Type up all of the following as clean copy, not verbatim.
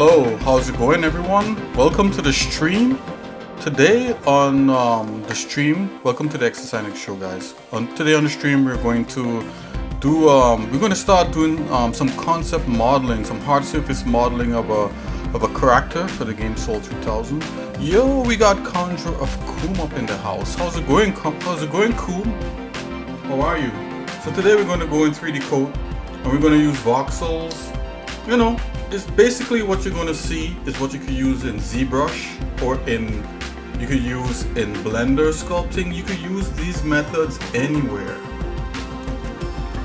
Hello, how's it going everyone? Welcome to the stream. Today on the stream, welcome to the Exercise Show guys. Today on the stream we're going to do, we're going to start doing some concept modeling, some hard surface modeling of a character for the game Soul 3000. Yo, we got Conjure of Coom up in the house. How's it going, Coom? How are you? So today we're going to go in 3DCoat and we're going to use voxels. You know, it's basically what you're going to see is what you could use in ZBrush or you could use in Blender sculpting. You could use these methods anywhere.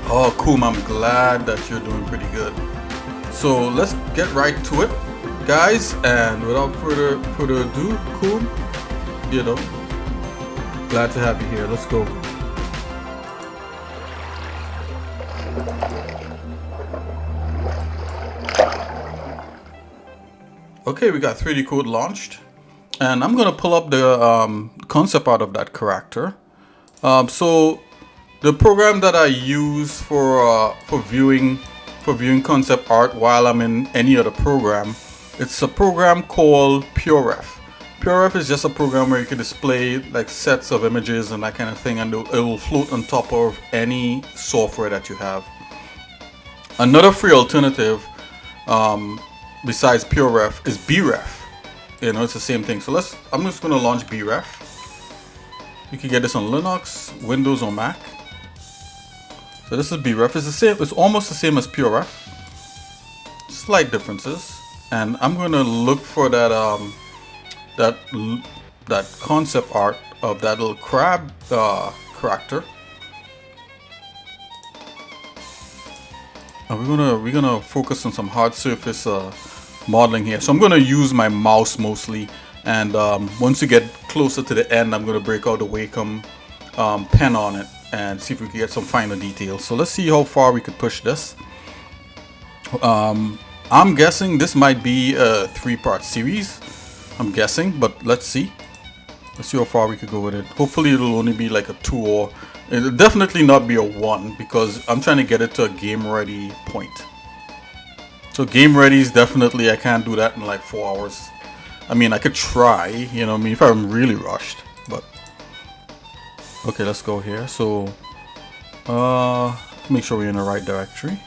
Oh, Coom, I'm glad that you're doing pretty good. So let's get right to it, guys. And without further ado, Coom, you know, Glad to have you here. Let's go. Okay, we got 3DCoat launched, and I'm gonna pull up the concept art of that character. So the program that I use for viewing concept art while I'm in any other program, it's a program called PureRef. PureRef is just a program where you can display like sets of images and that kind of thing, and it will float on top of any software that you have. Another free alternative besides PureRef is BRef. You know, it's the same thing. So I'm just going to launch BRef. You can get this on Linux, Windows, or Mac. So this is BRef. It's the same. It's almost the same as PureRef. Slight differences. And I'm going to look for that that concept art of that little crab character. And we're gonna focus on some hard surface modeling here. So I'm gonna use my mouse mostly, and once you get closer to the end, I'm gonna break out the Wacom pen on it and see if we can get some finer details. So let's see how far we could push this. I'm guessing this might be a 3-part series. I'm guessing, but let's see. Let's see how far we could go with it. Hopefully it'll only be like a 2, or it'll definitely not be a 1, because I'm trying to get it to a game ready point. So game ready is definitely, I can't do that in like 4 hours. I mean, I could try, you know what I mean, if I'm really rushed, but okay, let's go here. So make sure we're in the right directory.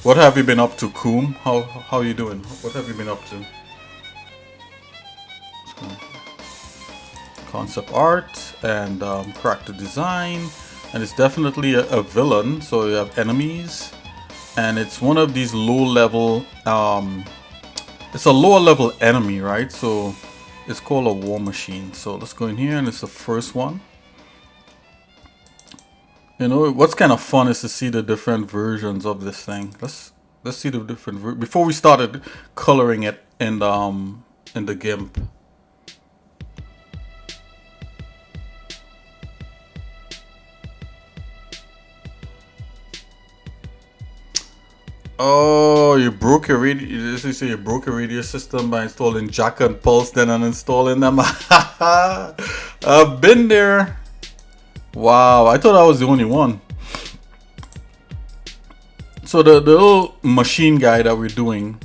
What have you been up to, Koom? How are you doing? What have you been up to? Concept art and character design, and it's definitely a villain. So you have enemies, and it's one of these low-level. It's a lower-level enemy, right? So it's called a war machine. So let's go in here, and it's the first one. You know, what's kind of fun is to see the different versions of this thing. Let's see the different before we started coloring it in the Gimp. Oh, you broke your radio. This is you broke your radio system by installing Jack and Pulse, then uninstalling them. I've been there. Wow, I thought I was the only one. So the little machine guy that we're doing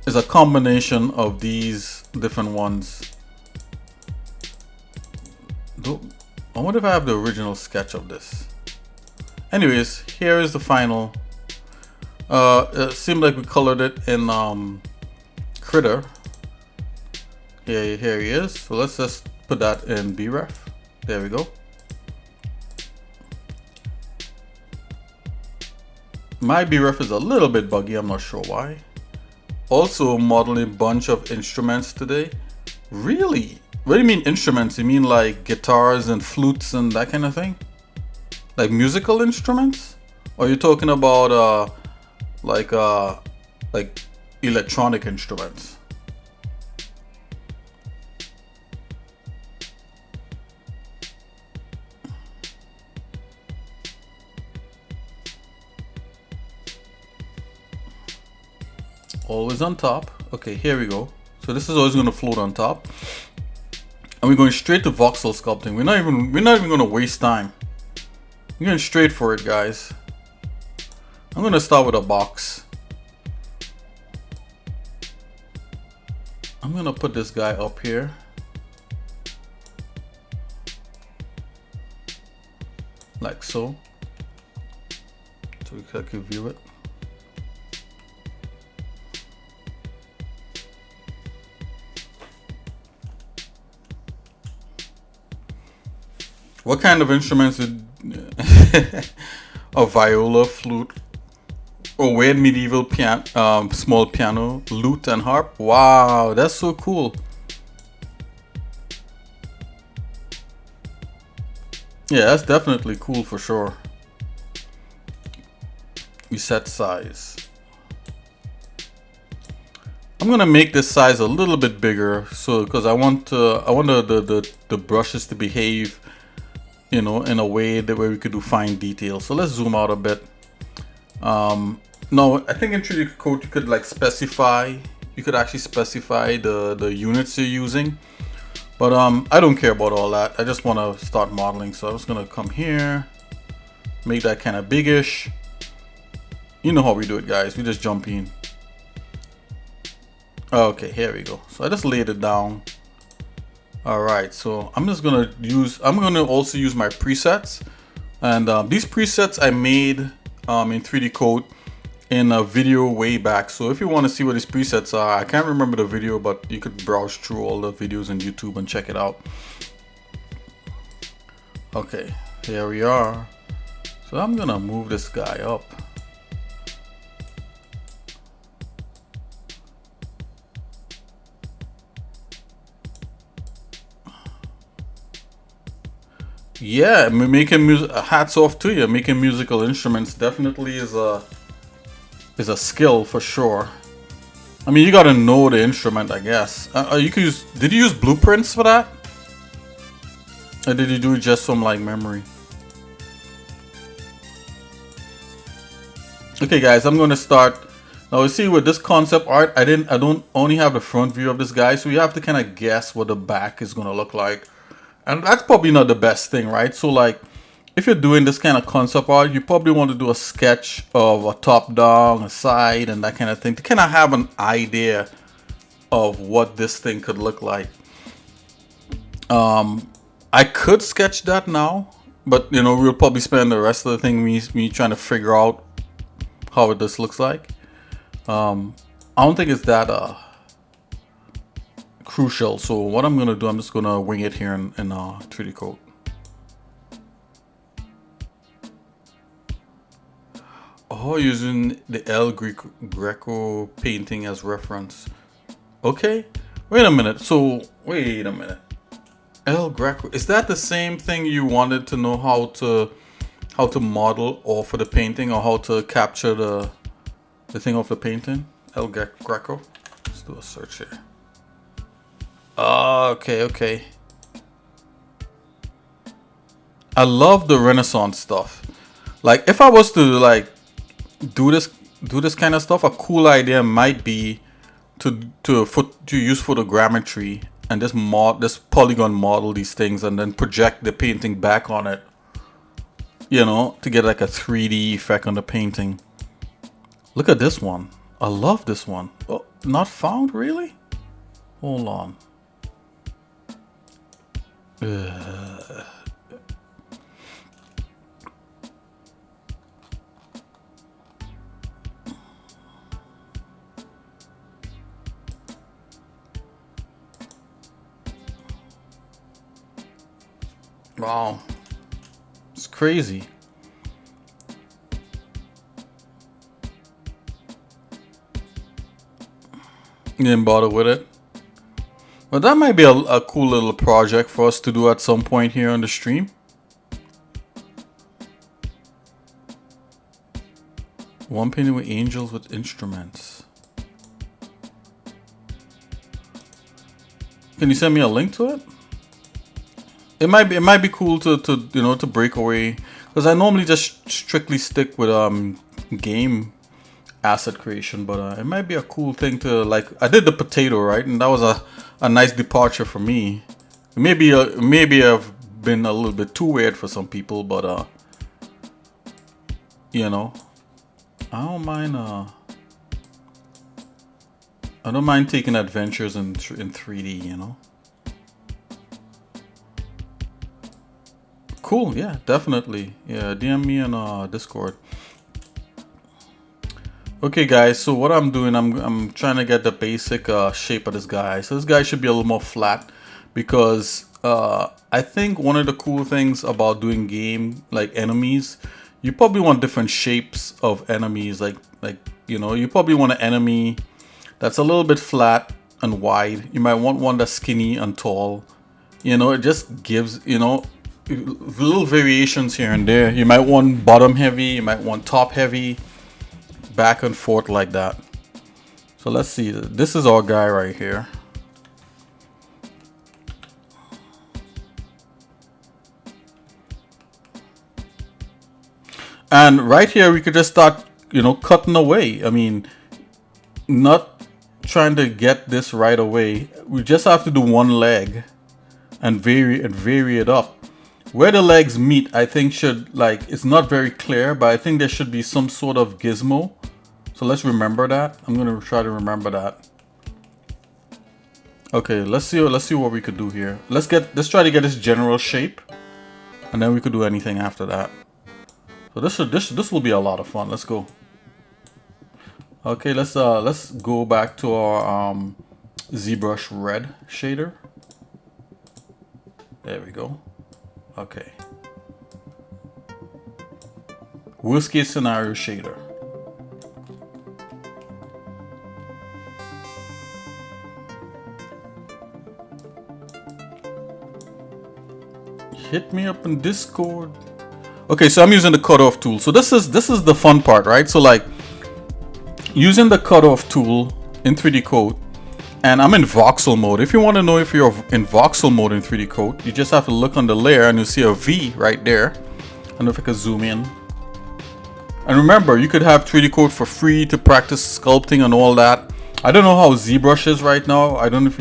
is a combination of these different ones. I wonder if I have the original sketch of this. Anyways, here is the final. It seemed like we colored it in Critter. Here he is. So let's just put that in BRef. There we go. My BRef is a little bit buggy, I'm not sure why. Also modeling a bunch of instruments today. Really? What do you mean instruments? You mean like guitars and flutes and that kind of thing? Like musical instruments? Or are you talking about like electronic instruments? Always on top. Okay, here we go. So this is always going to float on top, and we're going straight to voxel sculpting. We're not even going to waste time. We're going straight for it, guys. I'm going to start with a box. I'm going to put this guy up here. Like so. So we can view it. What kind of instruments did a viola, flute, or weird medieval piano, small piano, lute, and harp? Wow, that's so cool. Yeah, that's definitely cool for sure. We set size. I'm gonna make this size a little bit bigger, so because I want the brushes to behave, you know, in a way that where we could do fine detail. So let's zoom out a bit. No, I think in 3DCoat you could like specify. You could actually specify the units you're using. But I don't care about all that. I just want to start modeling. So I'm just gonna come here, make that kind of biggish. You know how we do it, guys. We just jump in. Okay, here we go. So I just laid it down. All right, so I'm gonna also use my presets, and these presets I made in 3DCoat in a video way back. So if you want to see what these presets are, I can't remember the video, but you could browse through all the videos on YouTube and check it out. Okay, here we are. So I'm gonna move this guy up. Yeah, making music, hats off to you. Making musical instruments definitely is a skill for sure. I mean, you gotta know the instrument, I guess. You could use. Did you use blueprints for that, or did you do it just from like memory? Okay, guys, I'm gonna start. Now, you see with this concept art, I don't only have the front view of this guy, so you have to kind of guess what the back is gonna look like. And that's probably not the best thing, right? So like, if you're doing this kind of concept art, you probably want to do a sketch of a top down, a side, and that kind of thing to kind of have an idea of what this thing could look like. I could sketch that now, but you know, we'll probably spend the rest of the thing me trying to figure out how this looks like. I don't think it's that crucial. So what I'm gonna do, I'm just gonna wing it here in 3DCoat. Oh, using the El Greco painting as reference. Okay, wait a minute. So wait a minute. El Greco, is that the same thing you wanted to know how to model or for the painting, or how to capture the thing of the painting? El Greco. Let's do a search here. Okay. I love the Renaissance stuff. Like, if I was to like do this kind of stuff, a cool idea might be to use photogrammetry and this polygon model these things and then project the painting back on it. You know, to get like a 3D effect on the painting. Look at this one. I love this one. Oh, not found, really? Hold on. Wow, it's crazy. You didn't bother with it? But that might be a cool little project for us to do at some point here on the stream. One painting with angels with instruments. Can you send me a link to it? It might be cool to you know, to break away, because I normally just strictly stick with game asset creation, but it might be a cool thing to, like, I did the potato, right, and that was a nice departure for me. Maybe I've been a little bit too weird for some people, but you know, I don't mind taking adventures in 3D, you know. Cool, yeah, definitely. Yeah, DM me on Discord. Okay, guys, so what I'm doing, I'm trying to get the basic shape of this guy. So this guy should be a little more flat, because I think one of the cool things about doing game like enemies, you probably want different shapes of enemies. Like you know, you probably want an enemy that's a little bit flat and wide. You might want one that's skinny and tall. You know, it just gives, you know, little variations here and there. You might want bottom heavy, you might want top heavy, back and forth like that. So let's see, this is our guy right here. And right here we could just start, you know, cutting away. I mean, not trying to get this right away. We just have to do one leg and vary it up. Where the legs meet, I think should, like, it's not very clear, but I think there should be some sort of gizmo. So let's remember that. I'm gonna try to remember that. Okay, let's see what we could do here. Let's try to get this general shape, and then we could do anything after that. So this will be a lot of fun. Let's go. Okay, let's go back to our ZBrush red shader. There we go. Okay. Worst case scenario shader. Hit me up in Discord. Okay, so I'm using the cutoff tool. So this is the fun part, right? So like using the cutoff tool in 3DCoat, and I'm in voxel mode. If you want to know if you're in voxel mode in 3DCoat, you just have to look on the layer and you see a V right there. I don't know if I can zoom in. And remember, you could have 3DCoat for free to practice sculpting and all that. I don't know how ZBrush is right now. I don't know if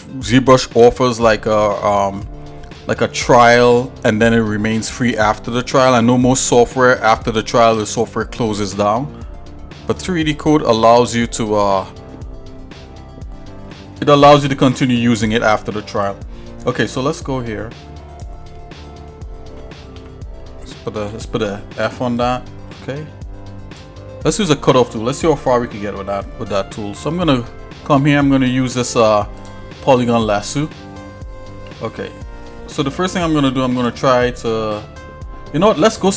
ZBrush offers like a trial and then it remains free after the trial. I know most software after the trial, the software closes down, but 3DCoat allows you to continue using it after the trial. Okay, so let's go here. Let's put a F on that. Okay, let's use a cutoff tool. Let's see how far we can get with that tool. So I'm gonna come here. I'm gonna use this polygon lasso. Okay, so the first thing I'm gonna do, I'm gonna try to, you know what? Let's do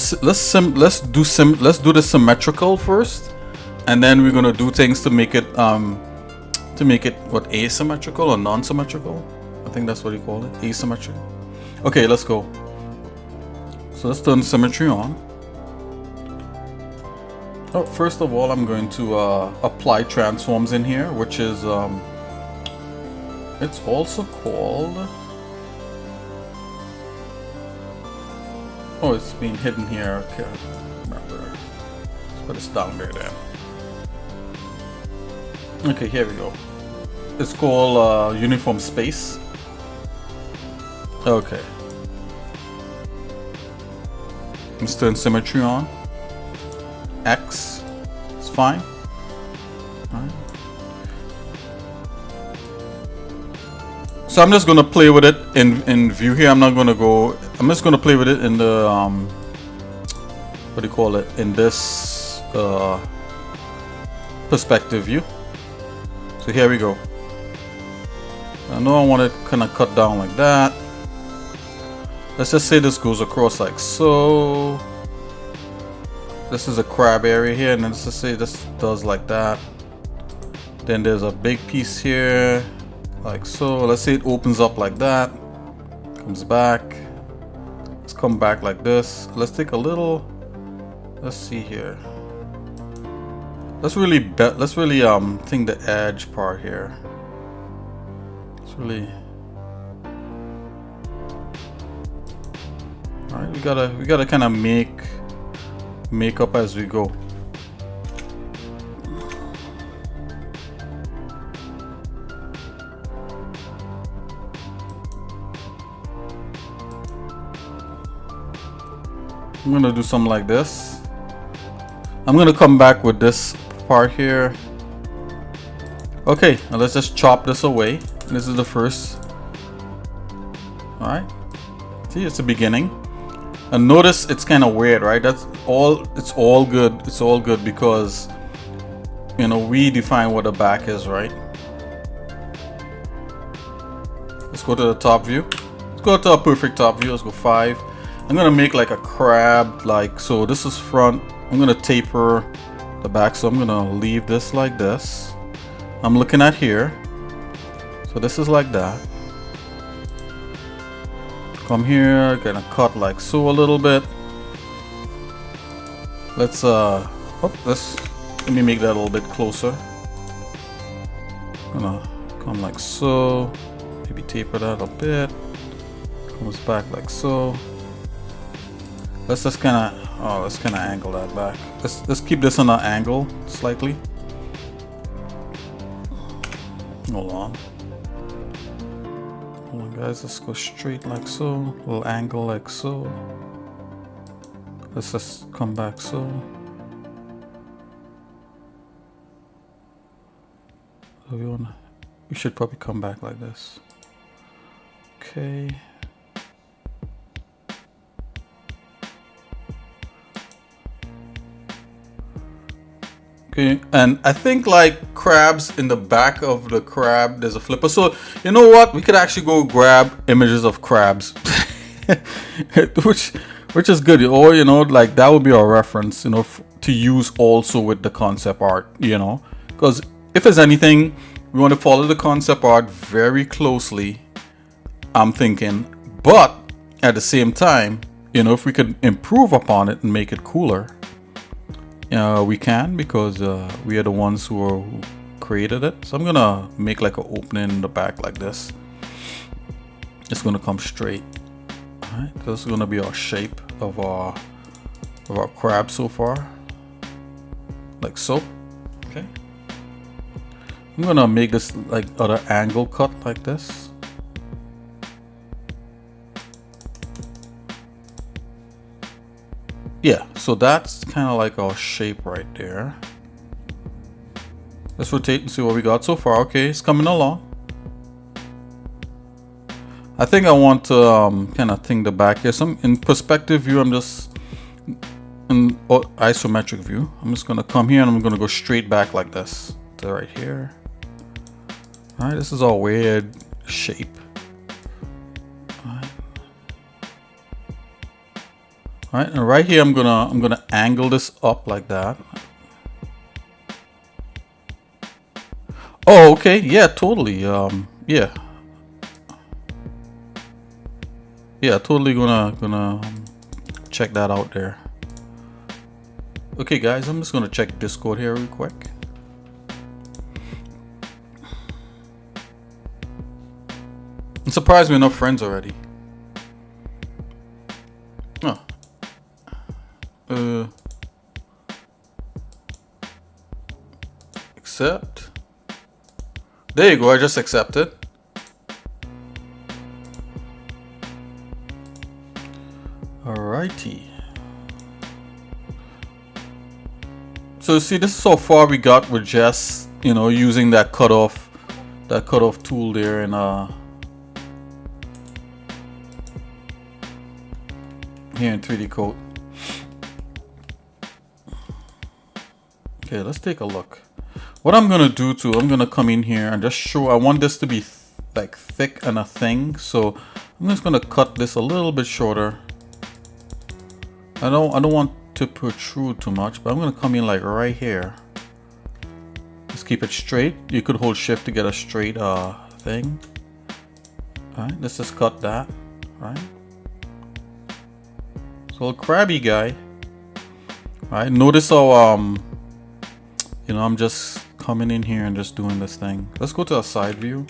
the symmetrical first, and then we're gonna do things to make it what, asymmetrical or non-symmetrical. I think that's what you call it, asymmetrical. Okay, let's go. So let's turn symmetry on. Oh, first of all, I'm going to apply transforms in here, which is it's also called, oh, it's being hidden here. Okay, remember. Let's put this down there then. Okay, here we go. It's called uniform space. Okay. Let's turn symmetry on. X. It's fine. Alright. So I'm just gonna play with it in view here. I'm just gonna play with it in the what do you call it? In this perspective view. So here we go. I know I want it kind of cut down like that. Let's just say this goes across like so. This is a crab area here, and then let's just say this does like that. Then there's a big piece here, like so. Let's say it opens up like that, comes back. Let's come back like this. Let's take a little. Let's see here. Let's really think the edge part here. It's really. All right, we gotta kind of make up as we go. I'm gonna do something like this. I'm gonna come back with this part here. Okay, now let's just chop this away. This is the first. All right, see, it's the beginning. And notice it's kind of weird, right? It's all good. It's all good because, you know, we define what the back is, right? Let's go to the top view. Let's go to a perfect top view. Let's go 5. I'm gonna make like a crab, like so. This is front. I'm gonna taper the back, so I'm gonna leave this like this. I'm looking at here, so this is like that. Come here, gonna cut like so a little bit. Let me make that a little bit closer. Gonna come like so, maybe taper that a bit, comes back like so. Let's just kind of angle that back. Let's keep this on an angle slightly. Hold on guys, let's go straight like so, little angle like so. Let's just come back so. So we should probably come back like this. Okay. Okay, and I think like crabs, in the back of the crab there's a flipper. So you know what, we could actually go grab images of crabs. which is good, or you know, like that would be our reference, you know, to use also with the concept art, you know, because if there's anything, we want to follow the concept art very closely, I'm thinking, but at the same time, you know, if we could improve upon it and make it cooler, we can, because we are the ones who created it. So I'm gonna make like an opening in the back like this. It's gonna come straight. All right, this is gonna be our shape of our crab so far, like so. Okay, I'm gonna make this like other angle cut like this. Yeah, so that's kind of like our shape right there. Let's rotate and see what we got so far. Okay, it's coming along. I think I want to kind of think the back here. Some in perspective view, I'm just in isometric view. I'm just gonna come here and I'm gonna go straight back like this to right here. All right, this is our weird shape. All right, and right here I'm gonna angle this up like that. Oh, okay, yeah, totally. Yeah, totally gonna check that out there. Okay, guys, I'm just gonna check Discord here real quick. I'm surprised we're not friends already. Oh. Accept. There you go, I just accepted. Alrighty. So see, this is so far we got with just, you know, using that cutoff tool there, and here in 3DCoat. Okay, let's take a look. What I'm gonna do too, I'm gonna come in here and just show. I want this to be like thick and a thing, so I'm just gonna cut this a little bit shorter. I don't want to protrude too much, but I'm gonna come in like right here. Just keep it straight. You could hold shift to get a straight thing. All right, let's just cut that. All right. So a crabby guy. All right, notice how you know, I'm just coming in here and just doing this thing. Let's go to a side view.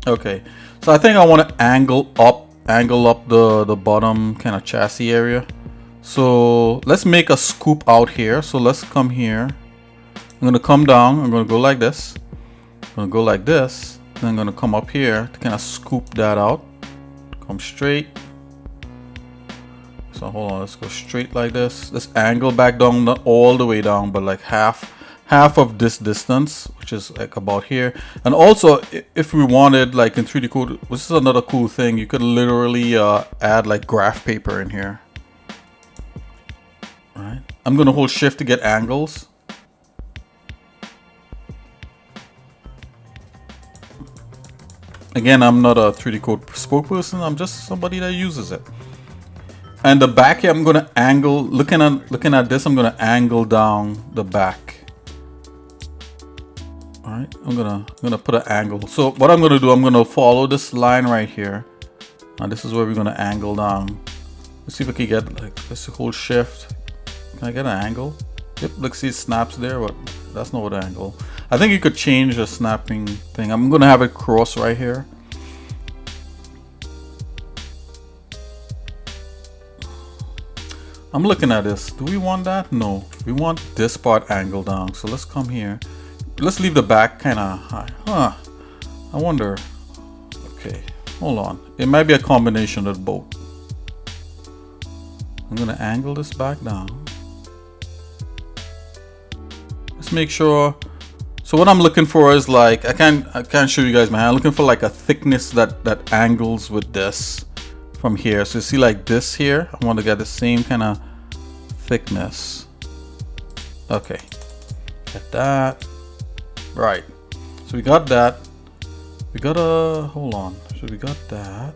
Okay, so I think I want to angle up the bottom kind of chassis area. So let's make a scoop out here. So let's come here. I'm gonna come down. I'm gonna go like this. I'm gonna go like this. Then I'm gonna come up here to kind of scoop that out. Come straight. So hold on, let's go straight like this. Let's angle back down, not all the way down, but like half of this distance, which is like about here. And also, if we wanted, like in 3DCoat, this is another cool thing. You could literally add like graph paper in here. All right, I'm gonna hold shift to get angles. Again, I'm not a 3DCoat spokesperson. I'm just somebody that uses it. And the back here, I'm gonna angle. Looking at this, I'm gonna angle down the back. All right, I'm gonna put an angle. So what I'm gonna do, I'm gonna follow this line right here. And this is where we're gonna angle down. Let's see if I can get like, let's hold shift. Can I get an angle? Yep, look, see it snaps there, but That's not what angle. I think you could change the snapping thing. I'm gonna have it cross right here. I'm looking at this. Do we want that? No. We want this part angled down. So let's come here. Let's leave the back kind of high. Huh. I wonder. Okay. Hold on. It might be a combination of both. I'm going to angle this back down. Let's make sure. So what I'm looking for is like, I can't show you guys my hand. I'm looking for like a thickness that angles with this from here. So you see like this here, I want to get the same kind of thickness. Okay, get that. Right, so we got that. We got a, hold on, so we got that.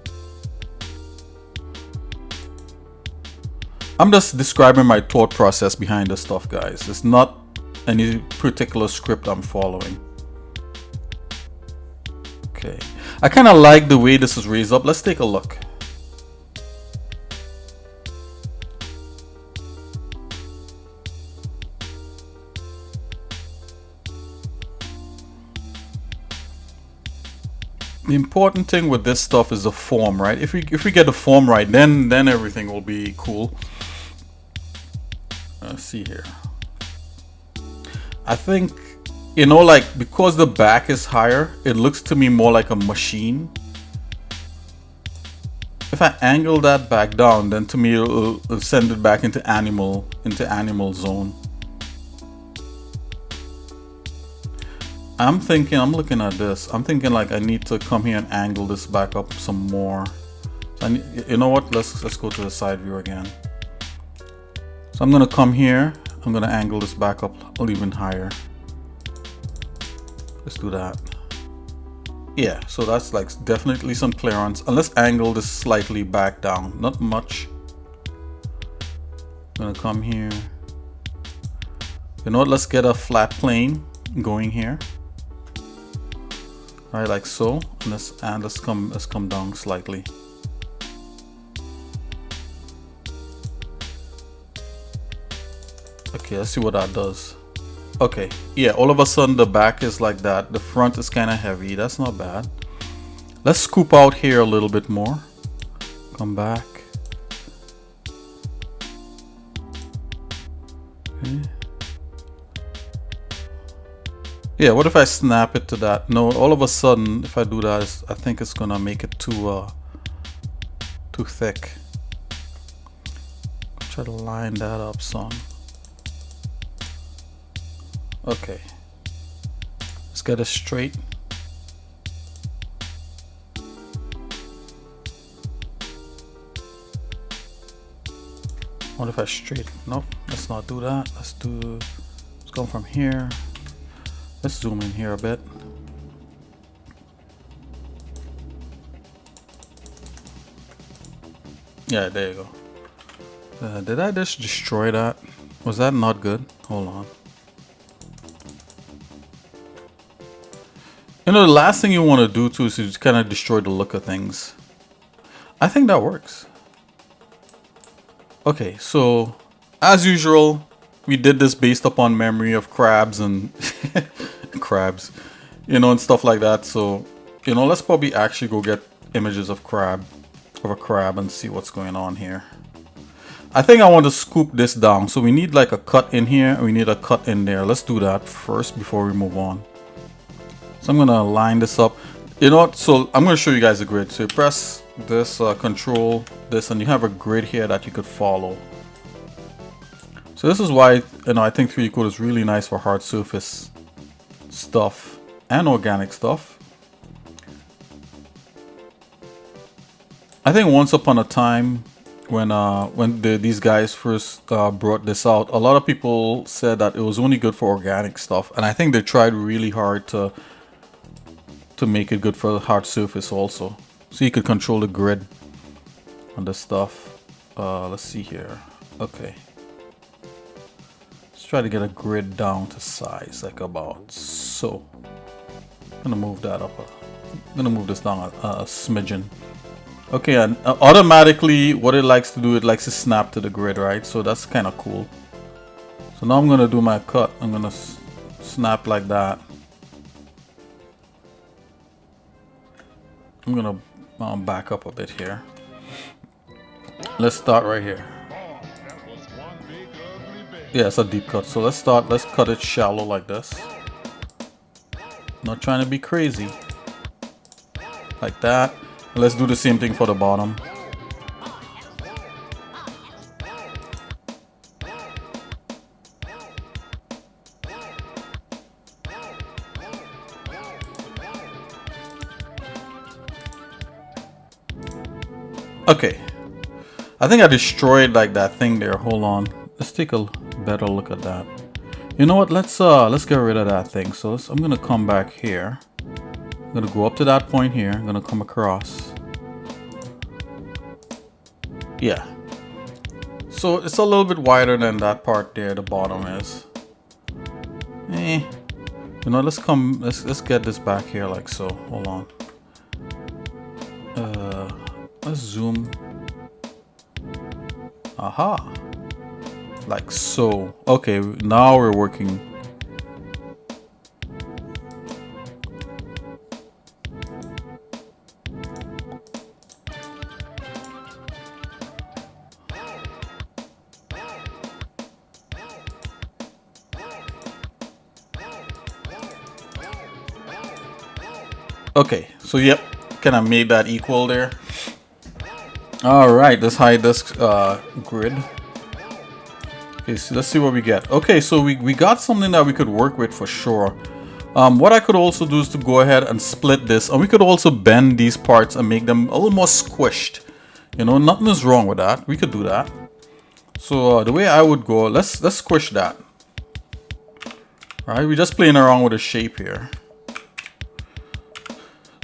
I'm just describing my thought process behind this stuff, guys. It's not any particular script I'm following. Okay, I kind of like the way this is raised up. Let's take a look. The important thing with this stuff is the form, right? If we get the form right, then everything will be cool. Let's see here. I think, you know, like because the back is higher, it looks to me more like a machine. If I angle that back down, then to me it'll send it back into animal zone. I'm looking at this. I'm thinking like I need to come here and angle this back up some more. So you know what? Let's go to the side view again. So I'm gonna come here. I'm gonna angle this back up a little even higher. Let's do that. Yeah. So that's like definitely some clearance. And let's angle this slightly back down. Not much. I'm gonna come here. You know what? Let's get a flat plane going here. Right, like so, and let's come down slightly. Okay, let's see what that does. Okay, yeah, all of a sudden the back is like that. The front is kind of heavy. That's not bad. Let's scoop out here a little bit more. Come back. Okay. Yeah, what if I snap it to that? No, all of a sudden, if I do that, I think it's gonna make it too thick. Try to line that up some. Okay, let's get it straight. What if I straight? Nope, let's not do that. Let's go from here. Let's zoom in here a bit. Yeah, there you go. Did I just destroy that? Was that not good? Hold on. You know, the last thing you want to do too is to just kind of destroy the look of things. I think that works. Okay, so as usual, we did this based upon memory of crabs and crabs, you know, and stuff like that. So, you know, let's probably actually go get images of a crab and see what's going on here. I think I want to scoop this down. So we need like a cut in here and we need a cut in there. Let's do that first before we move on. So I'm gonna line this up. You know what? So I'm gonna show you guys a grid. So you press this, control this, and you have a grid here that you could follow. So this is why, you know, I think 3DCoat is really nice for hard surface stuff and organic stuff. I think once upon a time when these guys first brought this out, a lot of people said that it was only good for organic stuff, and I think they tried really hard to make it good for the hard surface also. So you could control the grid on this stuff. Let's see here. Okay. Try to get a grid down to size, like about so. I'm gonna move that up. I'm gonna move this down a smidgen. Okay, and automatically what it likes to do, it likes to snap to the grid, right? So that's kind of cool. So now I'm gonna do my cut. I'm gonna snap like that. I'm gonna back up a bit here. Let's start right here. Yeah, it's a deep cut. So let's cut it shallow like this. Not trying to be crazy. Like that. Let's do the same thing for the bottom. Okay. I think I destroyed like that thing there. Hold on. Let's take a better look at that. You know what? Let's get rid of that thing. So I'm gonna come back here. I'm gonna go up to that point here. I'm gonna come across. Yeah. So it's a little bit wider than that part there. The bottom is. You know, let's get this back here like so. Hold on. Let's zoom. Aha. Like so. Okay, now we're working. Okay, so yep, kind of made that equal there. All right, let's hide this grid. Okay, so let's see what we get. Okay, so we got something that we could work with for sure. What I could also do is to go ahead and split this, and we could also bend these parts and make them a little more squished. You know, nothing is wrong with that. We could do that. So the way I would go, let's squish that. All right, we're just playing around with the shape here.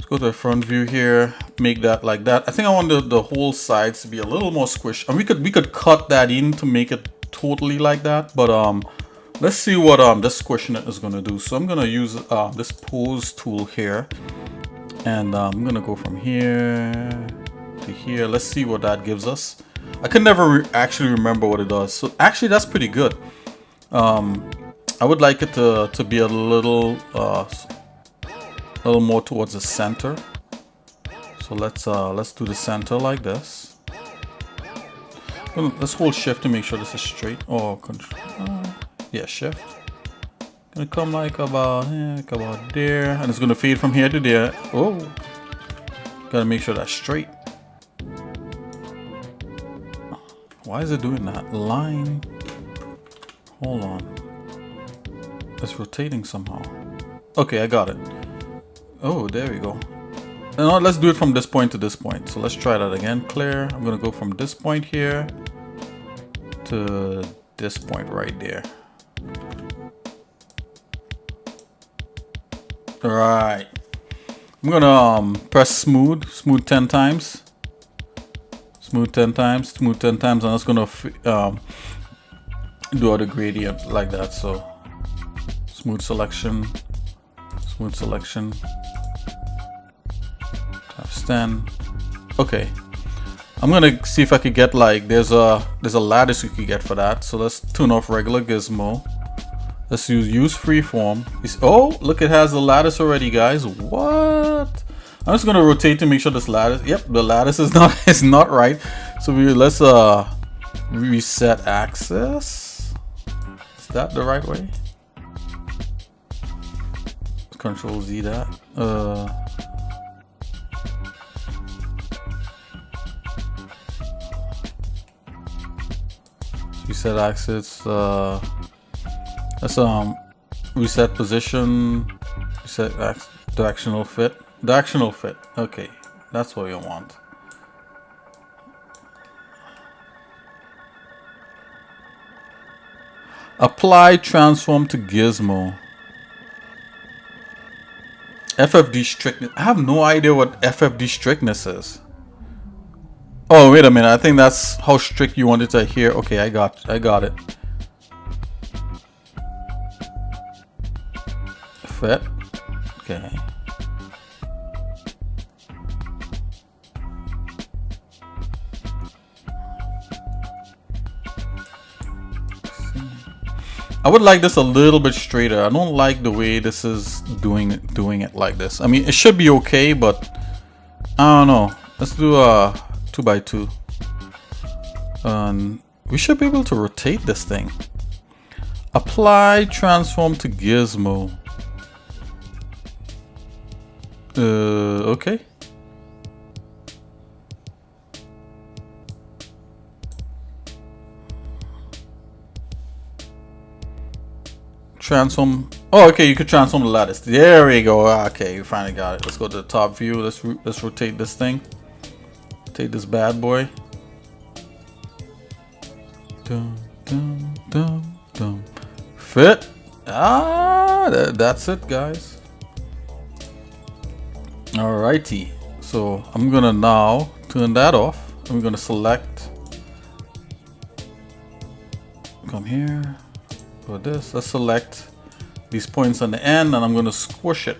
Go to the front view here, make that like that. I think I want the whole sides to be a little more squished, and we could cut that in to make it totally like that. But let's see what this squishing it is gonna do. So I'm gonna use this pose tool here, and I'm gonna go from here to here. Let's see what that gives us. I can never actually remember what it does. So actually, that's pretty good. I would like it to be a little more towards the center. So let's do the center like this. Let's hold shift to make sure this is straight. Oh, control. Yeah, shift. Gonna come like about there, and it's gonna fade from here to there. Oh, gotta make sure that's straight. Why is it doing that? Line. Hold on. It's rotating somehow. Okay, I got it. Oh, there we go. Now let's do it from this point to this point. So let's try that again. Clear. I'm gonna go from this point here to this point right there. All right. I'm gonna press smooth 10 times. Smooth 10 times, smooth 10 times. I'm just gonna do all the gradient like that. So smooth selection, smooth selection. 10. Okay, I'm gonna see if I could get like there's a lattice you could get for that. So let's turn off regular gizmo. Let's use freeform. Oh, look, it has a lattice already, guys. What? I'm just gonna rotate to make sure this lattice. Yep, the lattice is not right. So let's reset axis. Is that the right way? Control Z that. Reset axis. Let's reset position. Reset directional fit. Directional fit. Okay, that's what you want. Apply transform to gizmo. FFD strictness. I have no idea what FFD strictness is. Oh, wait a minute. I think that's how strict you want it to adhere. Okay, I got it. Fit. Okay. I would like this a little bit straighter. I don't like the way this is doing it like this. I mean, it should be okay, but I don't know. Let's do a 2x2. We should be able to rotate this thing. Apply transform to gizmo. Okay. Transform. Oh, okay. You could transform the lattice. There we go. Okay, you finally got it. Let's go to the top view. Let's rotate this thing. Take this bad boy. Dum, dum, dum, dum. Fit. That's it, guys. Alrighty. So I'm gonna now turn that off. I'm gonna select. Come here. Go this. Let's select these points on the end, and I'm gonna squish it.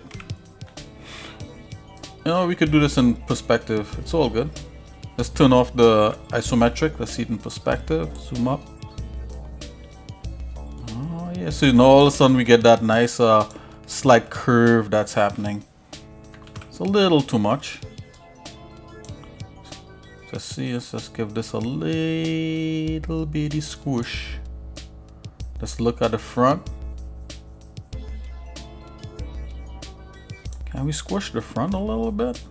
You know, we could do this in perspective. It's all good. Let's turn off the isometric. Let's see it in perspective. Zoom up. Oh yeah, so all of a sudden we get that nice slight curve that's happening. It's a little too much. Let's see, let's give this a little bitty squish. Let's look at the front. Can we squish the front a little bit?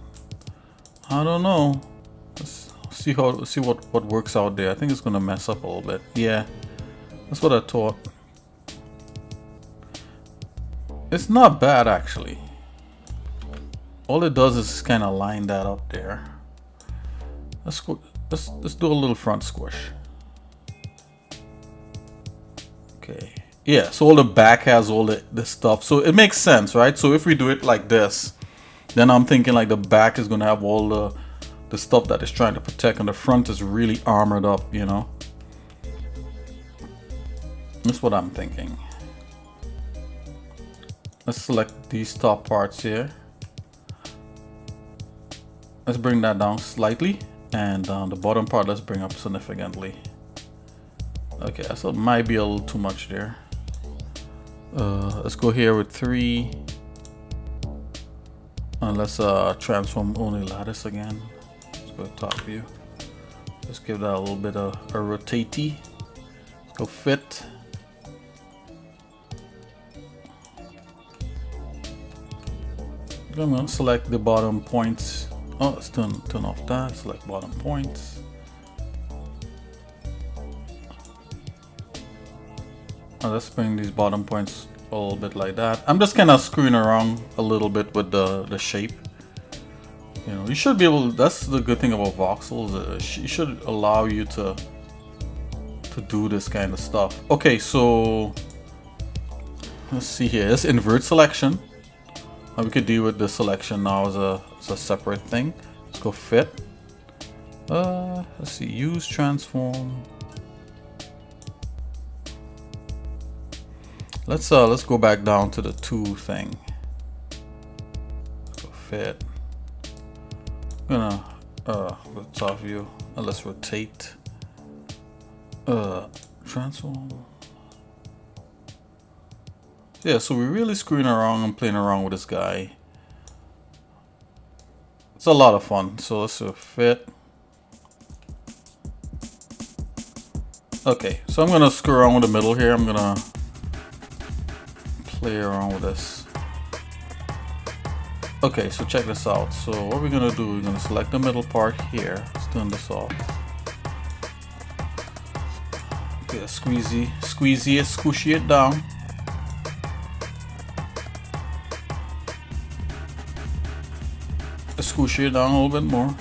I don't know. Let's see what works out there. I think it's gonna mess up a little bit. Yeah, that's what I thought. It's not bad actually. All it does is kind of line that up there. Let's do a little front squish. Okay. Yeah, so all the back has all the stuff. So it makes sense, right? So if we do it like this, then I'm thinking like the back is gonna have all the stuff that it's trying to protect, and the front is really armored up, you know? That's what I'm thinking. Let's select these top parts here. Let's bring that down slightly, and the bottom part let's bring up significantly. Okay, so it might be a little too much there. Let's go here with 3, and let's transform only lattice again. Let's go to top view. Let's give that a little bit of a rotatey. Let's go fit. I'm gonna select the bottom points. Oh, let's turn off that. Select bottom points. Now let's bring these bottom points a little bit like that. I'm just kind of screwing around a little bit with the shape. You know, you should be able. That's the good thing about voxels. It should allow you to do this kind of stuff. Okay, so let's see here. Let's invert selection. We could deal with the selection now as a separate thing. Let's go fit. Let's see, use transform. Let's go back down to the 2 thing. Let's go fit. I'm gonna go to top view, and let's rotate. Transform. Yeah, so we're really screwing around and playing around with this guy. It's a lot of fun. So let's do fit. Okay, so I'm gonna screw around with the middle here. I'm gonna play around with this. Okay, so check this out. So what we're gonna do, we're gonna select the middle part here. Let's turn this off. Okay, squeezy it, squishy it down. Squishy it down a little bit more.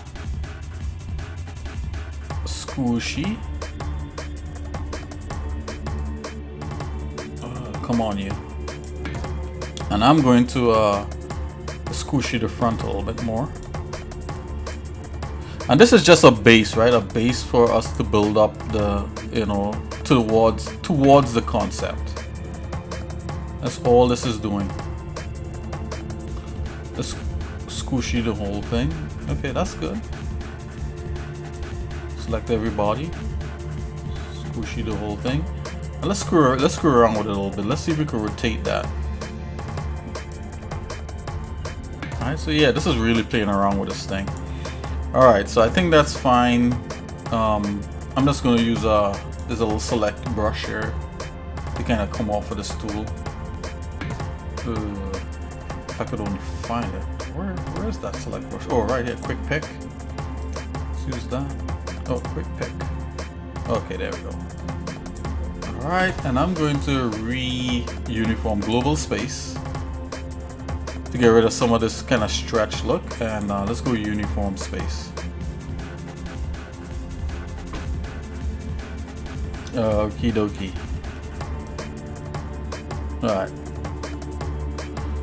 Squishy. Come on, you. And I'm going to squishy the front a little bit more. And this is just a base, right? A base for us to build up the, you know, towards the concept. That's all this is doing. Let's squishy the whole thing. Okay, that's good. Select everybody. Squishy the whole thing. And Let's screw around with it a little bit. Let's see if we can rotate that. Alright, so yeah, this is really playing around with this thing. Alright, so I think that's fine. I'm just going to use there's a little select brush here to kind of come off of this tool. If I could only find it. Where is that select brush? Oh, right here, quick pick. Let's use that. Oh, quick pick. Okay, there we go. Alright, and I'm going to re-uniform global space to get rid of some of this kind of stretch look, and let's go uniform space. Okie dokie. Alright.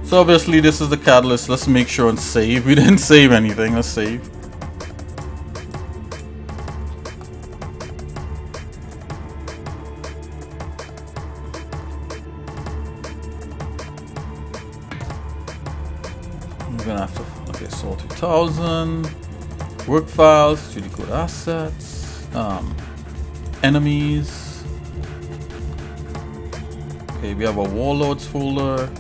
So obviously this is the catalyst. Let's make sure and save. We didn't save anything. Let's save. I'm gonna have to, okay, Sol 2000, work files, 3DCoat assets, enemies. Okay, we have a warlords folder,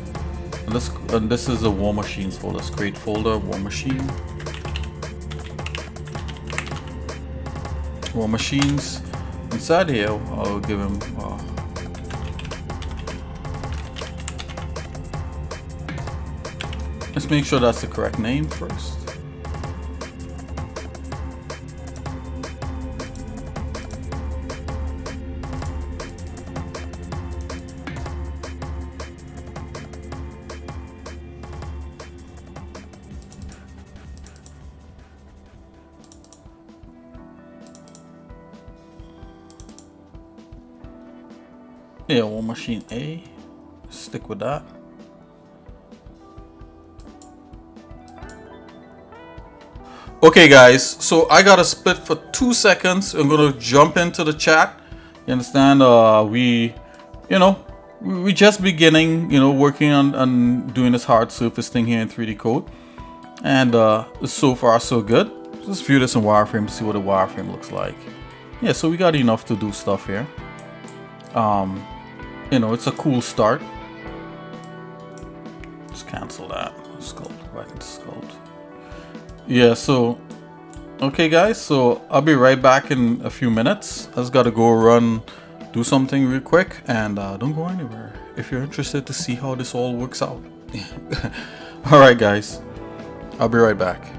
and this is a war machines folder. Let's create folder, war machine, war machines. Inside here, I'll give him. Let's make sure that's the correct name first. Yeah, War Machine A. Stick with that. Okay guys, so I got a split for 2 seconds. I'm gonna jump into the chat. You understand? We just beginning, working on doing this hard surface thing here in 3DCoat, and so far so good. Let's view this in wireframe to see what the wireframe looks like. Yeah, so we got enough to do stuff here. It's a cool start. Just cancel that. Sculpt, right into sculpt. Yeah, so okay guys, so I'll be right back in a few minutes. I just gotta go do something real quick, and don't go anywhere if you're interested to see how this all works out. Alright guys, I'll be right back.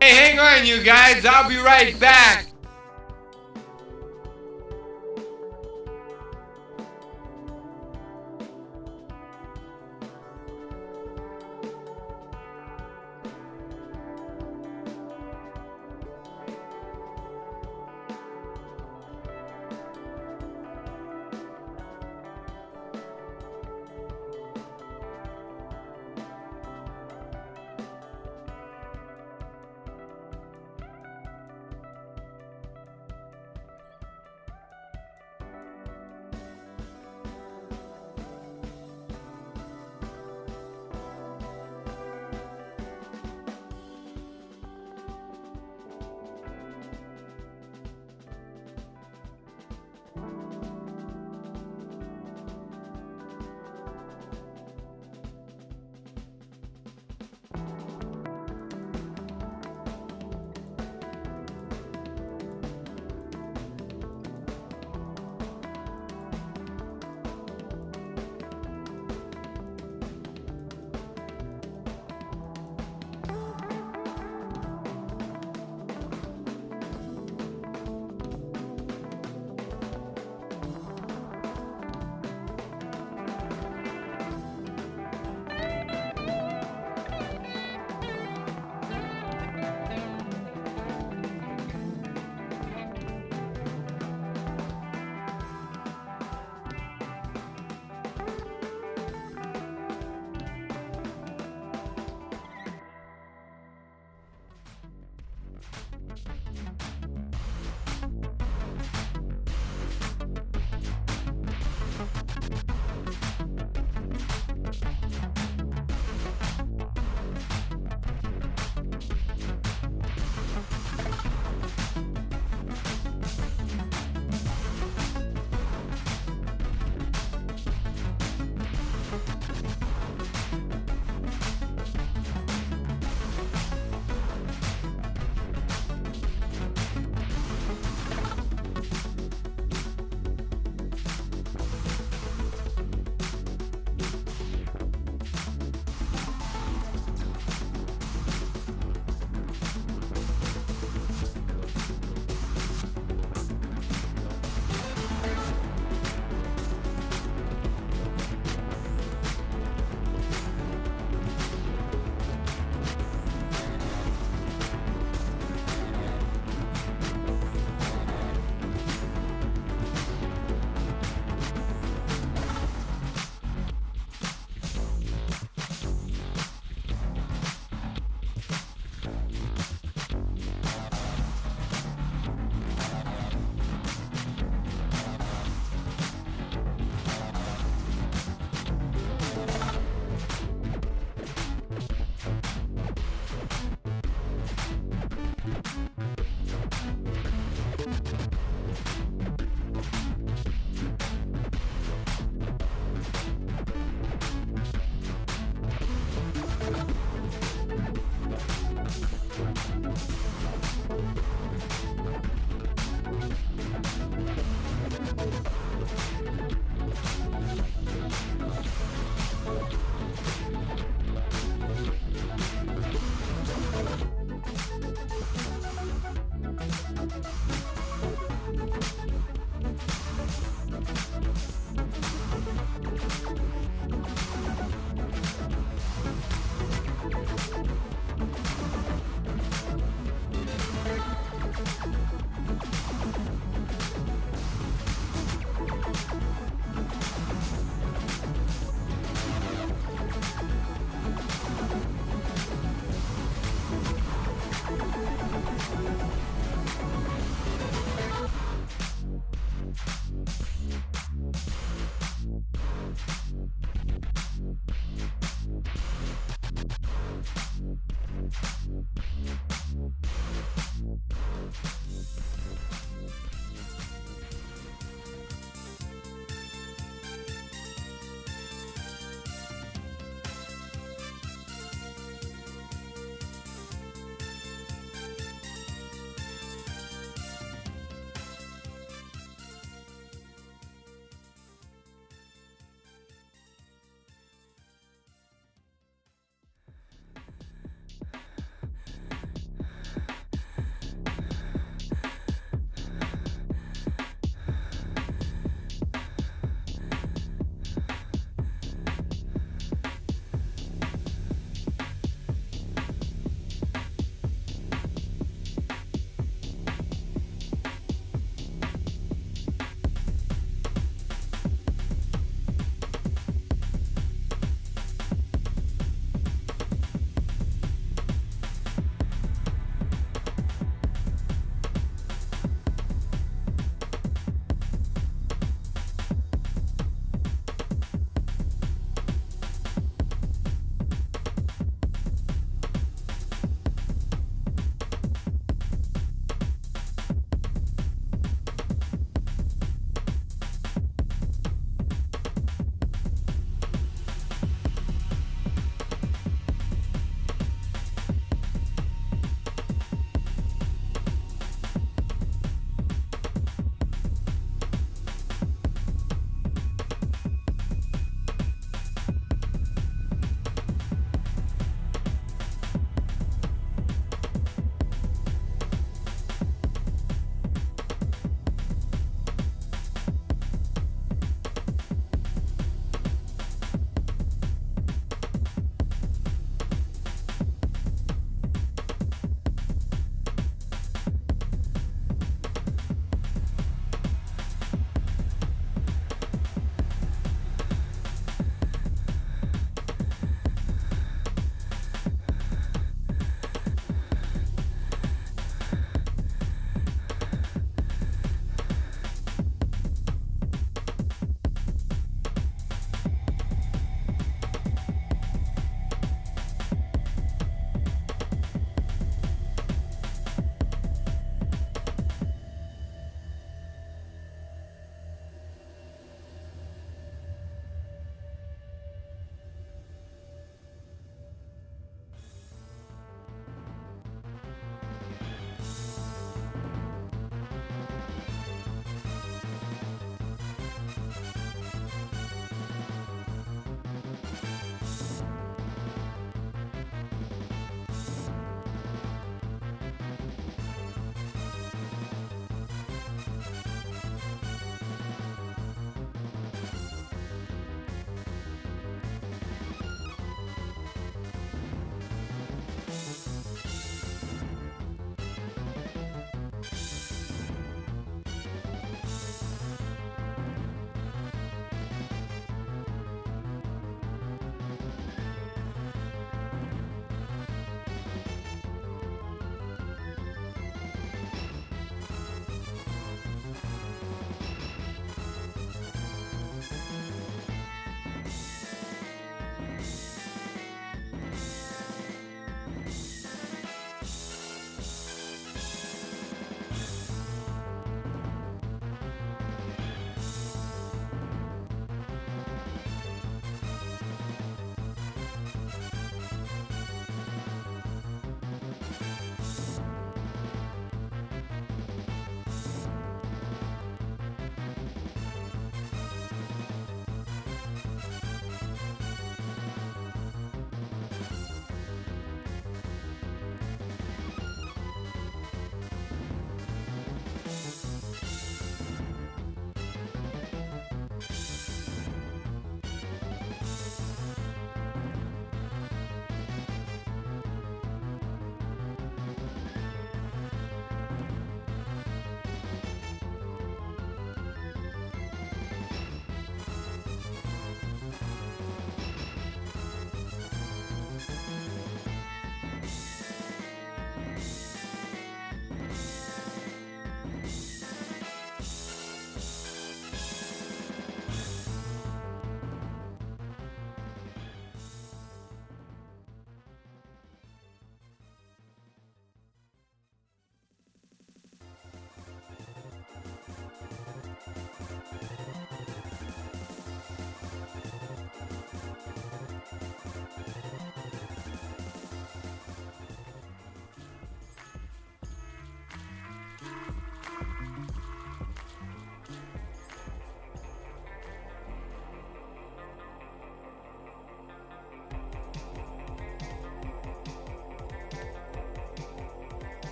Hey, hang on you guys, I'll be right back.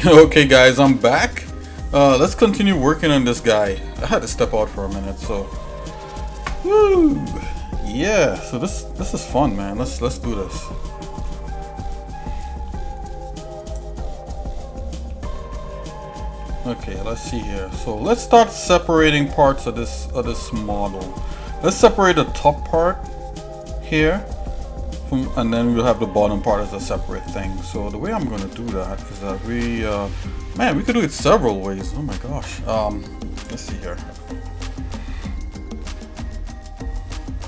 Okay guys, I'm back. Let's continue working on this guy. I had to step out for a minute, so woo! Yeah, so this is fun, man. Let's do this. Okay, let's see here. So let's start separating parts of this model. Let's separate the top part here from, and then we'll have the bottom part as a separate thing. So the way I'm gonna do that is that we man, we could do it several ways. Oh my gosh. Let's see here.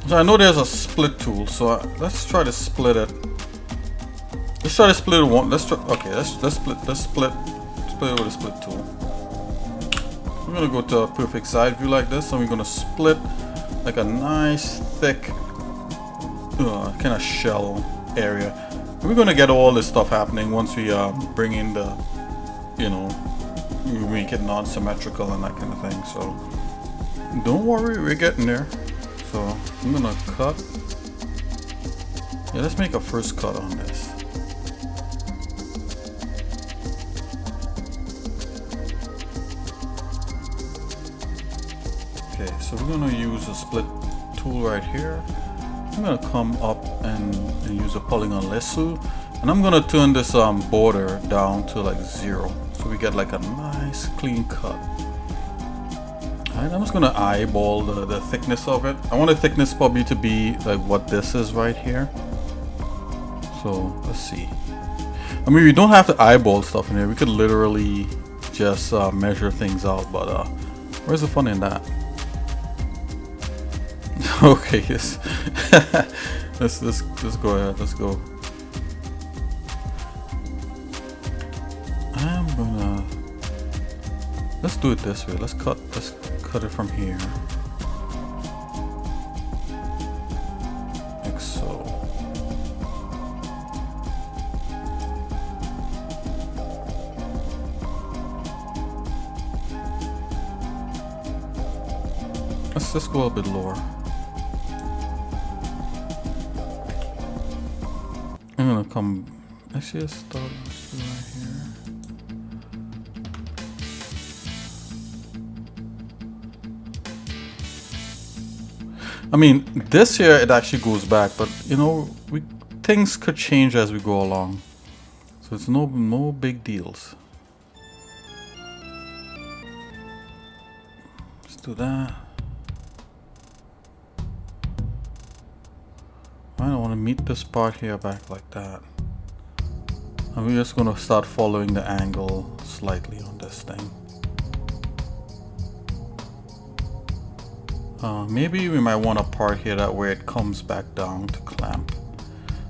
So I know there's a split tool, so let's try to split it. Let's try to split it one. Let's split it with a split tool. We're gonna go to a perfect side view like this, and we're gonna split like a nice thick kind of shell area. We're gonna get all this stuff happening once we bring in the, you know, we make it non-symmetrical and that kind of thing. So don't worry, we're getting there. So I'm gonna cut. Yeah, let's make a first cut on this. Okay, so we're gonna use a split tool right here. I'm gonna come up and use a polygon lasso, and I'm gonna turn this border down to like 0, so we get like a nice clean cut. Alright, I'm just gonna eyeball the thickness of it. I want the thickness probably to be like what this is right here. So let's see. I mean, we don't have to eyeball stuff in here. We could literally just measure things out, but where's the fun in that? Okay, yes. let's go ahead. Let's go. Let's do it this way. Let's cut it from here, like so. Let's just go a bit lower. I'm gonna come. Actually, let's start right here. I mean, this here it actually goes back, but you know, things could change as we go along, so it's no big deals. Let's do that. I don't want to meet this part here back like that. And we're just going to start following the angle slightly on this thing. Maybe we might want a part here that where it comes back down to clamp.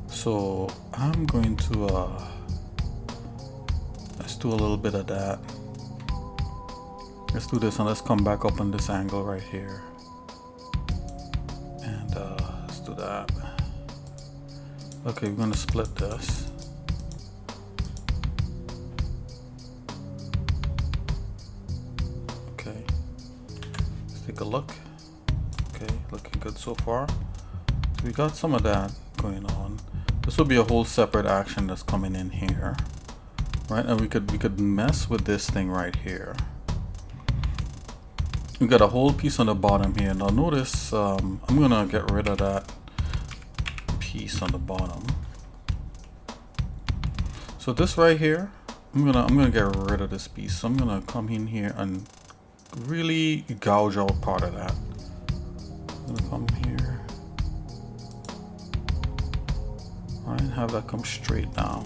So I'm going to let's do a little bit of that. Let's do this, and let's come back up on this angle right here. And let's do that. Okay, we're going to split this. Okay, let's take a look. Okay, looking good so far. So we got some of that going on. This will be a whole separate action that's coming in here, right? And we could mess with this thing right here. We got a whole piece on the bottom here. Now notice, I'm gonna get rid of that piece on the bottom. So this right here, I'm gonna get rid of this piece. So I'm gonna come in here and really gouge out part of that. I'm gonna come here, right, and have that come straight down.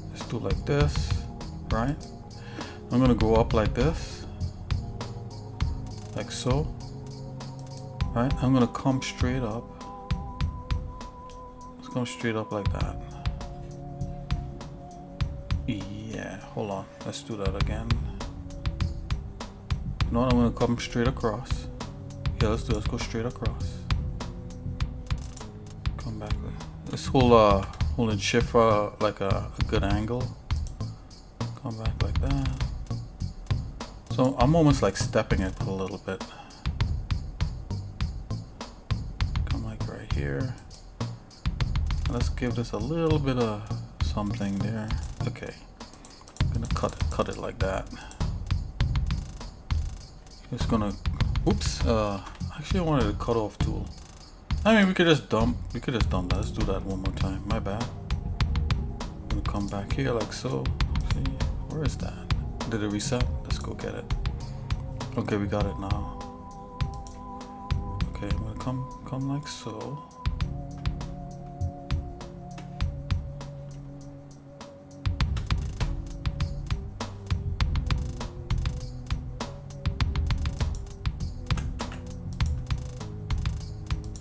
Let's do like this, right? I'm gonna go up like this, like so, right? I'm gonna come straight up. Let's come straight up like that. Yeah, hold on. Let's do that again. No, I'm gonna come straight across. Yeah, let's do it. Let's go straight across. Come back. Let's hold and shift for like a good angle. Come back like that. So I'm almost like stepping it a little bit. Come like right here. Let's give this a little bit of something there. Okay, I'm gonna cut it like that. Just gonna, oops, actually I wanted a cutoff tool. I mean, we could just dump that. Let's do that one more time. My bad. I'm gonna come back here like so. See, where is that? Did it reset? Let's go get it. Okay, we got it now. Okay, I'm gonna come like so.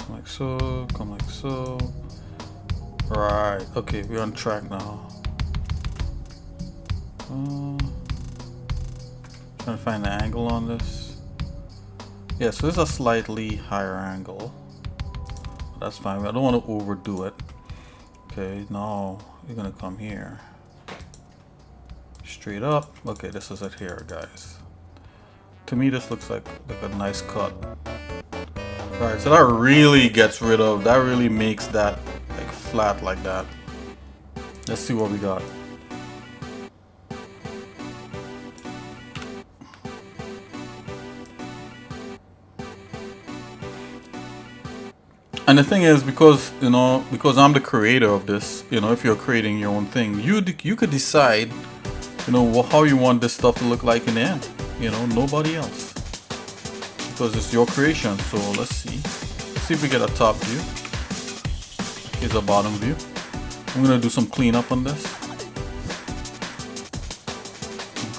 Like so, come like so. Right, okay, we're on track now. Trying to find the angle on this. Yeah, so this is a slightly higher angle. That's fine, I don't want to overdo it. Okay, now you're gonna come here. Straight up. Okay, this is it here, guys. To me, this looks like a nice cut. Alright, so that really gets rid of, that really makes that like flat like that. Let's see what we got. And the thing is, because I'm the creator of this, if you're creating your own thing, you could decide, how you want this stuff to look like in the end. Nobody else, because it's your creation. So let's see if we get a top view. Here's a bottom view. I'm gonna do some cleanup on this.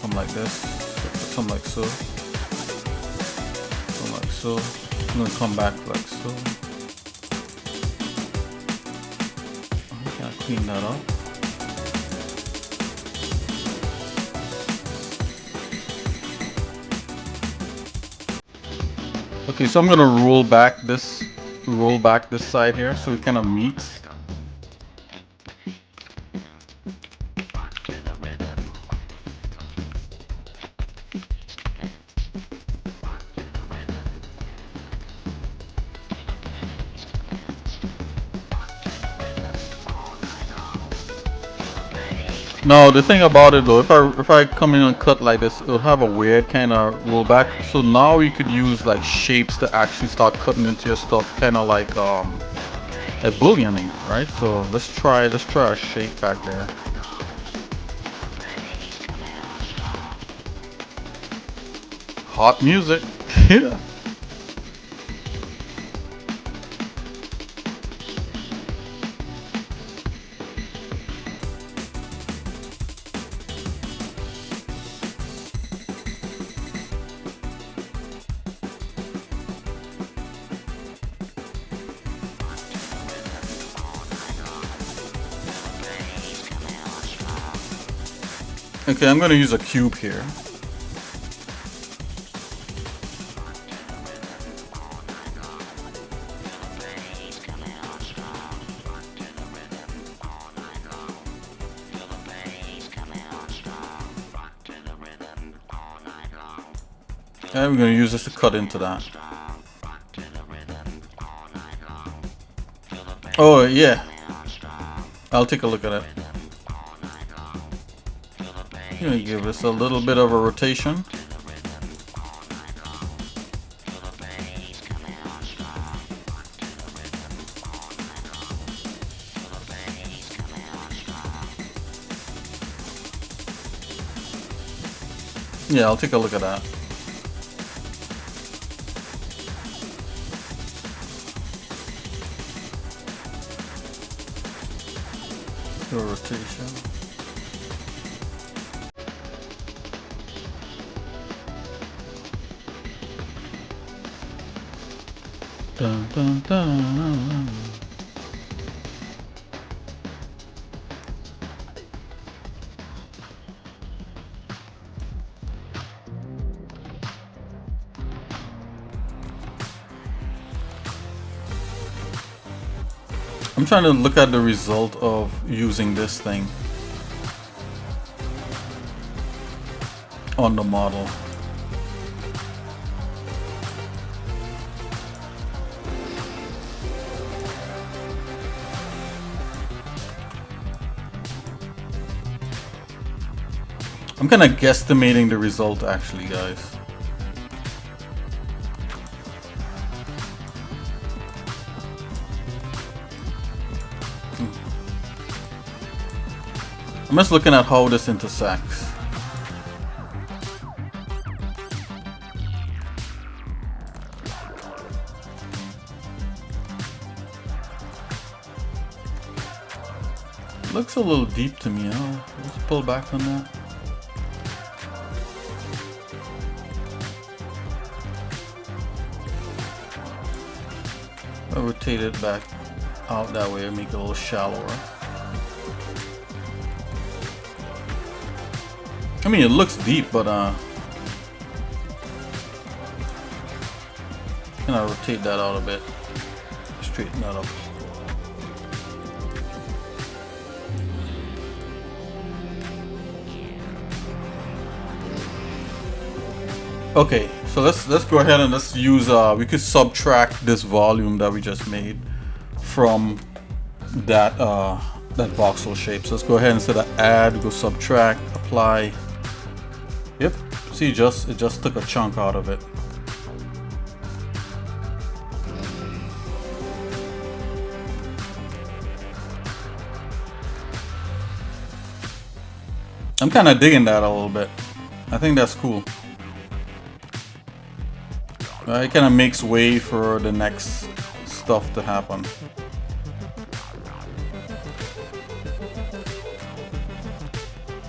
Come like this, come like so, come like so. I'm gonna come back like so. Clean that up. Okay, so I'm gonna roll back this side here so it kind of meets. No, the thing about it though, if I come in and cut like this, it'll have a weird kind of rollback. So now you could use like shapes to actually start cutting into your stuff, kind of like a bullioning, right? So let's try a shape back there. Hot music. Yeah. Okay, I'm gonna use a cube here. And we're gonna use this to cut into that. Oh yeah, I'll take a look at it. I'm gonna give this a little bit of a rotation. Yeah, I'll take a look at that. A rotation. Dun, dun, dun. I'm trying to look at the result of using this thing on the model. I'm kind of guesstimating the result actually, guys. I'm just looking at how this intersects. Looks a little deep to me. Let's pull back on that. I'll rotate it back out that way and make it a little shallower. I mean, it looks deep, but gonna rotate that out a bit, straighten that up. Okay, so let's go ahead and let's use we could subtract this volume that we just made from that that voxel shape. So let's go ahead and instead of add, go subtract, apply. Yep, see, it just took a chunk out of it. I'm kind of digging that a little bit. I think that's cool. It kind of makes way for the next stuff to happen.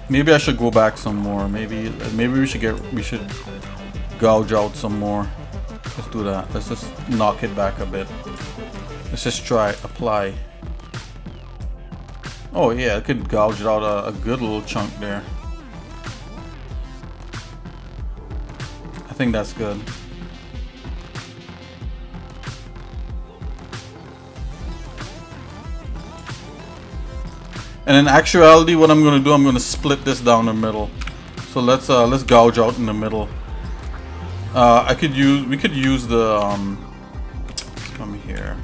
Maybe I should go back some more. Maybe we should gouge out some more. Let's do that. Let's just knock it back a bit. Let's just try apply. Oh yeah, I could gouge out a good little chunk there. I think that's good. And in actuality, what I'm gonna do, I'm gonna split this down the middle. So let's gouge out in the middle. We could use the come here,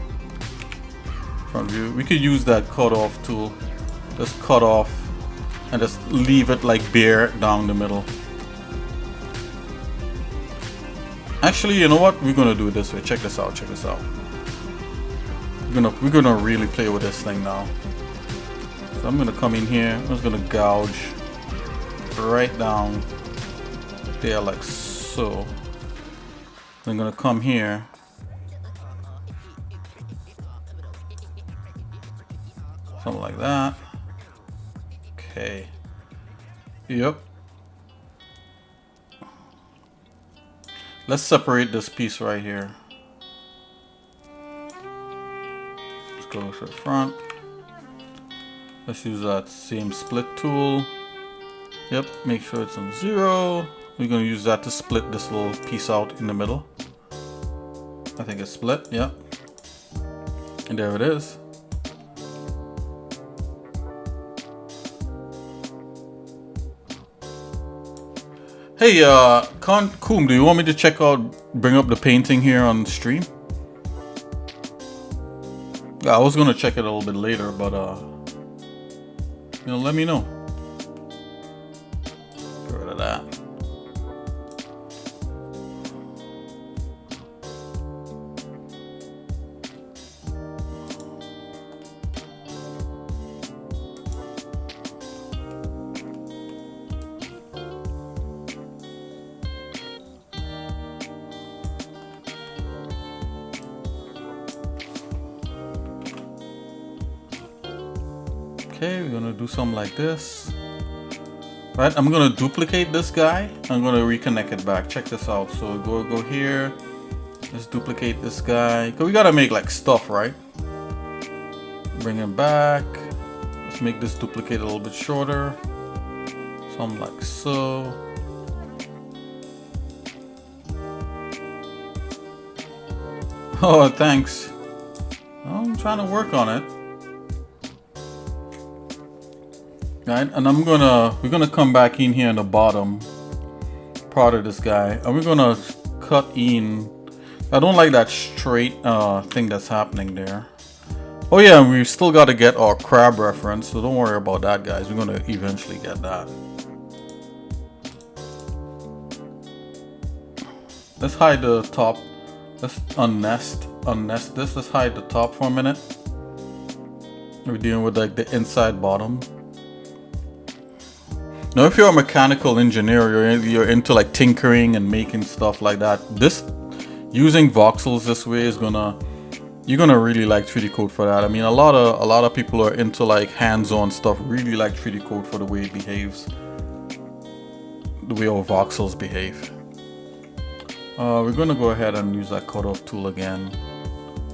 front view. We could use that cut off tool. Just cut off and just leave it like bare down the middle. Actually, you know what? We're gonna do it this way. Check this out. Check this out. We're gonna really play with this thing now. So I'm gonna come in here. I'm just gonna gouge right down there like so. I'm gonna come here. Something like that. Okay. Yep. Let's separate this piece right here. Let's go to the front. Let's use that same split tool. Yep, make sure it's on 0. We're going to use that to split this little piece out in the middle. I think it's split, yep. And there it is. Hey, Koom, do you want me to bring up the painting here on the stream? Yeah, I was going to check it a little bit later, but you know, let me know. Get rid of that. Okay, we're gonna do something like this. Right, I'm gonna duplicate this guy. I'm gonna reconnect it back. Check this out. So go here. Let's duplicate this guy. Cause we gotta make like stuff, right? Bring it back. Let's make this duplicate a little bit shorter. Something like so. Oh, thanks. I'm trying to work on it. Right, and we're gonna come back in here in the bottom part of this guy, and we're gonna cut in. I don't like that straight thing that's happening there. Oh yeah, and we still got to get our crab reference, so don't worry about that, guys. We're gonna eventually get that. let's hide the top. Let's unnest this. Let's hide the top for a minute. We're dealing with like the inside bottom. Now, if you're a mechanical engineer, you're into like tinkering and making stuff like that. Using voxels this way is you're gonna really like 3DCoat for that. I mean, a lot of people are into like hands-on stuff, really like 3DCoat for the way it behaves, the way our voxels behave. We're gonna go ahead and use that cutoff tool again.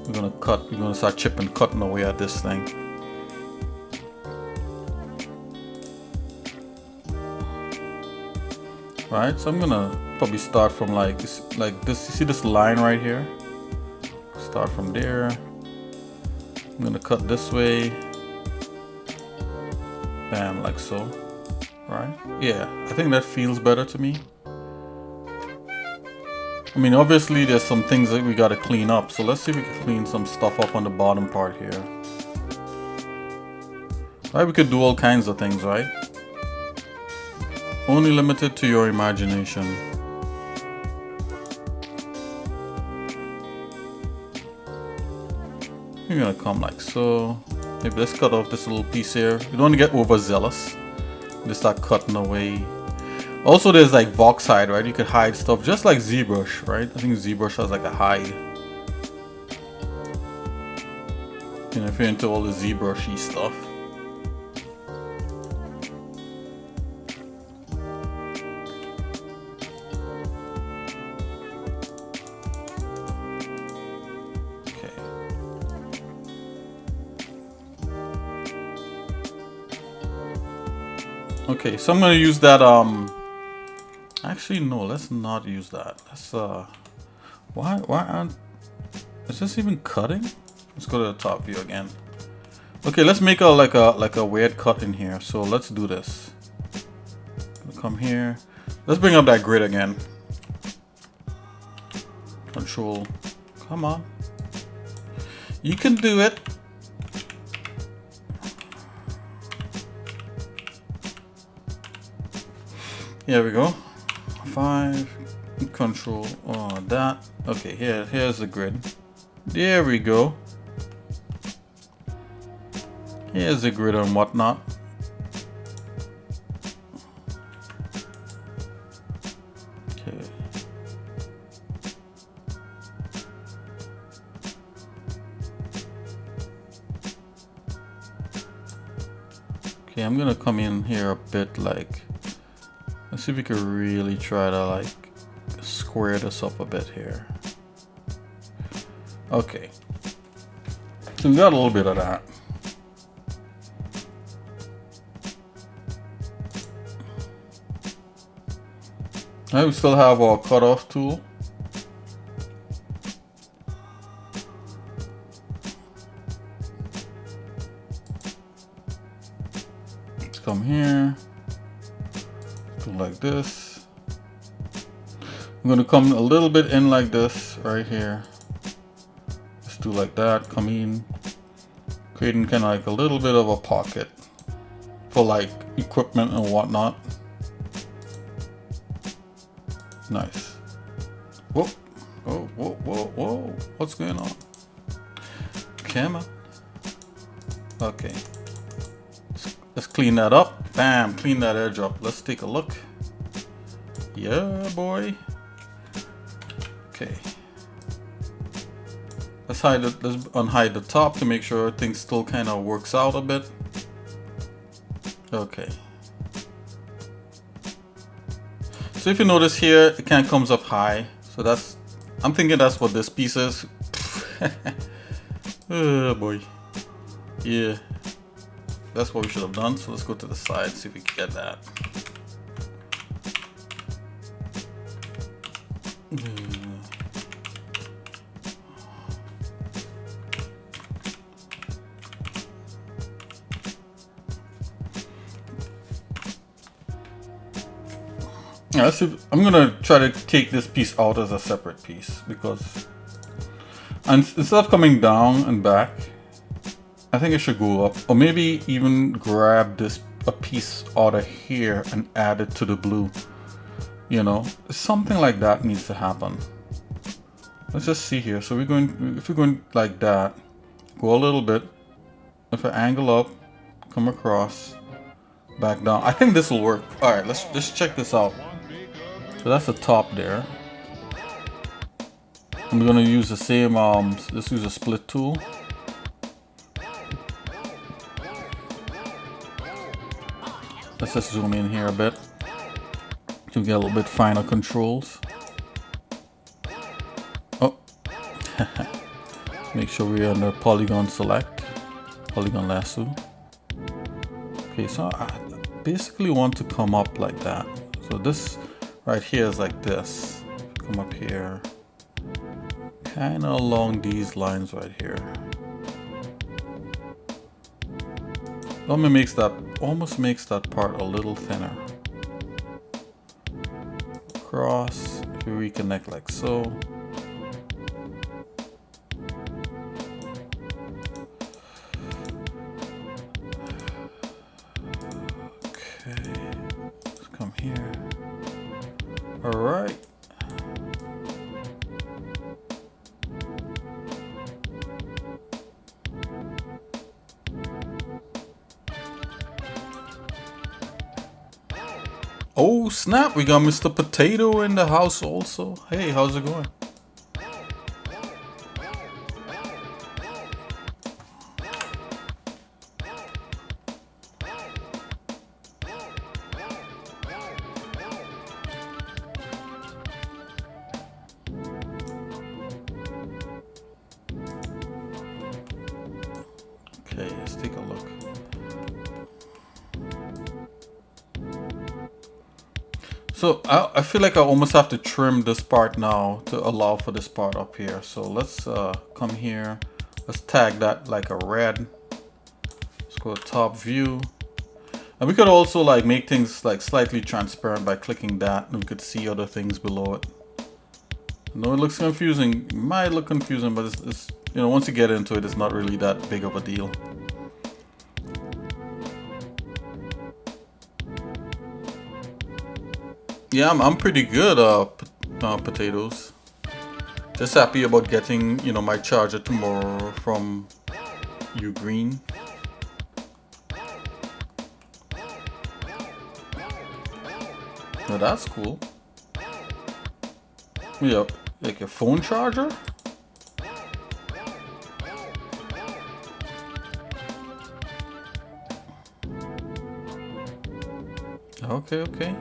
We're gonna start cutting away at this thing. Right, so I'm gonna probably start from like this. You see this line right here? Start from there. I'm gonna cut this way. Bam, like so. Right? Yeah, I think that feels better to me. I mean, obviously there's some things that we gotta clean up. So let's see if we can clean some stuff up on the bottom part here. Right, we could do all kinds of things, right? Only limited to your imagination. You're gonna come like so. Maybe let's cut off this little piece here. You don't want to get overzealous. Just start cutting away. Also, there's like Vox hide, right? You could hide stuff just like ZBrush, right? I think ZBrush has like a hide. You know, if you're into all the ZBrushy stuff. Okay, so I'm gonna use that, actually no, let's not use that. Let's, why aren't, is this even cutting? Let's go to the top view again. Okay, let's make like a weird cut in here. So let's do this. Come here. Let's bring up that grid again. Control, come on. You can do it. Here we go. 5, control, that. Okay, here's the grid. There we go. Here's the grid and whatnot. Okay. Okay, I'm gonna come in here a bit like, let's see if we can really try to like square this up a bit here. Okay. So we got a little bit of that. Now we still have our cutoff tool. Let's come here. Like this. I'm going to come a little bit in like this right here. Let's do like that. Come in, creating kind of like a little bit of a pocket for like equipment and whatnot. Nice. Whoa, whoa, whoa, whoa, whoa! What's going on? Camera. Okay. Let's clean that up. Bam, clean that edge up. Let's take a look. Yeah, boy. Okay. Let's unhide the top to make sure things still kind of works out a bit. Okay. So if you notice here, it kind of comes up high. So I'm thinking that's what this piece is. Oh boy. Yeah. That's what we should have done. So let's go to the side, see if we can get that. Yeah, I'm gonna try to take this piece out as a separate piece because, and instead of coming down and back, I think it should go up, or maybe even grab a piece out of here and add it to the blue. You know, something like that needs to happen. Let's just see here. So we're going, if we're going like that, go a little bit. If I angle up, come across, back down. I think this will work. All right, let's just check this out. So that's the top there. I'm gonna use the same, let's use a split tool. Let's just zoom in here a bit to get a little bit finer controls. Oh, make sure we're under polygon select, polygon lasso. Okay, so I basically want to come up like that. So this right here is like this. Come up here, kind of along these lines right here. Almost makes that part a little thinner. Cross, if you reconnect like so. Okay, let's come here. All right. Oh snap, we got Mr. Potato in the house also. Hey, how's it going? Okay, let's take a look. So I feel like I almost have to trim this part now to allow for this part up here. So let's come here. Let's tag that like a red. Let's go to top view. And we could also like make things like slightly transparent by clicking that, and we could see other things below it. I know it looks confusing. It might look confusing, but it's you know, once you get into it, it's not really that big of a deal. Yeah, I'm pretty good, potatoes. Just happy about getting, you know, my charger tomorrow from you Green. Now that's cool. Yeah, like a phone charger? Okay, okay.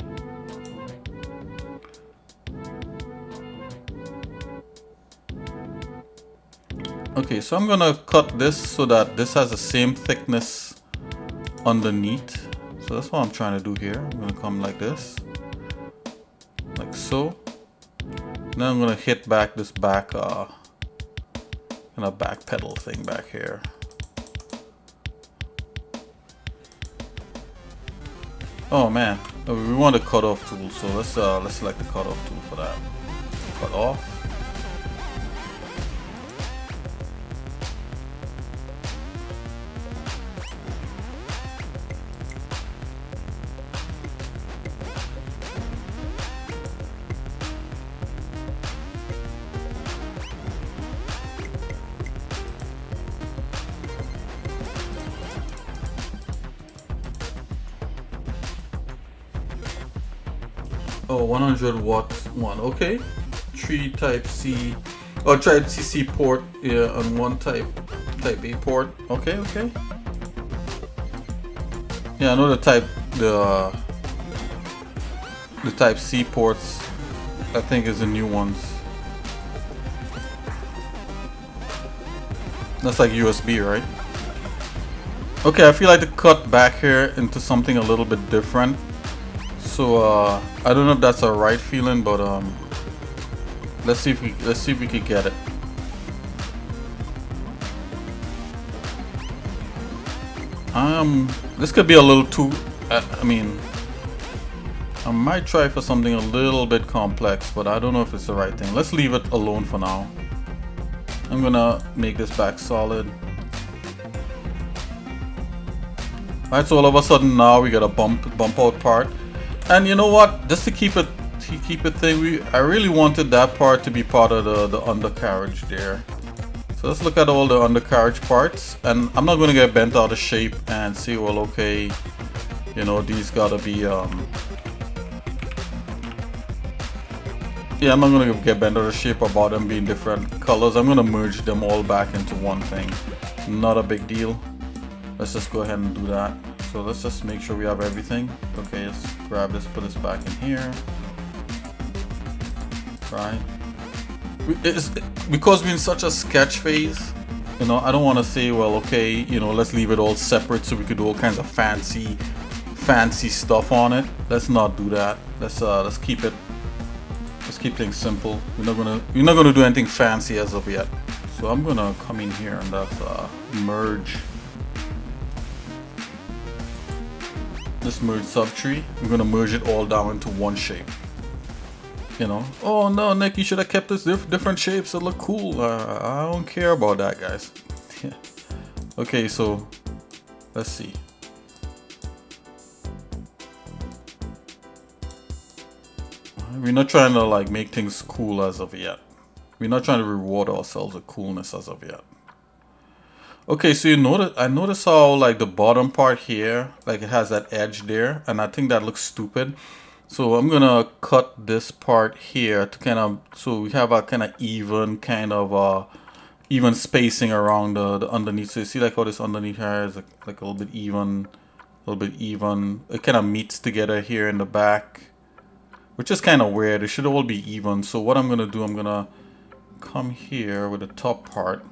Okay, so I'm gonna cut this so that this has the same thickness underneath. So that's what I'm trying to do here. I'm gonna come like this, like so. Then I'm gonna hit back this back, kind of back pedal thing back here. Oh man, we want a cutoff tool, so let's select the cutoff tool for that. Cut off. Oh, 100 watts one. Okay, 3 type C or type CC port, yeah, and 1 type A port. Okay, okay. Yeah, I know the type C ports, I think, is the new ones. That's like USB, right? Okay, I feel like to cut back here into something a little bit different. So I don't know if that's a right feeling, but let's see if we can get it. This could be a little too. I mean, I might try for something a little bit complex, but I don't know if it's the right thing. Let's leave it alone for now. I'm gonna make this back solid. Alright, so all of a sudden now we got a bump out part. And you know what? Just to keep it keep it thing. I really wanted that part to be part of the undercarriage there. So let's look at all the undercarriage parts, and I'm not going to get bent out of shape and say, well, okay, you know, these gotta be yeah, I'm not going to get bent out of shape about them being different colors. I'm going to merge them all back into one thing. Not a big deal. Let's just go ahead and do that. So let's just make sure we have everything. Okay, let's grab this, put this back in here. Right. Because we're in such a sketch phase, you know, I don't want to say, well, okay, you know, let's leave it all separate so we could do all kinds of fancy stuff on it. Let's not do that. Let's keep things simple. We're not gonna do anything fancy as of yet. So I'm gonna come in here and that's merge. This merge subtree. I'm gonna merge it all down into one shape. You know, oh no, Nick, you should have kept this different shapes that look cool. I don't care about that, guys. Yeah. Okay, so let's see. We're not trying to like make things cool as of yet. We're not trying to reward ourselves with coolness as of yet. Okay, so I notice how like the bottom part here, like it has that edge there, and I think that looks stupid. So I'm gonna cut this part here to kind of, so we have a kind of even even spacing around the underneath. So you see like how this underneath here is like a little bit even. It kind of meets together here in the back, which is kind of weird. It should all be even. So what I'm gonna do, I'm gonna come here with the top part,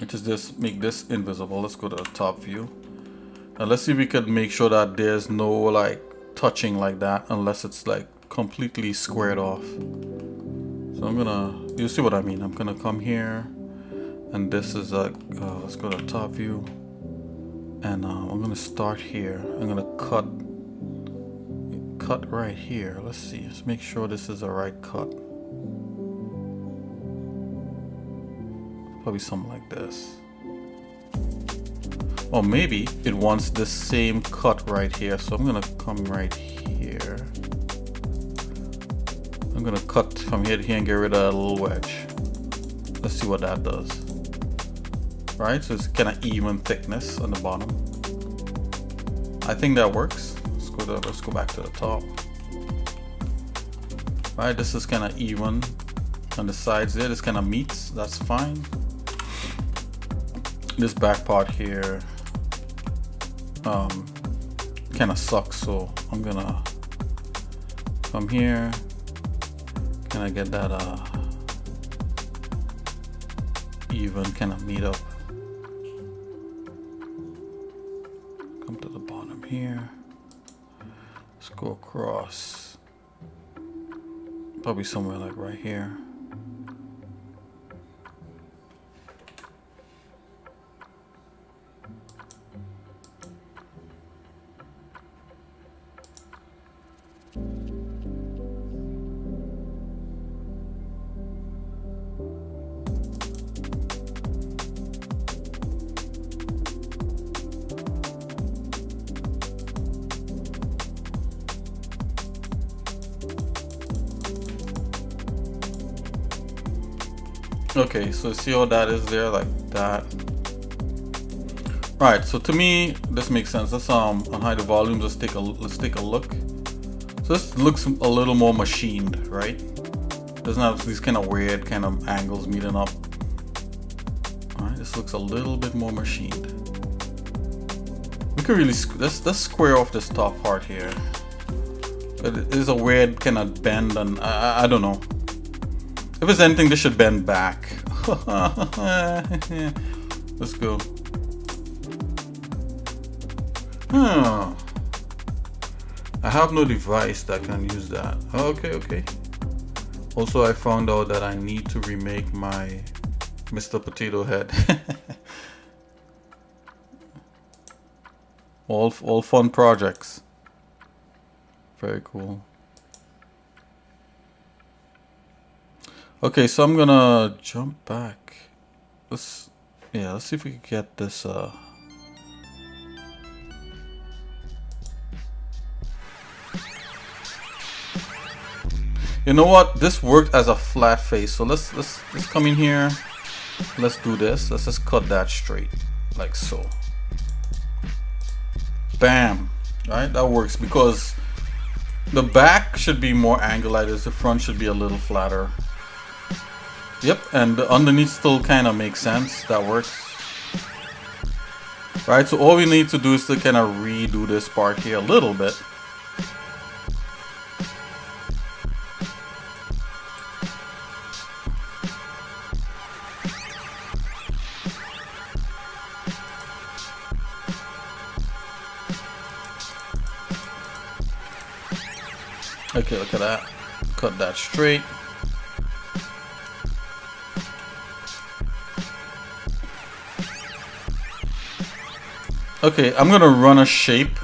which is this, make this invisible. Let's go to the top view. And let's see if we could make sure that there's no like touching like that unless it's like completely squared off. So I'm gonna, you see what I mean. I'm gonna come here and this is like, let's go to the top view. And I'm gonna start here. I'm gonna cut right here. Let's see, let's make sure this is the right cut. Probably something like this. Or maybe it wants the same cut right here. So I'm gonna come right here. I'm gonna cut from here to here and get rid of that little wedge. Let's see what that does. Right, so it's kind of even thickness on the bottom. I think that works. Let's go back to the top. Right, this is kind of even on the sides there. This kind of meets. That's fine. This back part here kind of sucks, so I'm gonna come here. Can I get that even kind of meet up? Come to the bottom here. Let's go across. Probably somewhere like right here. Okay, so see how that is there, like that. Right, so to me this makes sense. Let's unhide the volume. Let's take a look. So this looks a little more machined, right? Doesn't have these kind of weird kind of angles meeting up. Alright, this looks a little bit more machined. We could really let's square off this top part here. But it is a weird kind of bend, and I don't know. If it's anything, this should bend back. Let's go. Huh. I have no device that can use that. Okay. Also, I found out that I need to remake my Mr. Potato Head. all fun projects. Very cool. Okay, so I'm gonna jump back. Let's see if we can get this You know what? This worked as a flat face. So let's come in here. Let's do this. Let's just cut that straight, like so. Bam. Right? That works because the back should be more angled like this. The front should be a little flatter. Yep, and the underneath still kind of makes sense. That works. Right, so all we need to do is to kind of redo this part here a little bit. Okay, look at that. Cut that straight. Okay, I'm gonna run a shape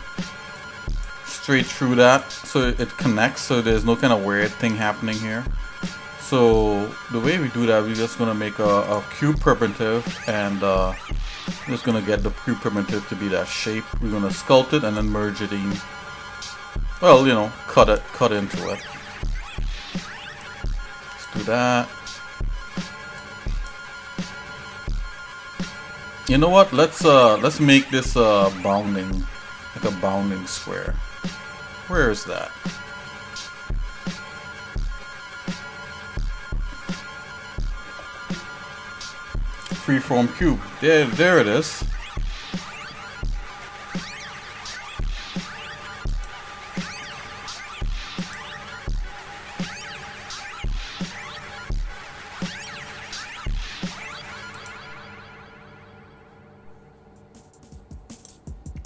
straight through that so it connects, so there's no kind of weird thing happening here. So the way we do that, we're just gonna make a cube primitive, and we're just gonna get the cube primitive to be that shape. We're gonna sculpt it and then merge it in. Well, you know, cut into it. Let's do that. You know what? Let's make this bounding, like a bounding square. Where is that? Freeform cube. There it is.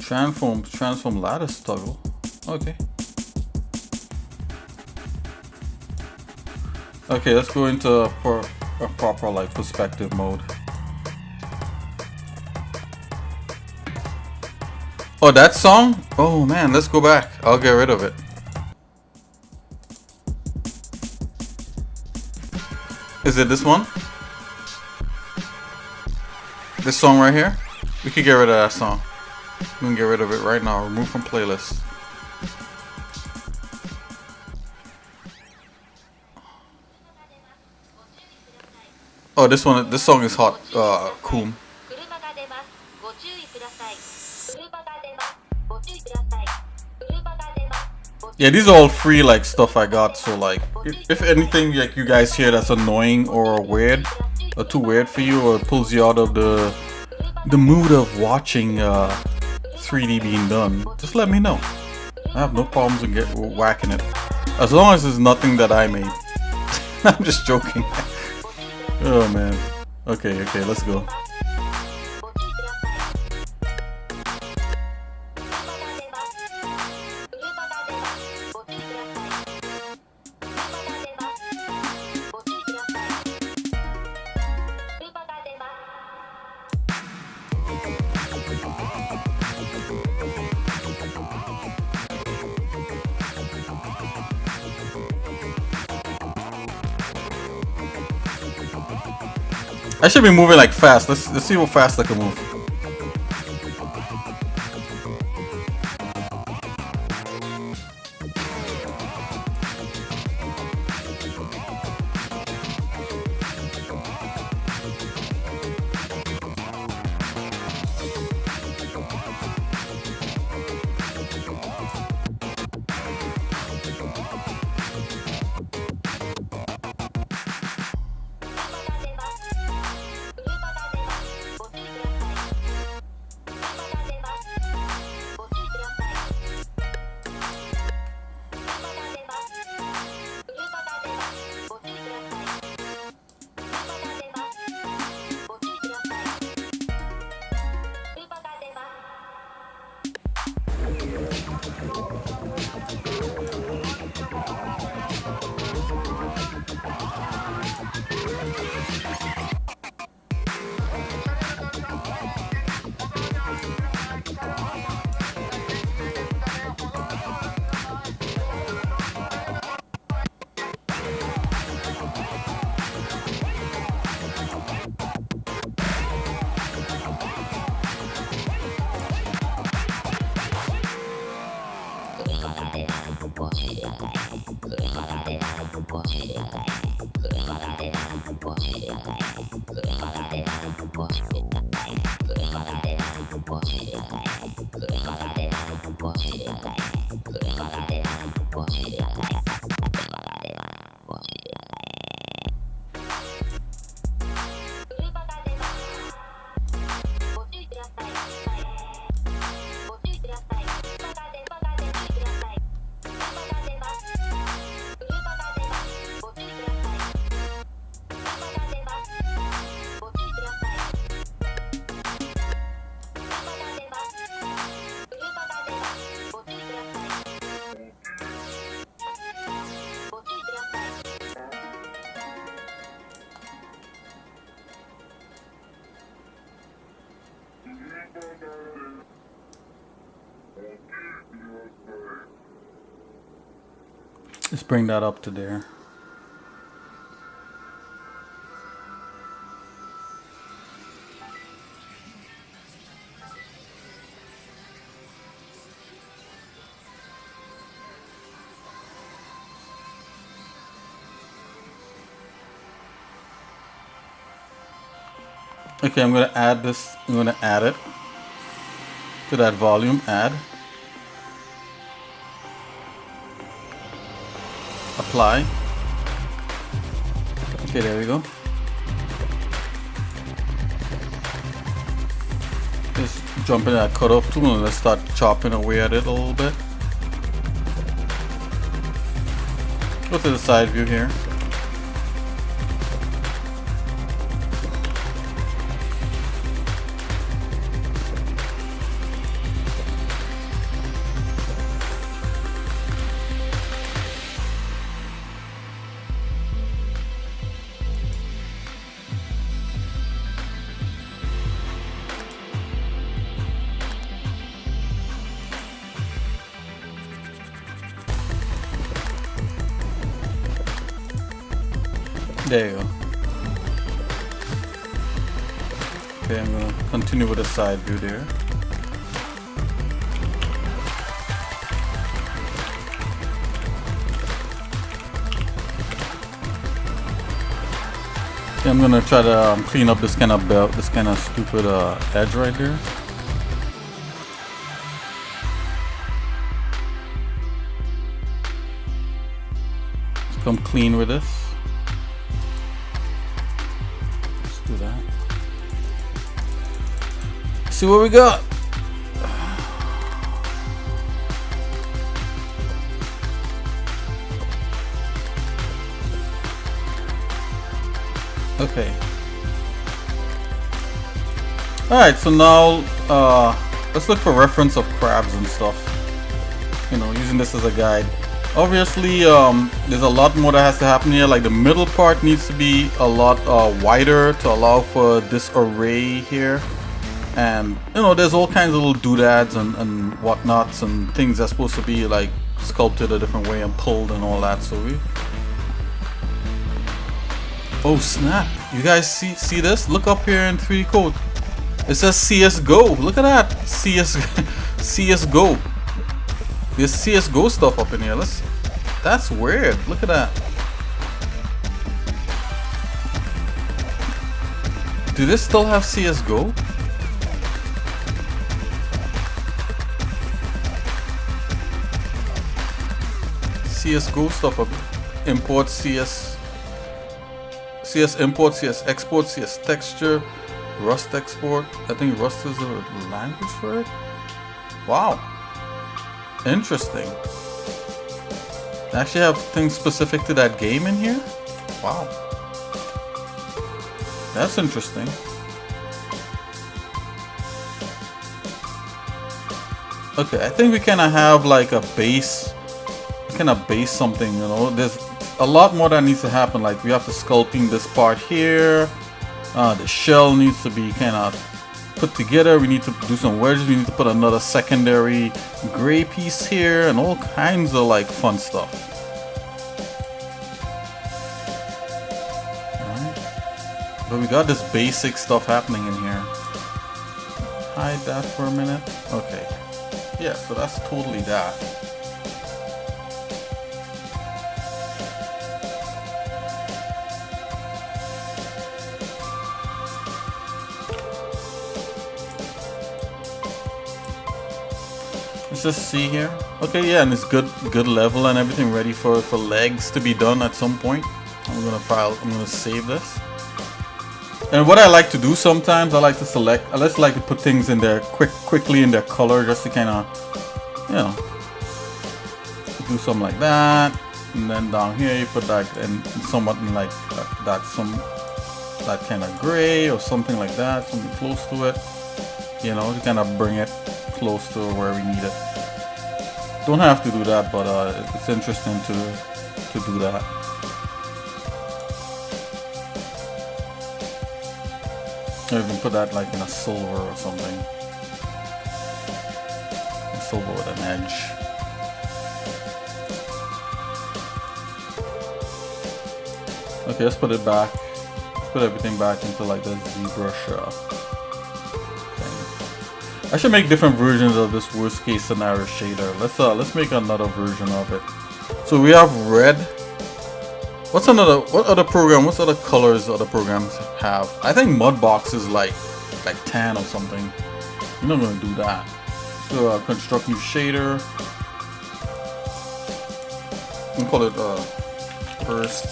Transform lattice toggle. Okay. Okay, let's go into a proper like perspective mode. Oh, that song? Oh man, let's go back. I'll get rid of it. Is it this one? This song right here? We could get rid of that song. We can get rid of it right now. Remove from playlist. Oh, this song is hot. Cool. Yeah, these are all free like stuff I got. So like, if anything like you guys hear that's annoying or weird, or too weird for you, or pulls you out of the mood of watching 3D being done, just let me know. I have no problems with whacking it, as long as it's nothing that I made. I'm just joking. Oh man. Okay, let's go. I should be moving like fast. Let's see how fast I can move. Let's bring that up to there. Okay, I'm gonna add this. I'm gonna add it to that volume. Add. Apply. Okay, there we go. Just jump in that cutoff tool and let's start chopping away at it a little bit. Go to the side view here. There you go. Okay, I'm gonna continue with the side view there. Okay, I'm gonna try to clean up this kind of belt, this kind of stupid edge right there. Let's come clean with this. Do that. See what we got. Okay. Alright, so now let's look for reference of crabs and stuff. You know, using this as a guide. Obviously, there's a lot more that has to happen here. Like the middle part needs to be a lot wider to allow for this array here. And you know, there's all kinds of little doodads and whatnots and things that's supposed to be like sculpted a different way and pulled and all that. So we. Oh snap! You guys see this? Look up here in 3DCoat. It says CS:GO. Look at that. CS:GO. There's CS:GO stuff up in here. That's weird. Look at that. Do this still have CS:GO? CS:GO stuff up. Import CS import, CS export, CS texture, Rust export. I think Rust is a language for it. Wow. Interesting. They actually have things specific to that game in here? Wow. That's interesting. Okay, I think we kind of have like a base, kind of base something, you know. There's a lot more that needs to happen. Like we have to sculpting this part here. The shell needs to be kind of put together. We need to do some wedges. We need to put another secondary gray piece here and all kinds of like fun stuff. Alright. But we got this basic stuff happening in here. Hide that for a minute. Okay. Yeah, so that's totally that. Let's just see here. Okay, yeah, and it's good level and everything, ready for legs to be done at some point. I'm gonna save this. And what I like to do sometimes, I like to select, I just like to put things in there quickly in their color, just to kind of, you know, do something like that. And then down here you put that in somewhat in like that kind of gray or something like that, something close to it, you know, to kind of bring it close to where we need it. Don't have to do that, but it's interesting to do that. Or even put that like in a silver or something. A silver with an edge. Okay, let's put it back. Let's put everything back into like the ZBrush thing. I should make different versions of this worst case scenario shader. Let's make another version of it. So we have red. What other colors other programs have? I think Mudbox is like tan or something. I'm not gonna do that. So construct new shader. I'm gonna call it first.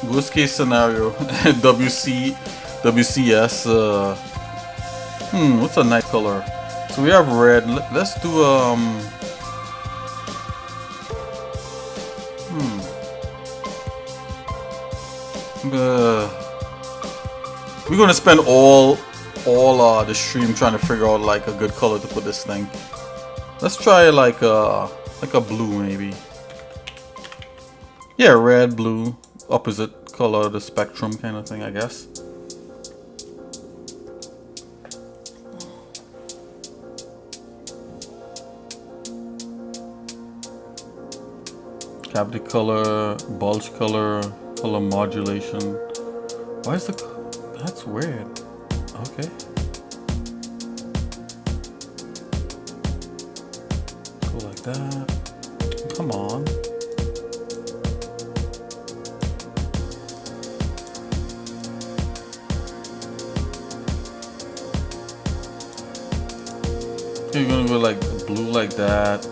Worst case scenario, WCS. What's a nice color? So we have red. Let's do we're gonna spend all the stream trying to figure out like a good color to put this thing. Let's try like a blue maybe. Yeah, red, blue, opposite color of the spectrum kind of thing, I guess. Cavity color, bulge color, color modulation. Why is that's weird. Okay. Go like that. Come on. You're gonna go like blue like that.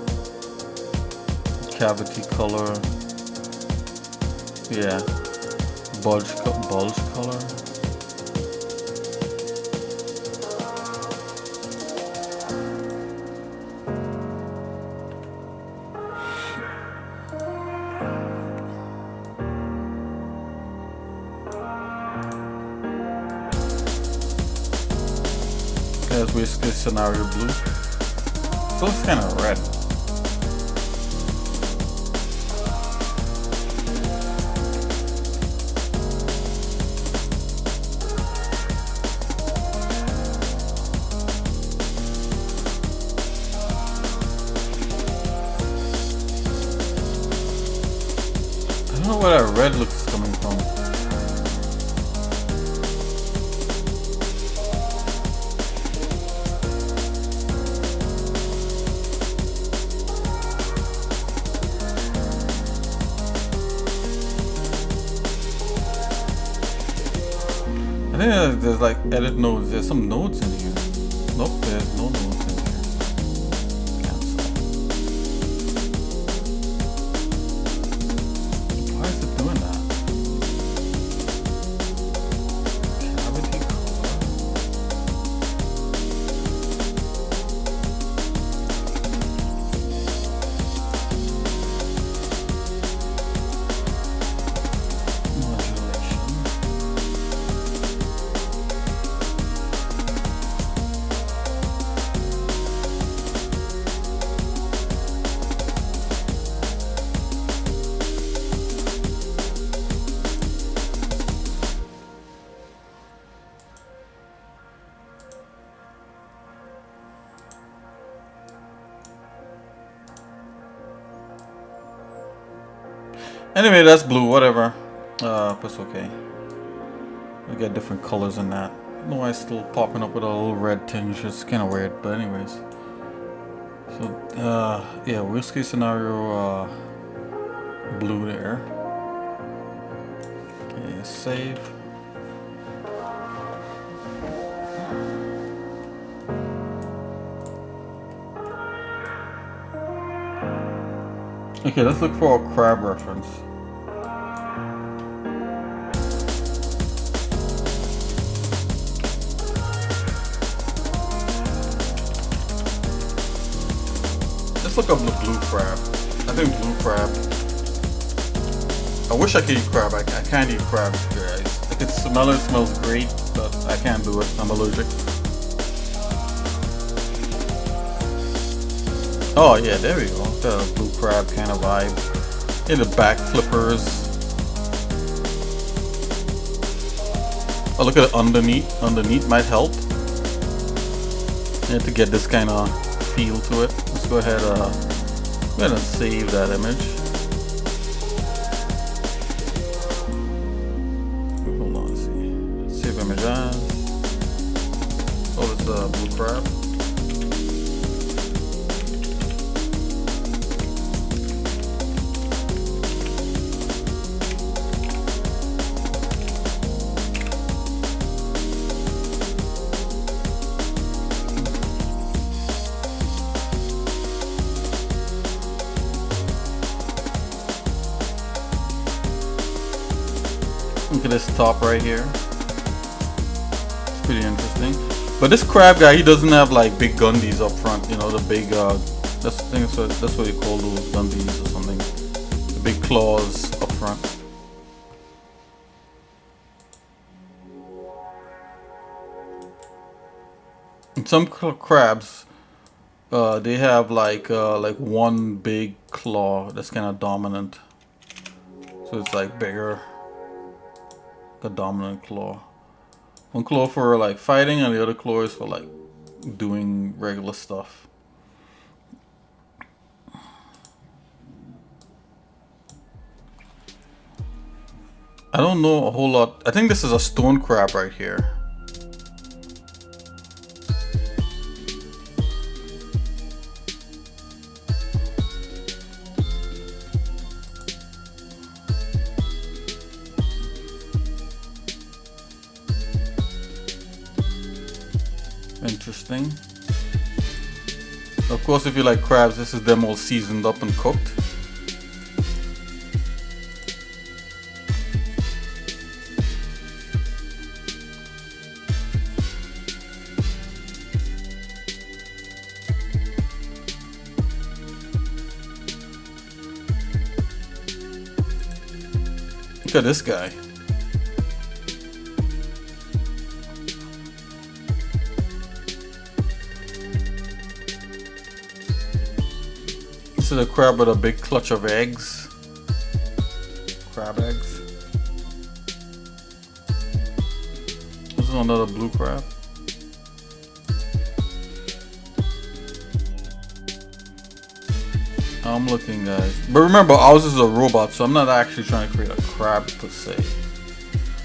Cavity color. Yeah. Bulge color. That's basically scenario blue. So it's kind of red. I don't know where that red looks coming from. I think there's like edit nodes. There's some nodes in here. Nope, there's no nodes in here. Cancel. Why is it doing that? Cavity color. Modulation. Anyway, that's blue, whatever. That's okay. We get different colors in that. I don't know why it's still popping up with a little red tinge. It's kind of weird, but anyways. So, yeah, worst case scenario, blue there. Okay, save. Okay, let's look for a crab reference. Let's look up the blue crab. I think blue crab. I wish I could eat crab. I can't eat crab, guys. I can smell it. It smells great, but I can't do it. I'm allergic. Oh yeah, there we go. The blue crab kind of vibe. In the back flippers. Oh, look at it underneath. Underneath might help. And to get this kind of feel to it. Let's go ahead. I'm gonna save that image. Hold on, let's see. Save image as. Oh, it's a blue crab. Look at this top right here. It's pretty interesting. But this crab guy, he doesn't have like big gundies up front. You know, the big, that's what you call those gundies or something. The big claws up front. And some crabs, they have like one big claw that's kind of dominant. So it's like bigger. The dominant claw. One claw for like fighting and the other claw is for like doing regular stuff. I don't know a whole lot. I think this is a stone crab right here. Interesting. Of course, if you like crabs, this is them all seasoned up and cooked. Look at this guy. This is a crab with a big clutch of eggs. Crab eggs. This is another blue crab. I'm looking, guys. But remember, ours is a robot, so I'm not actually trying to create a crab per se.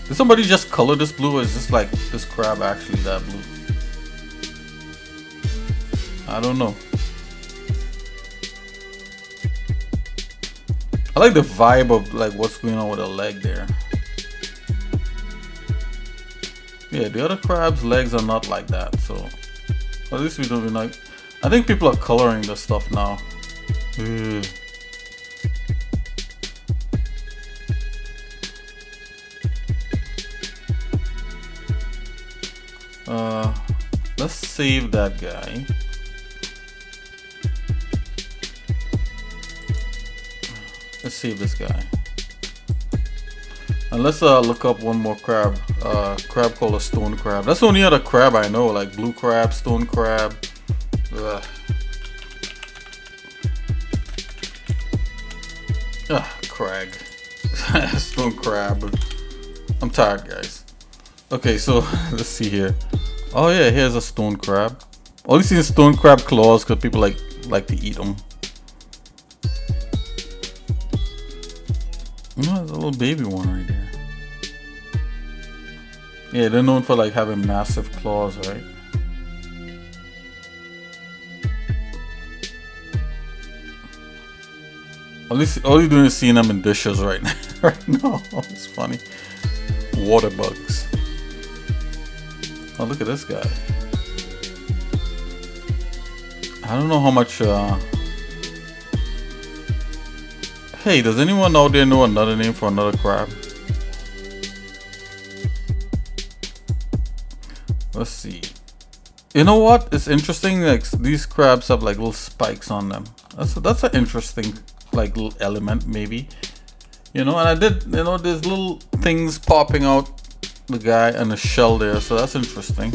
Did somebody just color this blue, or is this like this crab actually that blue? I don't know. I like the vibe of like what's going on with the leg there. Yeah, the other crab's legs are not like that, so at least we don't like. I think people are coloring this stuff now. Ugh. Let's save that guy. Let's save this guy. And let's look up one more crab. Crab called a stone crab. That's the only other crab I know, like blue crab, stone crab. Ugh. Crag. Stone crab. I'm tired, guys. Okay, so let's see here. Oh yeah, here's a stone crab. Only seen stone crab claws because people like to eat them. Oh, there's a little baby one right there. Yeah, they're known for like having massive claws, right? At least all you're doing is seeing them in dishes right now. Right now, it's funny. Water bugs. Oh, look at this guy. I don't know how much. Hey, does anyone out there know another name for another crab? Let's see. You know what? It's interesting. Like these crabs have like little spikes on them. That's an interesting like little element, maybe. You know, and I did. You know, there's little things popping out the guy and the shell there, so that's interesting.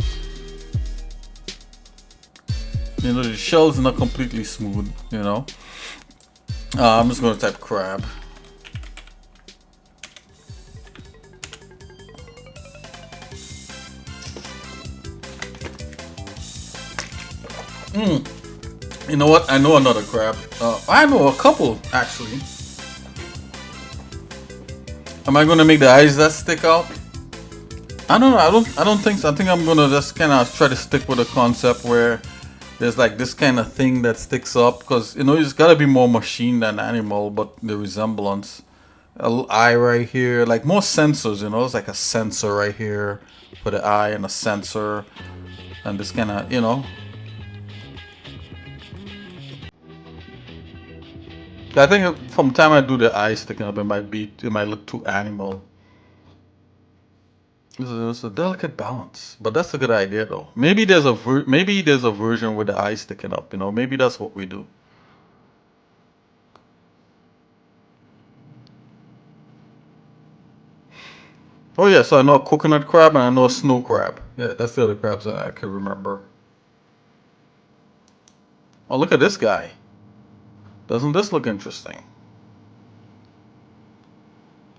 You know, the shell's not completely smooth. You know. I'm just gonna type crab. You know what? I know another crab. I know a couple actually. Am I gonna make the eyes that stick out? I don't know. I don't think so. I think I'm gonna just kind of try to stick with a concept where there's like this kind of thing that sticks up, because you know it's gotta be more machine than animal, but the resemblance. A little eye right here, like more sensors. You know, it's like a sensor right here for the eye and a sensor, and this kind of, you know. I think from time I do the eye sticking up, it might look too animal. It's a delicate balance, but that's a good idea though. Maybe there's a version with the eye sticking up. You know, maybe that's what we do. Oh yeah, so I know a coconut crab and I know a snow crab. Yeah, that's the other crabs that I can remember. Oh, look at this guy. Doesn't this look interesting?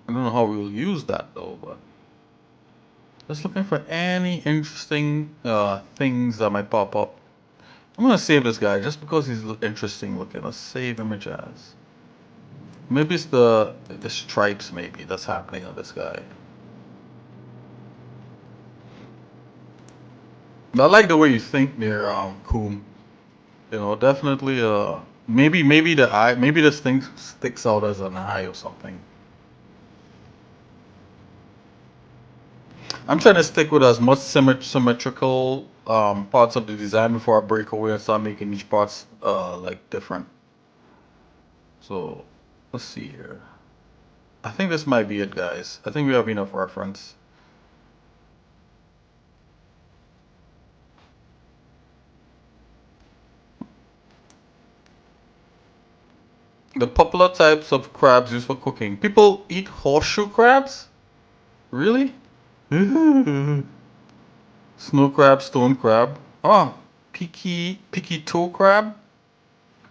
I don't know how we'll use that though, but just looking for any interesting things that might pop up. I'm gonna save this guy just because he's interesting looking. Let's save image as. Maybe it's the stripes maybe that's happening on this guy. I like the way you think there, Coom. You know, definitely maybe the eye, maybe this thing sticks out as an eye or something. I'm trying to stick with as much symmetrical parts of the design before I break away and start making each parts like different. So let's see here. I think this might be it, guys. I think we have enough reference. The popular types of crabs used for cooking. People eat horseshoe crabs? Really? Snow crab, stone crab. Oh, picky toe crab,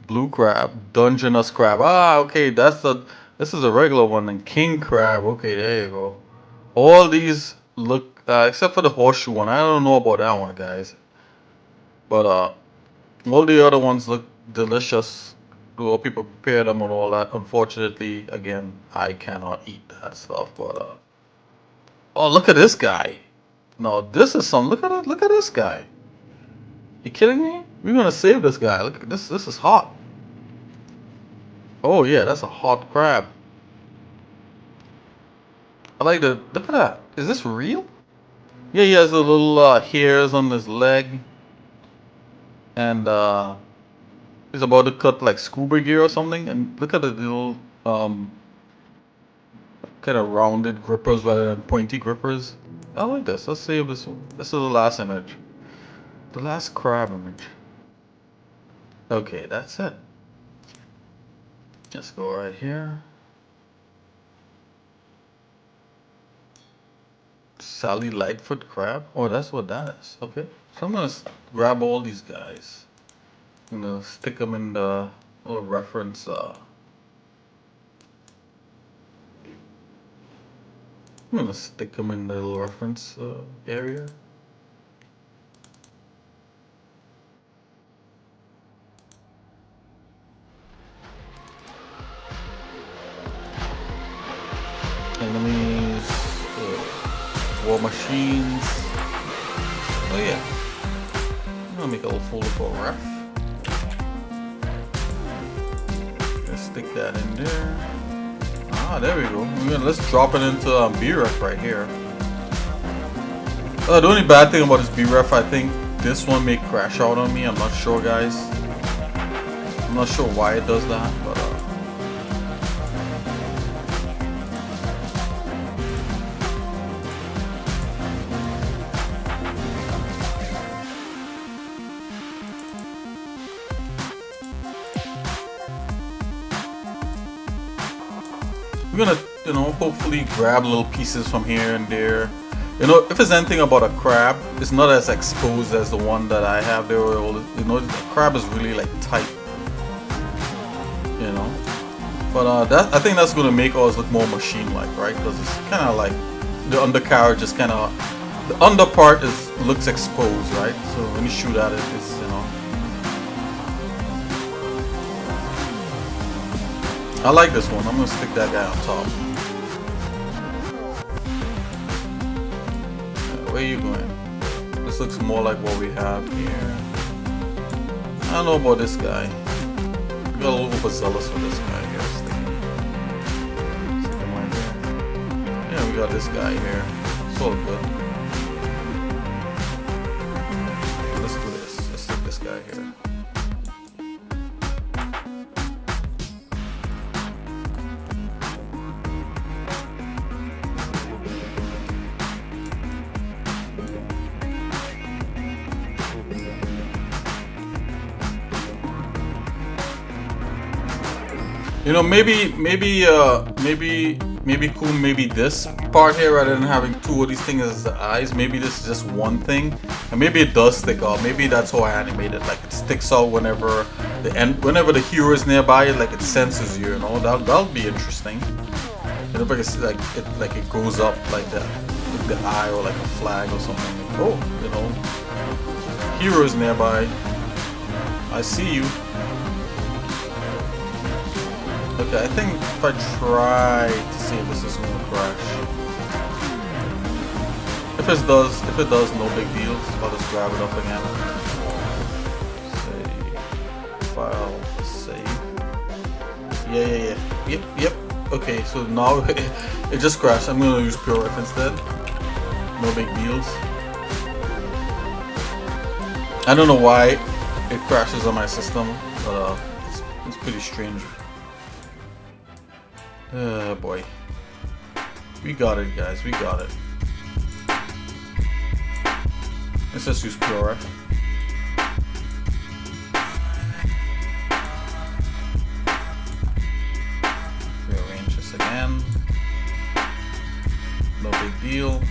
blue crab, Dungeness crab. Ah, okay, this is a regular one. And king crab. Okay, there you go. All these look, except for the horseshoe one. I don't know about that one, guys. But all the other ones look delicious. The way people prepare them and all that. Unfortunately, again, I cannot eat that stuff. But oh, look at this guy. No, this is some. Look at this guy. You kidding me? We're gonna save this guy. Look, this. This is hot. Oh yeah, that's a hot crab. I like the. Look at that. Is this real? Yeah, he has a little hairs on his leg, and he's about to cut like scuba gear or something. And look at the little kind of rounded grippers rather than pointy grippers. I like this. Let's save this one. This is the last image. The last crab image. Okay, that's it. Just go right here. Sally Lightfoot crab? Oh, that's what that is. Okay. So I'm gonna grab all these guys. I'm gonna stick them in the little reference. I'm gonna stick them in the little reference area. Enemies, war machines. Oh yeah. I'm gonna make a little folder for ref. Let's stick that in there. Ah, there we go. Let's drop it into B-Ref right here. The only bad thing about this B-Ref, I think this one may crash out on me. I'm not sure, guys. I'm not sure why it does that, but we're gonna, you know, hopefully grab little pieces from here and there. You know, if there's anything about a crab, it's not as exposed as the one that I have there. You know, the crab is really like tight. You know, but I think that's gonna make ours look more machine-like, right? Because it's kind of like the undercarriage is kind of, the under part looks exposed, right? So when you shoot at it, it's, you know. I like this one. I'm gonna stick that guy on top. Where are you going? This looks more like what we have here. I don't know about this guy. We got a little overzealous with this guy here. Sticking right here. Yeah, we got this guy here. It's all good. Let's do this. Let's stick this guy here. You know, maybe cool. Maybe this part here, rather than having two of these things as the eyes, maybe this is just one thing, and maybe it does stick out. Maybe that's how I animated. Like it sticks out whenever whenever the hero is nearby. Like it senses you. You know, that'll be interesting. You know, because like it goes up like that, like the eye or like a flag or something. Like, oh, you know, hero is nearby. I see you. Okay, I think if I try to see if this is going to crash. If it does, no big deal. I'll just grab it up again. Save. File. Save. Yeah. Yep. Okay, so now it just crashed. I'm going to use PureRef instead. No big deals. I don't know why it crashes on my system, but it's pretty strange. Boy. We got it, guys. We got it. Let's just use PureRef. Rearrange this again. No big deal.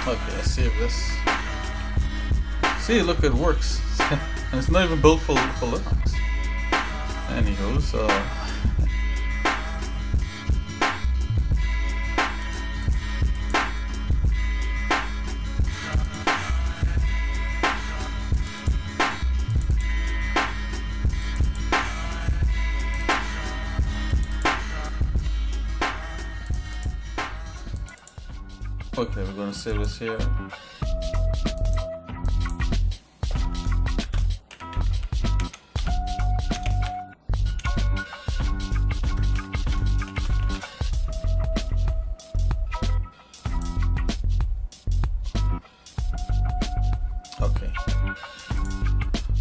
Okay, let's save this. See, look, it works. And it's not even built for Linux. Anywho, so... Okay, we're gonna save this here. Okay.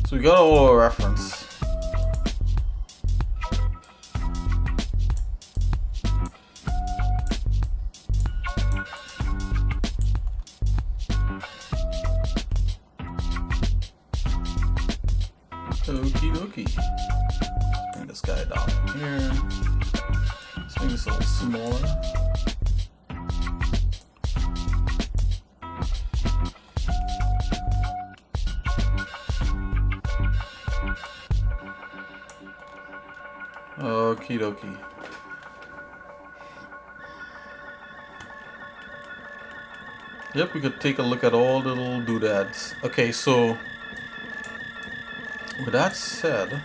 So we got all our reference. Okie dokie. Bring this guy down here. Let's make this a little smaller. Okie dokie. Yep, we could take a look at all the little doodads. Okay, so with that said,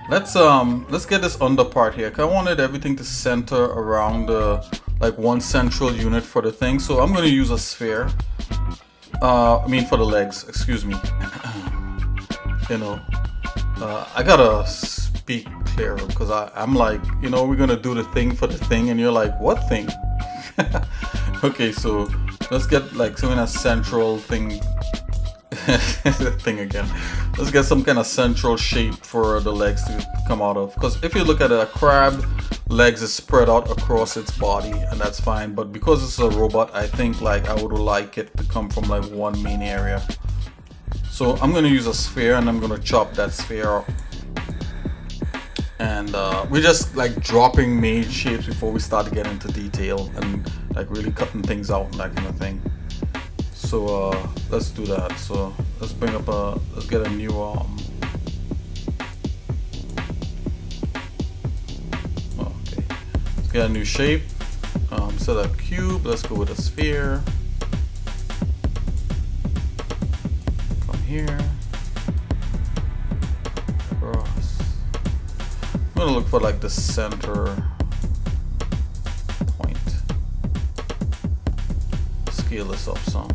let's get this under part here. 'Cause I wanted everything to center around the like one central unit for the thing. So I'm gonna use a sphere. I mean for the legs, excuse me. You know, I gotta speak clearer because I'm like, you know, we're gonna do the thing for the thing, and you're like, what thing? Okay, so let's get like some kind of central thing. Thing again. Let's get some kind of central shape for the legs to come out of. Because if you look at a crab, legs is spread out across its body, and that's fine. But because it's a robot, I think like I would like it to come from like one main area. So I'm gonna use a sphere, and I'm gonna chop that sphere. And we're just like dropping main shapes before we start to get into detail and like really cutting things out and that kind of thing. So let's do that. So let's bring up let's get a new okay, let's get a new shape. Instead of cube, let's go with a sphere. Come here, across. I'm gonna look for like the center point. Scale this up some.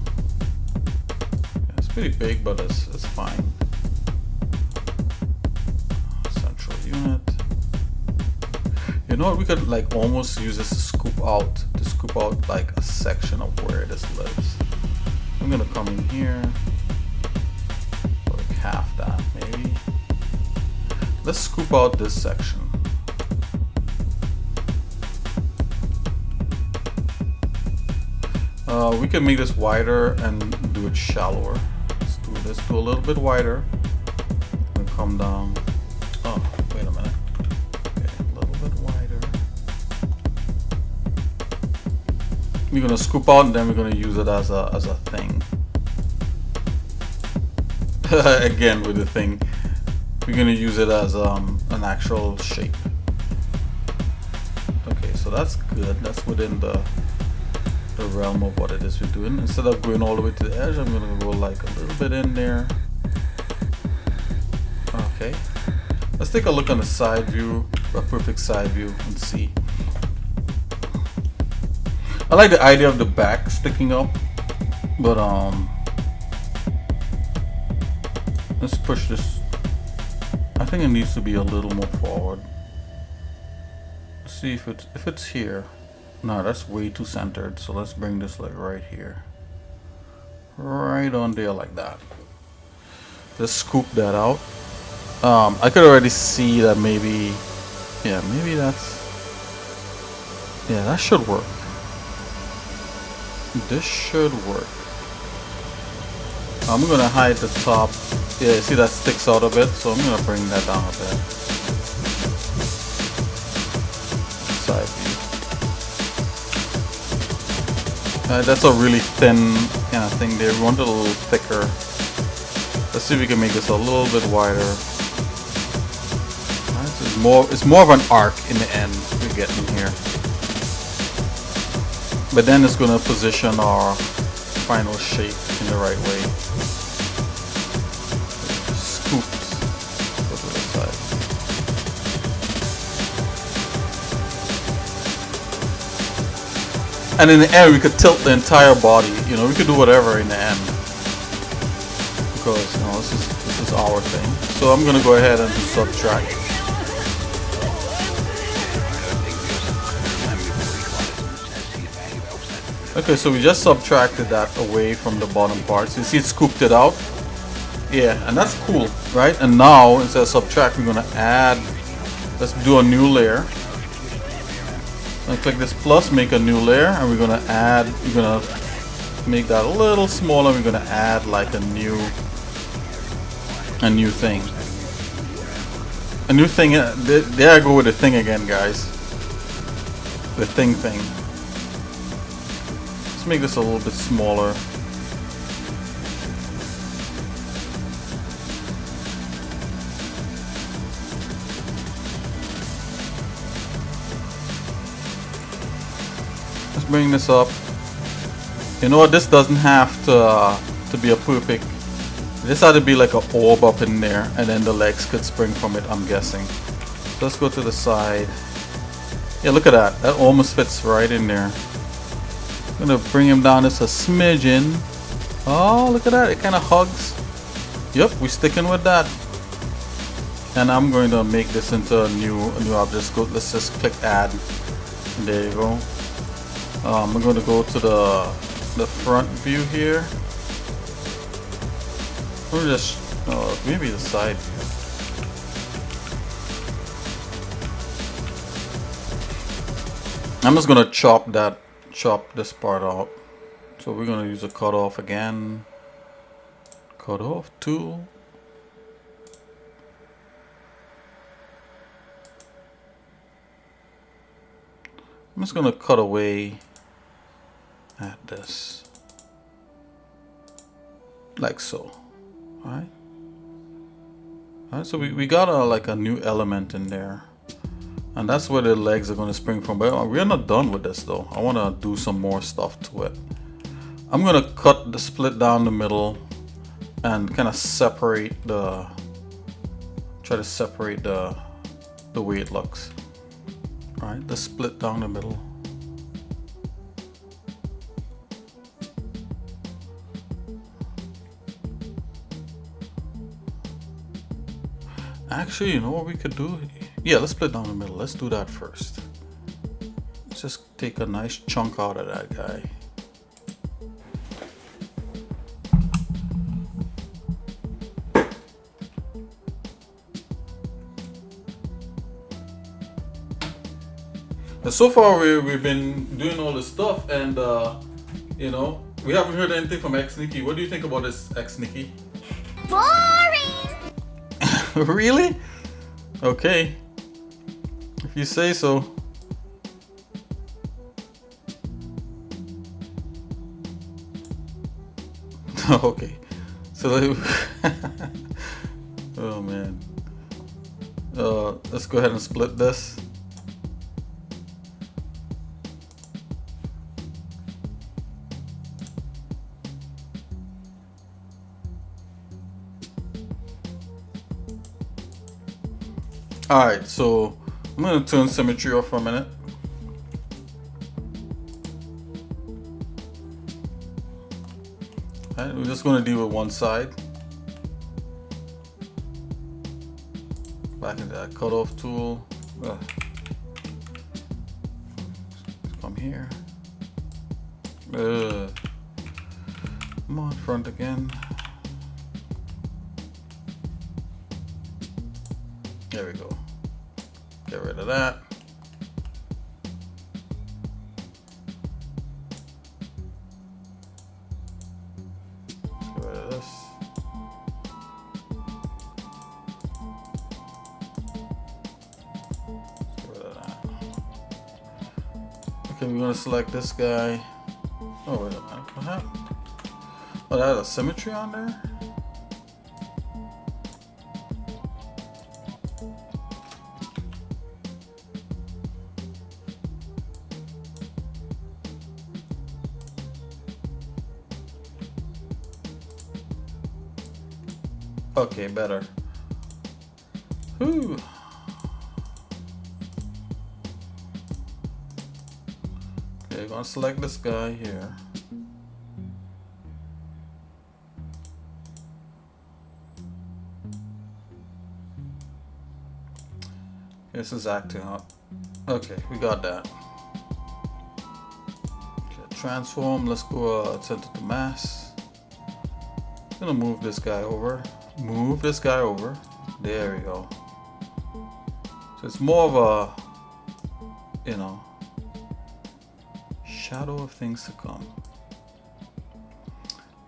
Pretty big, but it's fine. Central unit. You know what? We could like almost use this to scoop out like a section of where this lives. I'm gonna come in here, like half that maybe. Let's scoop out this section. We can make this wider and do it shallower. Let's do a little bit wider and come down. Oh, wait a minute. Okay, a little bit wider. We're gonna scoop out, and then we're gonna use it as a thing. Again with the thing, we're gonna use it as an actual shape. Okay, so that's good. That's within the realm of what it is we're doing. Instead of going all the way to the edge, I'm gonna go like a little bit in there. Okay, let's take a look on the side view, a perfect side view, and see. I like the idea of the back sticking up, but let's push this. I think it needs to be a little more forward. Let's see if it's here. No, that's way too centered, so let's bring this like right here. Right on there like that. Let's scoop that out. I could already see that maybe, yeah, maybe that's, yeah, that should work. This should work. I'm gonna hide the top. Yeah, see that sticks out a bit, so I'm gonna bring that down a bit. Side view. That's a really thin kind of thing there. We want it a little thicker. Let's see if we can make this a little bit wider. Right, so it's more of an arc in the end we're getting here. But then it's going to position our final shape in the right way. Scoops. Go to the side. And in the end, we could tilt the entire body. You know, we could do whatever in the end, because you know, this is our thing. So I'm gonna go ahead and subtract. Okay, so we just subtracted that away from the bottom part. So you see, it scooped it out. Yeah, and that's cool, right? And now instead of subtract, we're gonna add. Let's do a new layer. And click this plus, make a new layer, and we're gonna add. We're gonna make that a little smaller. We're gonna add like a new thing. A new thing. There I go with the thing again, guys. The thing. Let's make this a little bit smaller. Bring this up. You know what? This doesn't have to be a perfect. This had to be like an orb up in there, and then the legs could spring from it, I'm guessing. Let's go to the side. Yeah, look at that. That almost fits right in there. I'm gonna bring him down just a smidgen. Oh, look at that. It kind of hugs. Yep, we're sticking with that. And I'm going to make this into a new object. Let's just click add. There you go. I'm going to go to the front view here. Or just maybe the side view. I'm just gonna chop this part out. So we're gonna use a cut off again. Cut off tool. I'm just gonna cut away at this. Like so. Alright. Alright, so we got like a new element in there. And that's where the legs are going to spring from. But we're not done with this though. I want to do some more stuff to it. I'm going to cut the split down the middle and kind of separate the... Try to separate the way it looks. Alright, the split down the middle. Actually, you know what we could do? Yeah, let's split down the middle. Let's do that first. Let's just take a nice chunk out of that guy. And so far we've been doing all this stuff, and you know, we haven't heard anything from X Nikki. What do you think about this, X Nikki? Boring! Really? Okay. If you say so. Okay. So oh man. Let's go ahead and split this. Alright, so I'm going to turn symmetry off for a minute. Alright, we're just going to deal with one side. Back into that cutoff tool. Come here. Come on, front again. There we go. Get rid of that. Get rid of this. Get rid of that. Okay, we're gonna select this guy. Oh, wait a minute. What happened? Oh, that has a symmetry on there? Okay, better. Whew. Okay, gonna select this guy here. This is acting up. Okay, we got that. Okay, transform. Let's go center to mass. I'm gonna move this guy over. Move this guy over. There we go. So it's more of a, you know, shadow of things to come.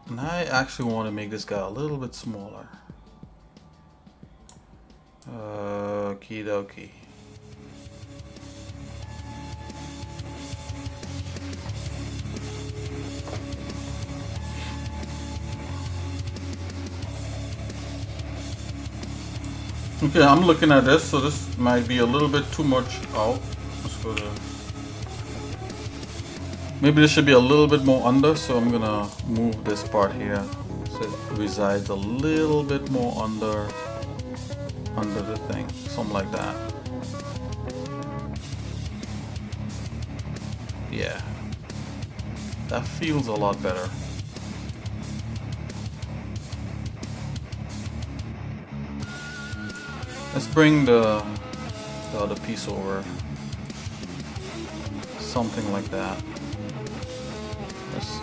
And I actually want to make this guy a little bit smaller. Okie dokie. Okay, I'm looking at this, so this might be a little bit too much out. Let's go to... Maybe this should be a little bit more under, so I'm gonna move this part here so it resides a little bit more under the thing, something like that. Yeah, that feels a lot better. Let's bring the other piece over, something like that. Let's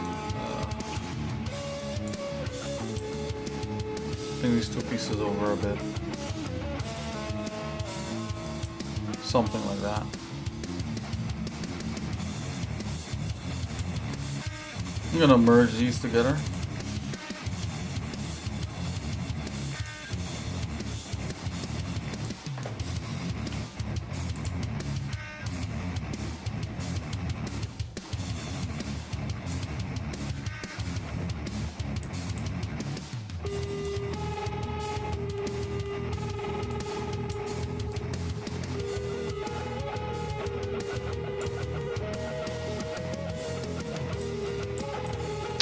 bring these two pieces over a bit, something like that. I'm gonna merge these together.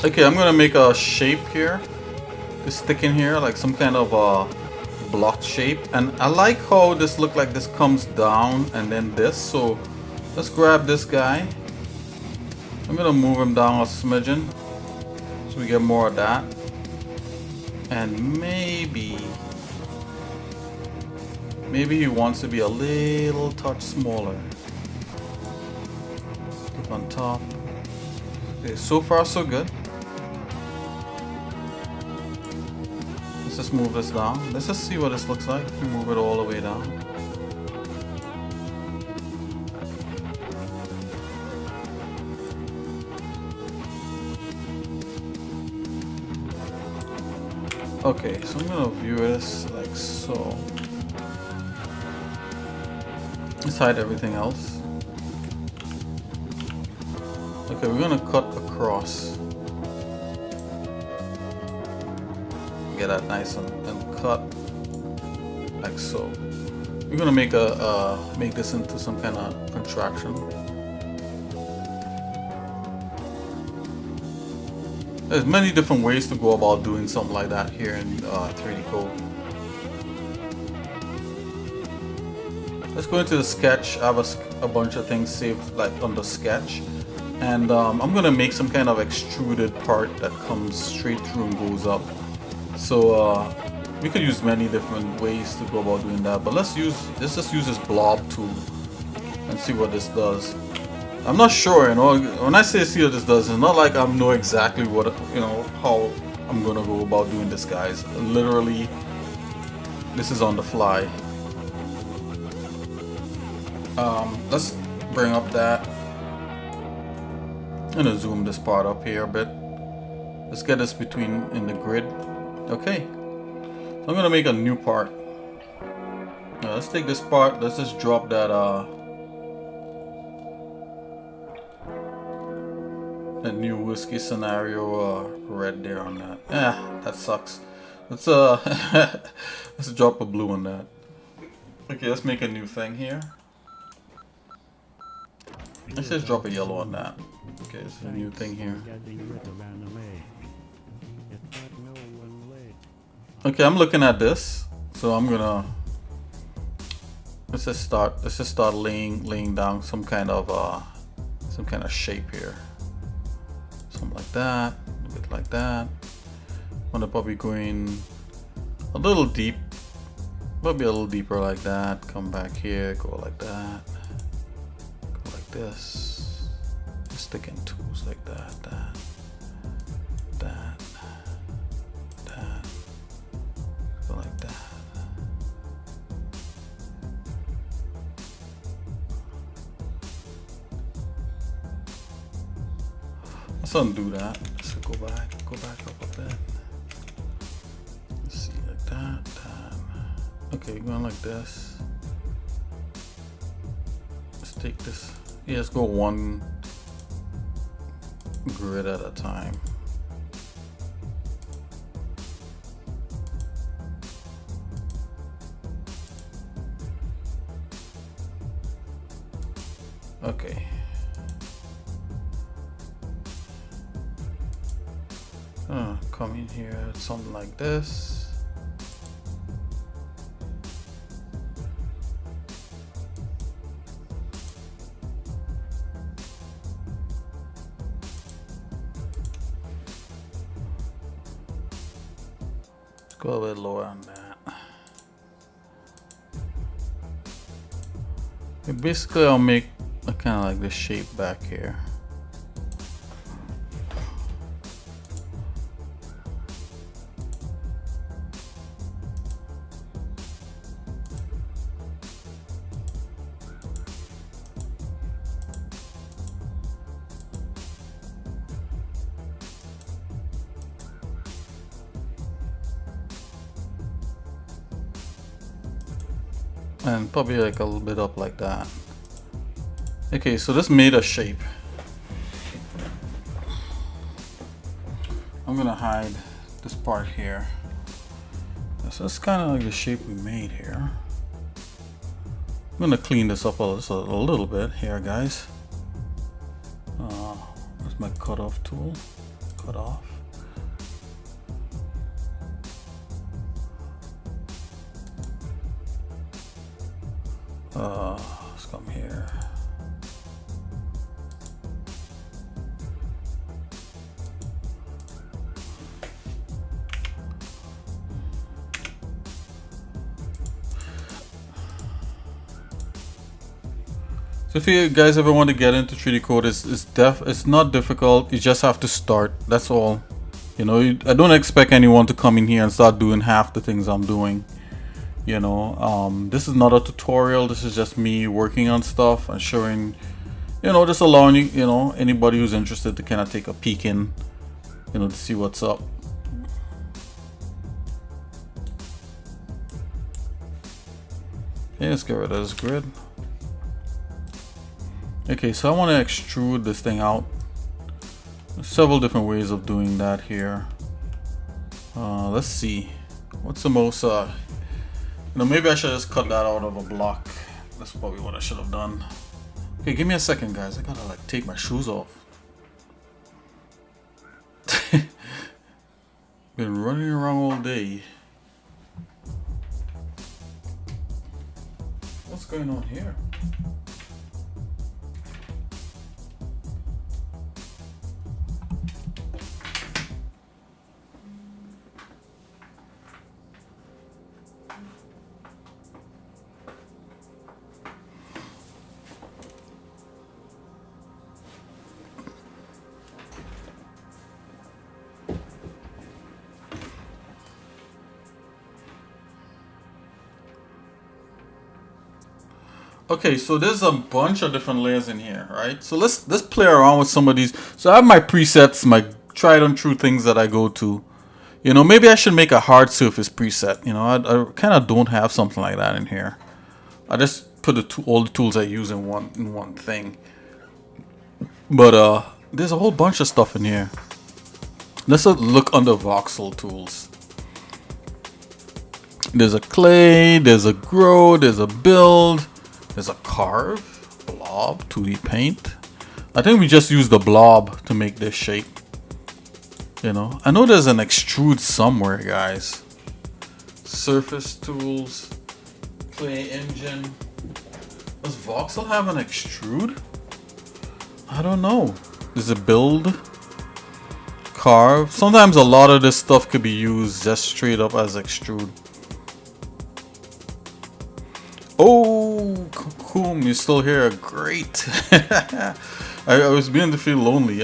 Okay, I'm gonna make a shape here. This stick in here, like some kind of blocked shape. And I like how this look like this comes down and then this. So let's grab this guy. I'm gonna move him down a smidgen so we get more of that. And maybe he wants to be a little touch smaller. Click on top. Okay, so far so good. Let's just move this down. Let's just see what this looks like. We move it all the way down. Okay, so I'm gonna view this like so. Let's hide everything else. Okay, we're gonna cut across. Get that nice and cut like so. We're gonna make make this into some kind of contraction. There's many different ways to go about doing something like that here in 3DCoat. Let's go into the sketch. I have a bunch of things saved like on the sketch, and I'm gonna make some kind of extruded part that comes straight through and goes up. So we could use many different ways to go about doing that, but let's just use this blob tool and see what this does. I'm not sure, you know, when I say see what this does, it's not like I know exactly what, you know, how I'm gonna go about doing this, guys. Literally, this is on the fly. Let's bring up that. I'm gonna zoom this part up here a bit. Let's get this in the grid. Okay, so I'm gonna make a new part. Now let's take this part. Let's just drop that that new whiskey scenario red there on that. That sucks. Let's let's drop a blue on that. Okay, let's make a new thing here. Let's just drop a yellow on that. Okay, it's a new thing here. Okay, I'm looking at this, so I'm gonna let's just start laying down some kind of shape here. Something like that, a bit like that. Wanna probably go in a little deep, maybe a little deeper like that. Come back here, go like that, go like this. Just stick in twos like that, that. Go like that. Let's undo that. Let's go back up a bit. Let's see, like that. Okay, going like this. Let's take this. Yeah, let's go one grid at a time. Okay. Come in here, something like this. Let's go a bit lower on that. Basically, I'll make a kind of like this shape back here. And probably like a little bit up like that. Okay, so this made a shape. I'm gonna hide this part here. So it's kind of like the shape we made here. I'm gonna clean this up a little bit here, guys. That's my cutoff tool. Cut off. Let's come here. So if you guys ever want to get into 3DCoat, it's not difficult. You just have to start. That's all. You know, I don't expect anyone to come in here and start doing half the things I'm doing. You know, this is not a tutorial. This is just me working on stuff and showing, you know, just allowing you know, anybody who's interested to kind of take a peek in, you know, to see what's up. Okay, let's get rid of this grid. Okay, so I want to extrude this thing out. There's several different ways of doing that here. Let's see. What's the most you know, maybe I should just cut that out of a block. That's probably what I should have done. Okay, give me a second, guys. I gotta like take my shoes off. Been running around all day. What's going on here? Okay, so there's a bunch of different layers in here, right? So let's play around with some of these. So I have my presets, my tried and true things that I go to. You know, maybe I should make a hard surface preset. You know, I kind of don't have something like that in here. I just put all the tools I use in one thing. But there's a whole bunch of stuff in here. Let's look under voxel tools. There's a clay, there's a grow, there's a build. There's a carve, blob, 2D paint. I think we just use the blob to make this shape. You know, I know there's an extrude somewhere, guys. Surface tools, clay engine. Does voxel have an extrude? I don't know. There's a build, carve. Sometimes a lot of this stuff could be used just straight up as extrude. Oh, Cocoon, you're still here. Great. I was beginning to feel lonely.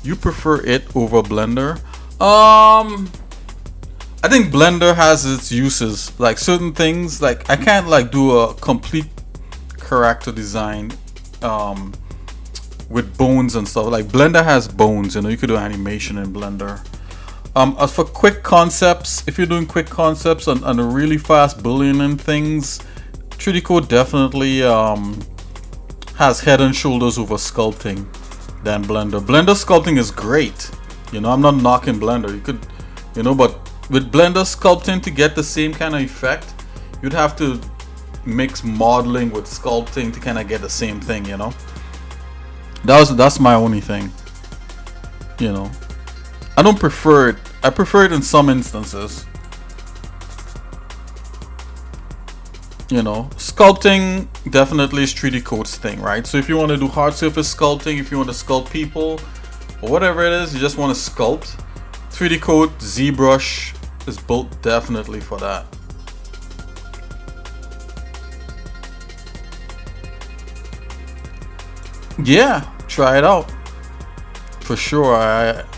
You prefer it over Blender? I think Blender has its uses. Like certain things, like I can't like do a complete character design with bones and stuff. Like Blender has bones, you know, you could do animation in Blender. As for quick concepts, if you're doing quick concepts and really fast building and things, 3DCoat definitely has head and shoulders over sculpting than Blender. Blender sculpting is great. You know, I'm not knocking Blender. You could, you know, but with Blender sculpting to get the same kind of effect, you'd have to mix modeling with sculpting to kind of get the same thing, you know. That's my only thing, you know. I don't prefer it. I prefer it in some instances. You know, sculpting definitely is 3DCoat's thing, right? So if you want to do hard surface sculpting, if you want to sculpt people, or whatever it is, you just want to sculpt, 3DCoat ZBrush is built definitely for that. Yeah, try it out for sure.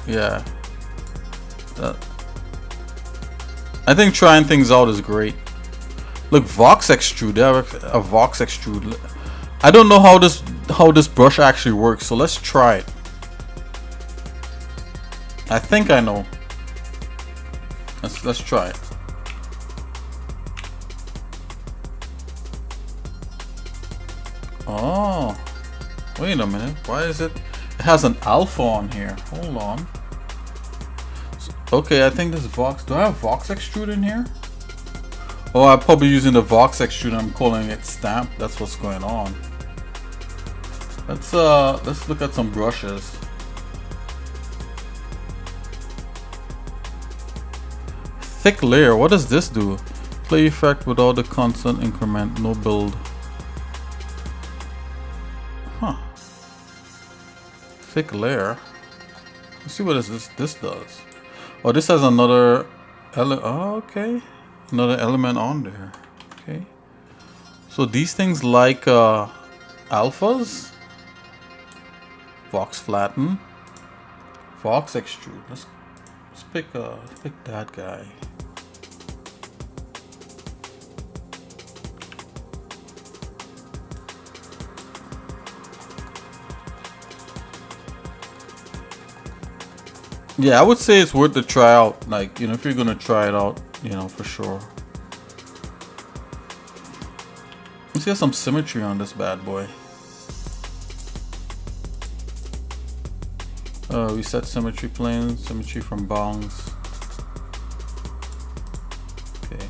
Yeah, I think trying things out is great. Look, Vox extrude. They have a Vox extrude. I don't know how this brush actually works, so let's try it. I think I know. Let's try it. Oh, wait a minute. Why is it? It has an alpha on here. Hold on. Okay, I think this Vox. Do I have Vox extrude in here? Oh, I'm probably using the Vox extrude. I'm calling it stamp. That's what's going on. Let's look at some brushes. Thick layer. What does this do? Play effect without the constant increment. No build. Huh. Thick layer. Let's see what this does. Oh, this has another okay. Another element on there. Okay. So these things like alphas. Vox flatten. Vox extrude. Let's pick that guy. Yeah, I would say it's worth to try out. Like, you know, if you're gonna try it out, you know, for sure. Let's get some symmetry on this bad boy. Reset symmetry plane, symmetry from bounds. Okay.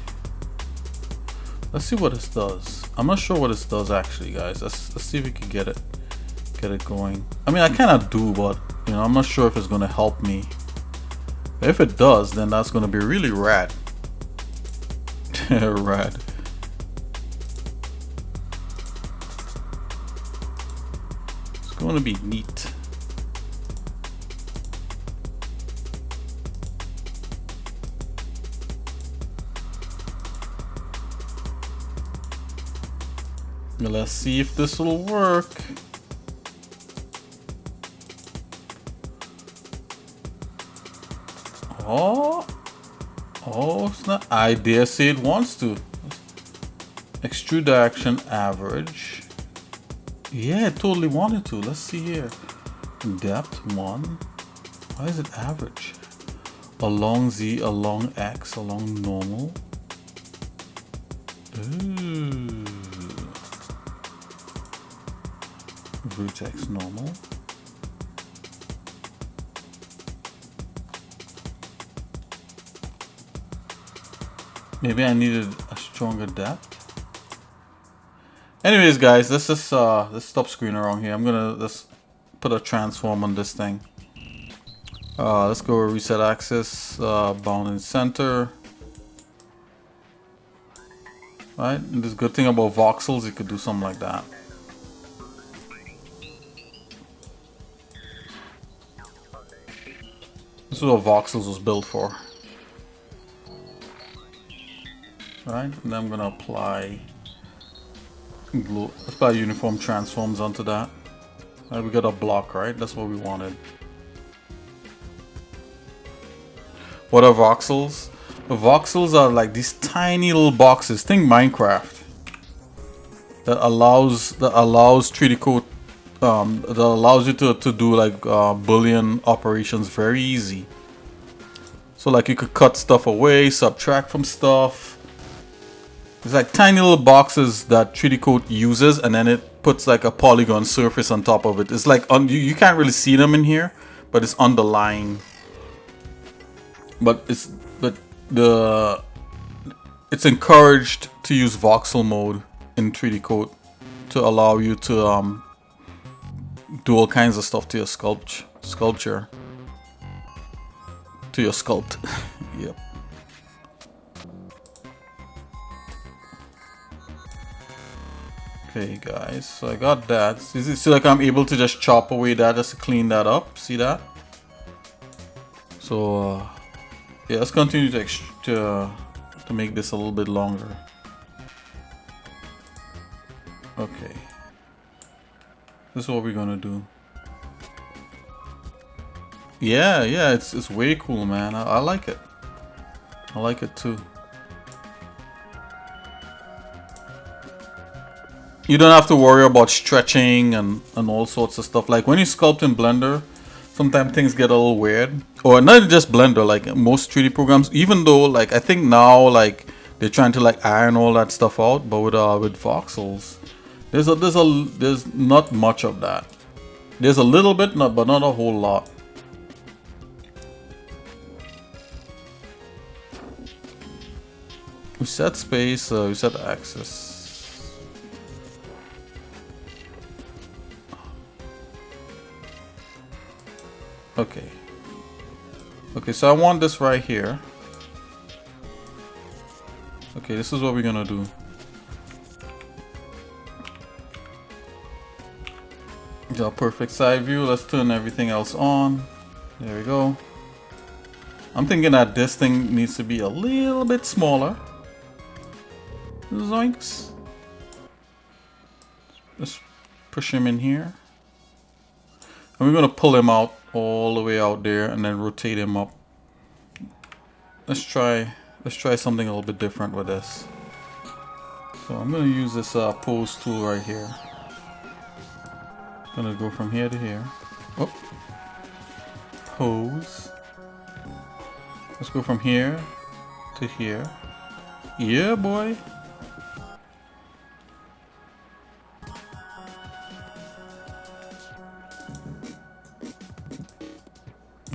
Let's see what this does. I'm not sure what this does actually, guys. Let's see if we can get it going. I mean, I kind of do, but you know, I'm not sure if it's gonna help me. If it does, then that's gonna be really rad. Rad. It's gonna be neat. Let's see if this will work. Oh, it's not. I dare say it wants to. Extrude direction average. Yeah, it totally wanted to. Let's see here. Depth 1. Why is it average? Along Z, along X, along normal. Ooh. Vertex normal. Maybe I needed a stronger depth. Anyways, guys, let's stop screwing around here. I'm gonna just put a transform on this thing. Let's go reset axis, bound in center. Right, and this good thing about voxels, you could do something like that. This is what voxels was built for. Right, and then I'm gonna apply glue. Apply uniform transforms onto that. Right, we got a block, right? That's what we wanted. What are voxels? The voxels are like these tiny little boxes. Think Minecraft. That allows 3DCoat. That allows you to do like Boolean operations very easy. So like you could cut stuff away, subtract from stuff. It's like tiny little boxes that 3DCoat uses, and then it puts like a polygon surface on top of it. It's like you can't really see them in here, but it's underlying. But it's encouraged to use voxel mode in 3DCoat to allow you to do all kinds of stuff to your sculpture. to your sculpt. Yep. Okay guys, so I got that. See, like I'm able to just chop away that just to clean that up. See that? So yeah, let's continue to make this a little bit longer. Okay, this is what we're gonna do. Yeah, it's way cool, man. I like it. I like it too. You don't have to worry about stretching and all sorts of stuff. Like when you sculpt in Blender, sometimes things get a little weird. Or not just Blender, like most 3D programs. Even though, like I think now, like they're trying to like iron all that stuff out. But with voxels, there's not much of that. There's a little bit, but not a whole lot. We set space. We set axis. Okay. Okay, so I want this right here. Okay, this is what we're gonna do. The perfect side view. Let's turn everything else on. There we go. I'm thinking that this thing needs to be a little bit smaller. Zoinks. Let's push him in here. And we're gonna pull him out all the way out there and then rotate him up. Let's try something a little bit different with this. So I'm gonna use this pose tool right here. Gonna go from here to here. Oh, pose. Let's go from here to here. Yeah, boy.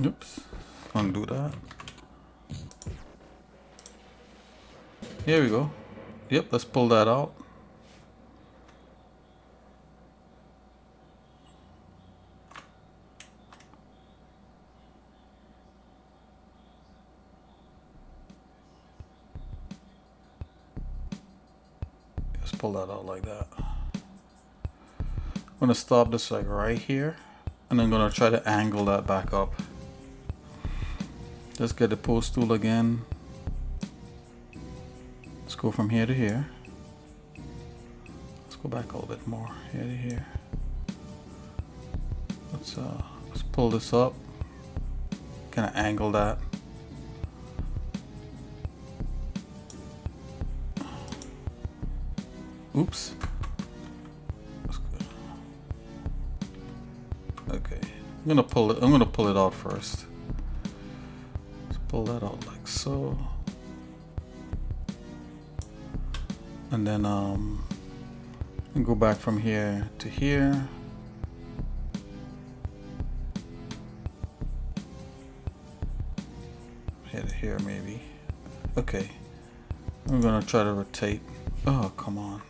Oops, undo that. Here we go. Yep, let's pull that out. Let's pull that out like that. I'm gonna stop this like right here, and I'm gonna try to angle that back up. Let's get the pose tool again. Let's go from here to here. Let's go back a little bit more. Here to here. Let's pull this up. Kind of angle that. Oops. That's good. Okay. I'm gonna pull it out first. Pull that out like so, and then go back from here to here. Here to here maybe. Okay, I'm gonna try to rotate. Oh, come on.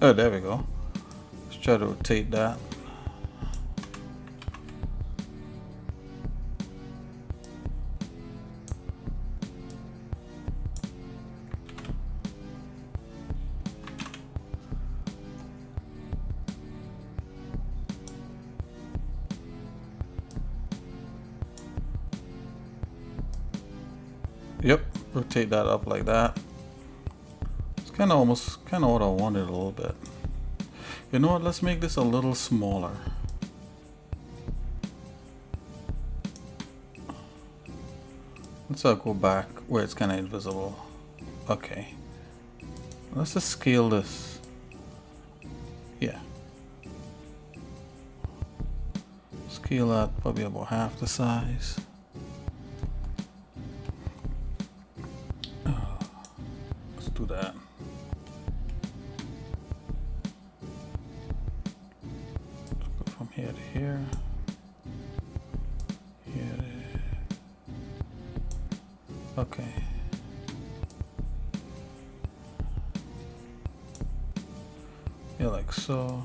Oh, there we go. Let's try to rotate that. Yep, rotate that up like that. Kind of what I wanted a little bit. You know what? Let's make this a little smaller. Let's go back where it's kind of invisible. Okay. Let's just scale this. Yeah. Scale that probably about half the size. Let's do that. Here to here. Here to... Okay. Yeah, like so.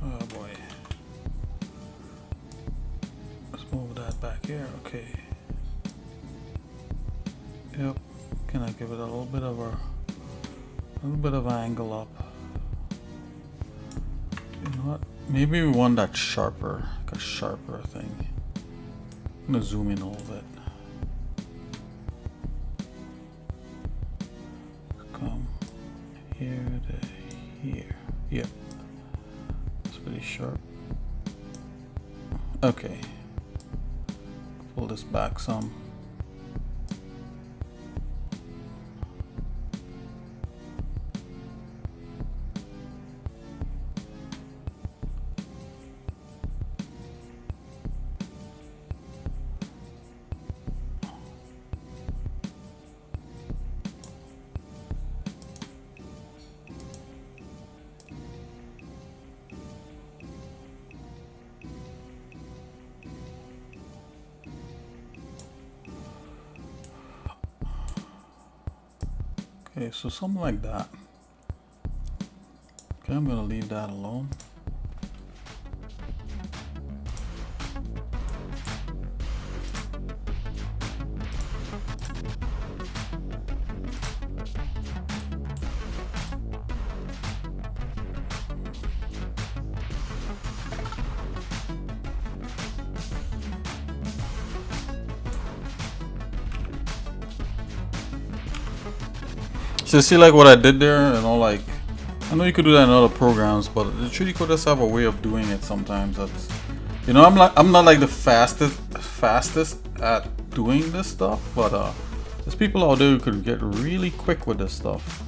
Oh boy. Let's move that back here. Okay. Yep. Can I give it a little bit of angle up? You know what? Maybe we want that sharper, like a sharper thing. I'm gonna zoom in a little bit. Come here to here. Yep. It's pretty sharp. Okay. Pull this back some. Okay, so something like that. Okay, I'm gonna leave that alone. So see like what I did there, like I know you could do that in other programs, but the 3DCoat does have a way of doing it sometimes. That's, you know, I'm not like the fastest at doing this stuff, but there's people out there who could get really quick with this stuff.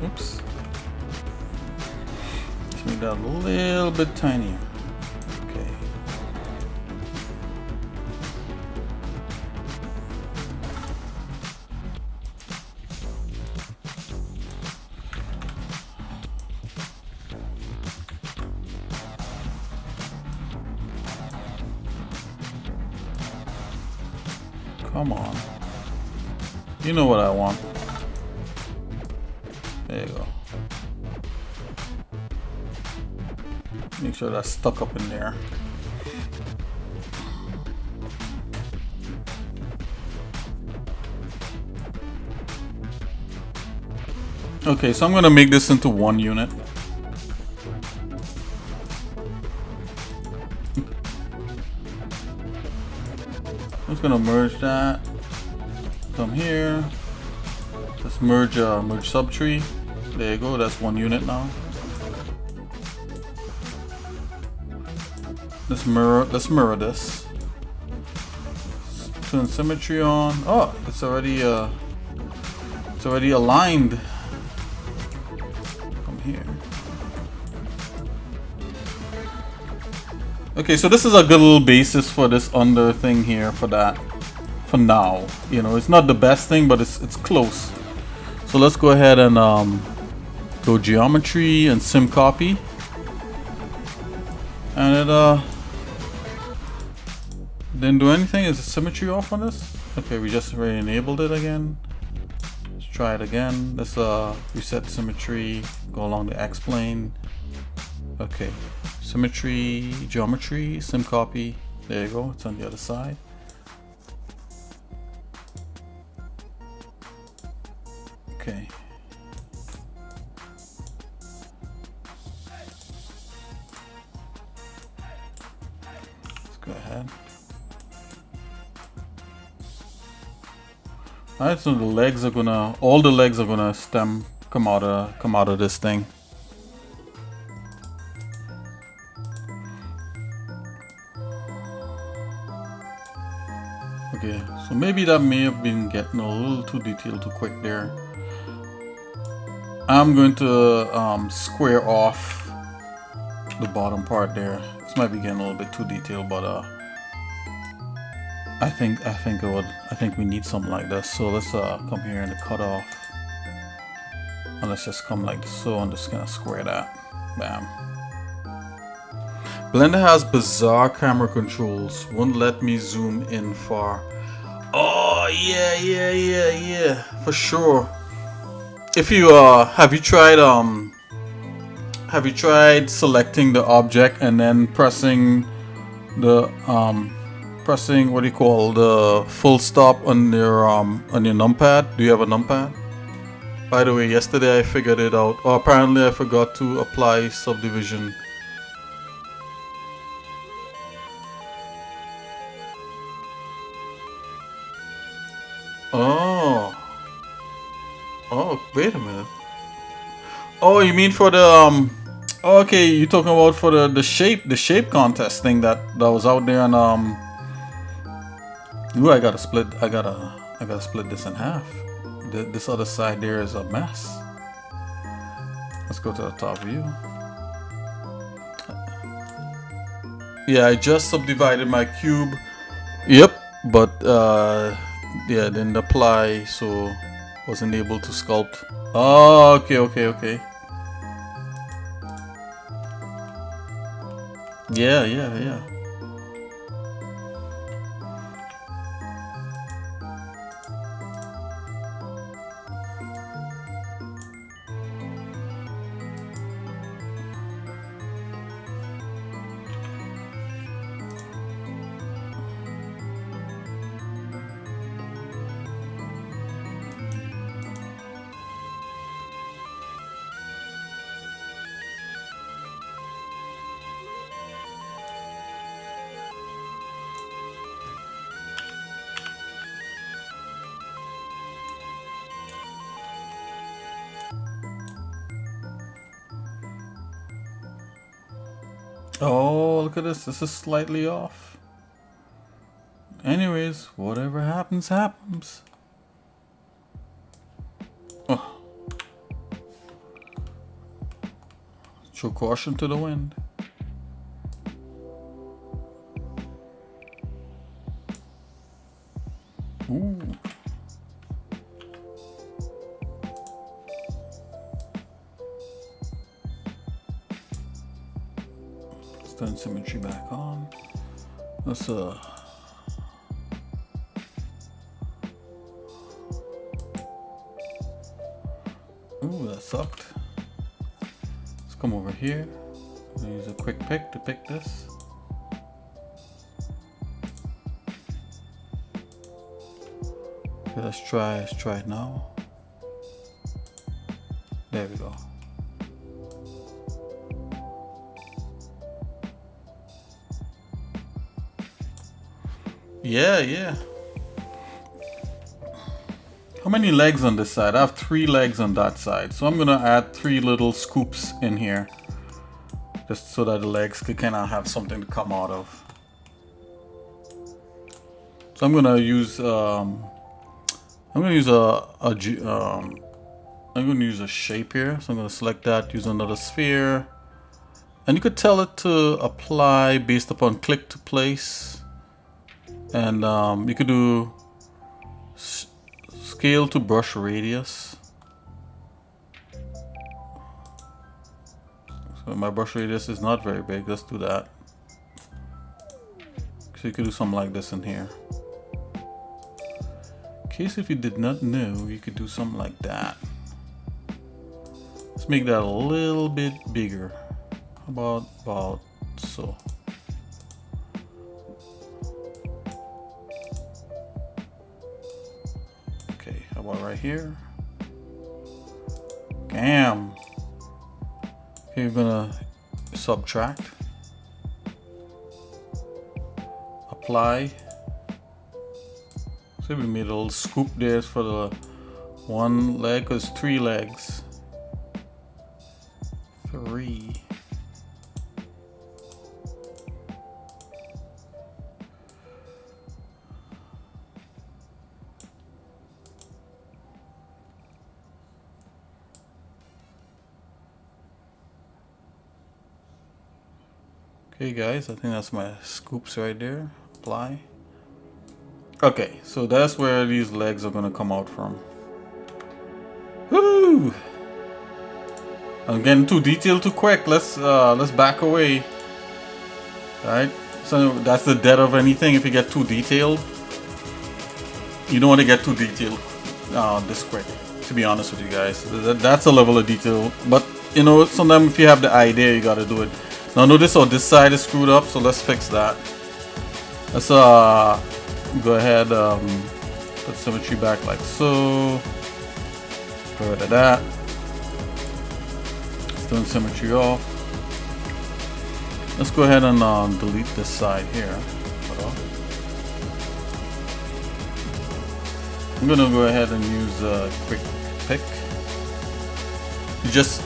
Oops. Let's make that a little bit tinier. Okay. Come on. You know what I want. There you go. Make sure that's stuck up in there. Okay, so I'm gonna make this into one unit. I'm just gonna merge that. Come here. Let's merge subtree. There you go. That's one unit now. Let's mirror this. Turn symmetry on. Oh, it's already aligned. Come here. Okay, so this is a good little basis for this under thing here for that. For now, you know, it's not the best thing, but it's close. So let's go ahead and go geometry and sim copy, and it didn't do anything. Is the symmetry off on this? Okay, we just already enabled it again. Let's try it again. Let's reset symmetry, go along the X plane. Okay, symmetry, geometry, sim copy. There you go. It's on the other side. Okay. Let's go ahead. Alright, so the legs are gonna, all the legs are gonna come out of this thing. Okay, so maybe that may have been getting a little too detailed too quick there. I'm going to square off the bottom part there. This might be getting a little bit too detailed, but I think it would. I think we need something like this. So let's come here and cut off, and let's just come like so. I'm just gonna square that. Bam. Blender has bizarre camera controls. Won't let me zoom in far. Oh yeah, for sure. If you have you tried selecting the object and then pressing the pressing what do you call the full stop on your numpad? Do you have a numpad? By the way, yesterday I figured it out. Oh, apparently I forgot to apply subdivision. Oh. Oh, wait a minute. Oh, you mean for the okay, you're talking about for the shape contest thing that was out there, and ooh, I gotta split this in half. This other side there is a mess. Let's go to the top view. Yeah, I just subdivided my cube. Yep, but yeah, didn't apply, so wasn't able to sculpt. Oh, okay. Yeah. Oh, look at this. This is slightly off. Anyways, whatever happens, happens. Oh. Throw caution to the wind. Ooh. Turn symmetry back on. Let's ooh, that sucked. Let's come over here. Use a quick pick to pick this. Okay, let's try it now. There we go. Yeah. How many legs on this side? I have 3 legs on that side. So I'm gonna add 3 little scoops in here. Just so that the legs could kind of have something to come out of. So I'm gonna use a shape here. So I'm gonna select that, use another sphere. And you could tell it to apply based upon click to place. And you could do scale to brush radius. So my brush radius is not very big. Let's do that. So you could do something like this in here. In case if you did not know, you could do something like that. Let's make that a little bit bigger. About so. How about right here? Damn. Okay, you're gonna subtract. Apply. So we made a little scoop there for the one leg, because 3 legs. 3. Okay guys, I think that's my scoops right there. Apply. Okay, so that's where these legs are gonna come out from. Woo! I'm getting too detailed too quick. Let's back away. Alright? So that's the death of anything if you get too detailed. You don't want to get too detailed this quick, to be honest with you guys. That's a level of detail. But you know, sometimes if you have the idea, you gotta do it. Now notice how this side is screwed up, so let's fix that. Let's go ahead, put symmetry back like so. Get rid of that. Let's turn symmetry off. Let's go ahead and delete this side here. I'm gonna go ahead and use a quick pick. You just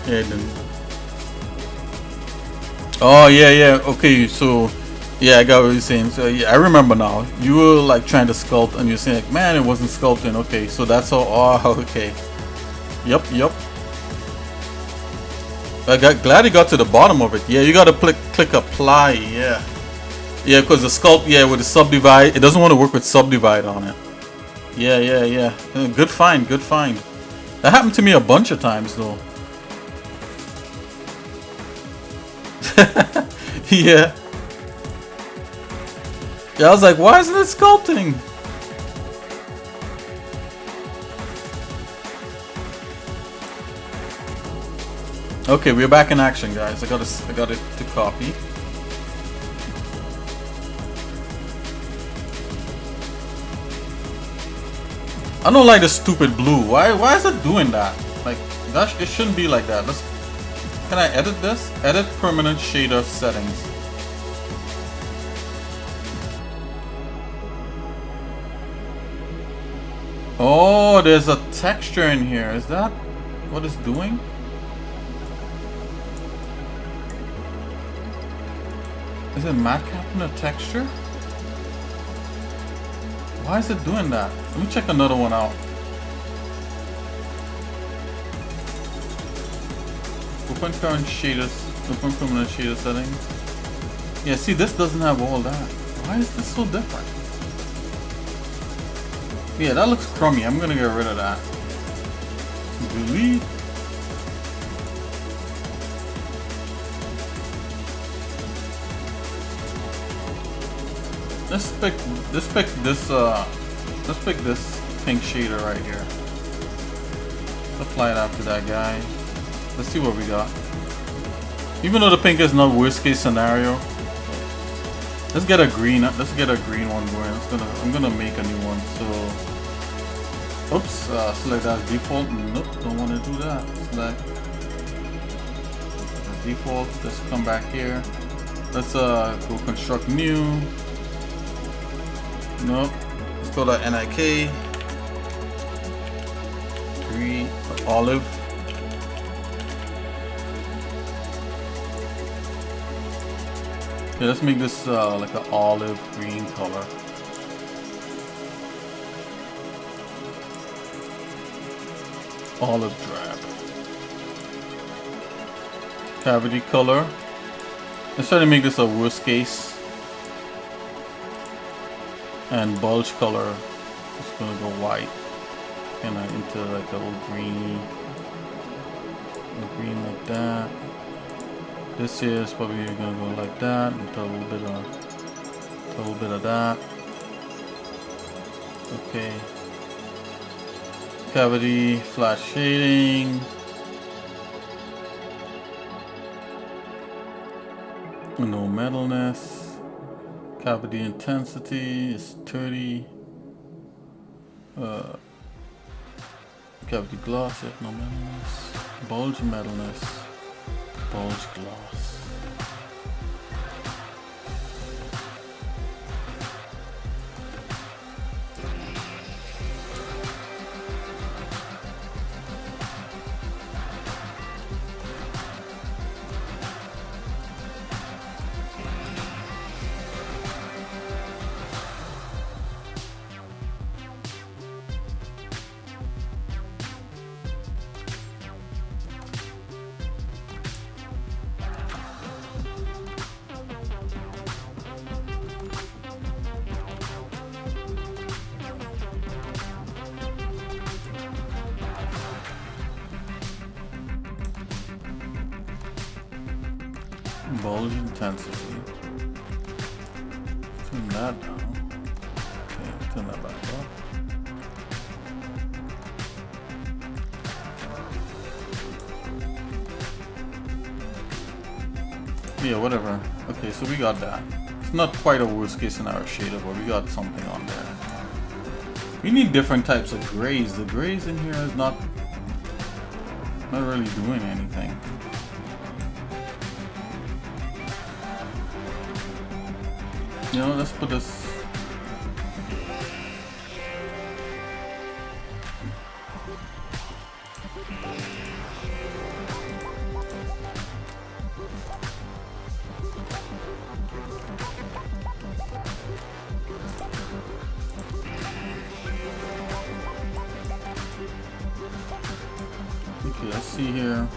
yeah, it didn't. Oh yeah. Okay, so yeah, I got what you're saying. So yeah, I remember now. You were like trying to sculpt, and you're saying like, man, it wasn't sculpting. Okay, so that's all. Oh, okay. Yep. I got glad you got to the bottom of it. Yeah, you got to click apply. Yeah, because the sculpt. Yeah, with the subdivide, it doesn't want to work with subdivide on it. Yeah. Good find. That happened to me a bunch of times though. Yeah, I was like, why isn't it sculpting? Okay, we're back in action, guys. I got it to copy. I don't like the stupid blue. Why is it doing that? Like, gosh, it shouldn't be like that. Can I edit this? Edit permanent shader settings. Oh, there's a texture in here. Is that what it's doing? Is it matte capping a texture? Why is it doing that? Let me check another one out. Open current shaders, open permanent shader settings. Yeah, see, this doesn't have all that. Why is this so different? Yeah, that looks crummy. I'm gonna get rid of that. Delete. Let's pick this pink shader right here. Apply it after that guy. Let's see what we got. Even though the pink is not worst case scenario, let's get a green. Let's get a green one going. I'm gonna make a new one. So, oops. Select as default. Nope, don't want to do that. Select as default. Let's come back here. Let's go construct new. Nope. Let's go to NIK. 3 olive. Okay, let's make this like an olive green color. Olive drab. Cavity color. Let's try to make this a worst case. And bulge color. It's gonna go white. Kind of into like a little green like that. This here is probably gonna go like that, into a little bit of that. Okay. Cavity, flat shading. No metalness. Cavity intensity is 30. Cavity gloss, no metalness. Bulge metalness. Bulge gloss. Bulge intensity. Turn that down. Okay, turn that back up. Yeah, whatever. Okay, so we got that. It's not quite a worst case scenario shader, but we got something on there. We need different types of grays. The grays in here is not really doing anything. You know, let's put this. Okay, let's see here.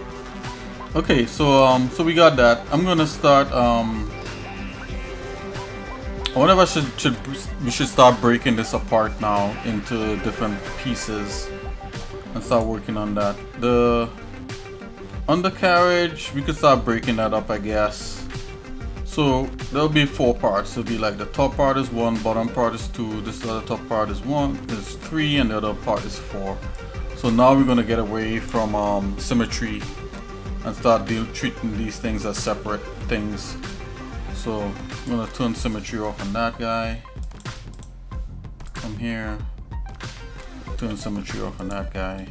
Okay, so we got that. I'm gonna start. I wonder if we should start breaking this apart now into different pieces and start working on that. The undercarriage, we could start breaking that up, I guess. So there'll be 4 parts. It'll be like the top part is 1, bottom part is 2, this other top part is 1, is 3, and the other part is 4. So now we're gonna get away from symmetry and start treating these things as separate things. So I'm gonna turn symmetry off on that guy. Come here, turn symmetry off on that guy,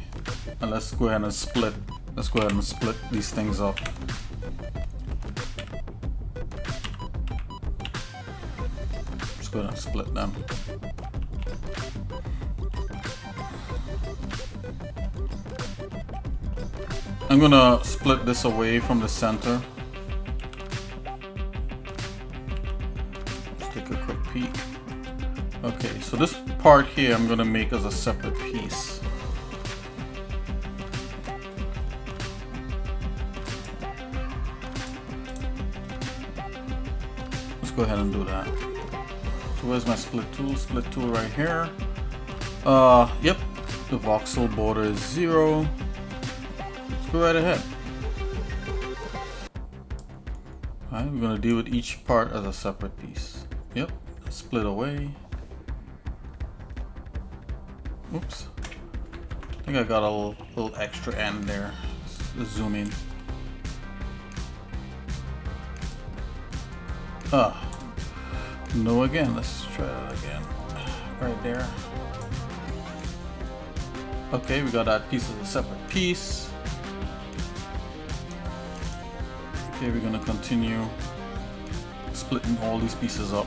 and let's go ahead and split. Let's go ahead and split these things up. Let's go ahead and split them. I'm gonna split this away from the center. Let's take a quick peek. Okay, so this part here I'm gonna make as a separate piece. Let's go ahead and do that. So where's my split tool? Split tool right here. Yep, the voxel border is 0. Go right ahead. Alright, we're gonna deal with each part as a separate piece. Yep, split away. Oops. I think I got a little extra end there. Let's zoom in. No again. Let's try that again. Right there. Okay, we got that piece as a separate piece. Okay, we're gonna continue splitting all these pieces up.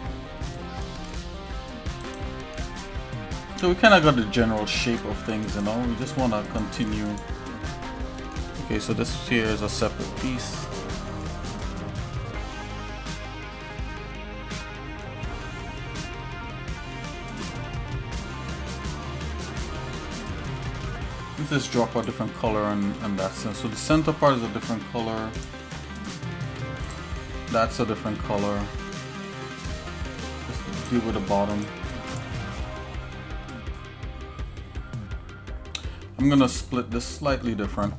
So we kind of got the general shape of things, you know. We just want to continue. Okay, so this here is a separate piece. Let's just drop a different color in that sense. So the center part is a different color. That's a different color. Just deal with the bottom. I'm gonna split this slightly different.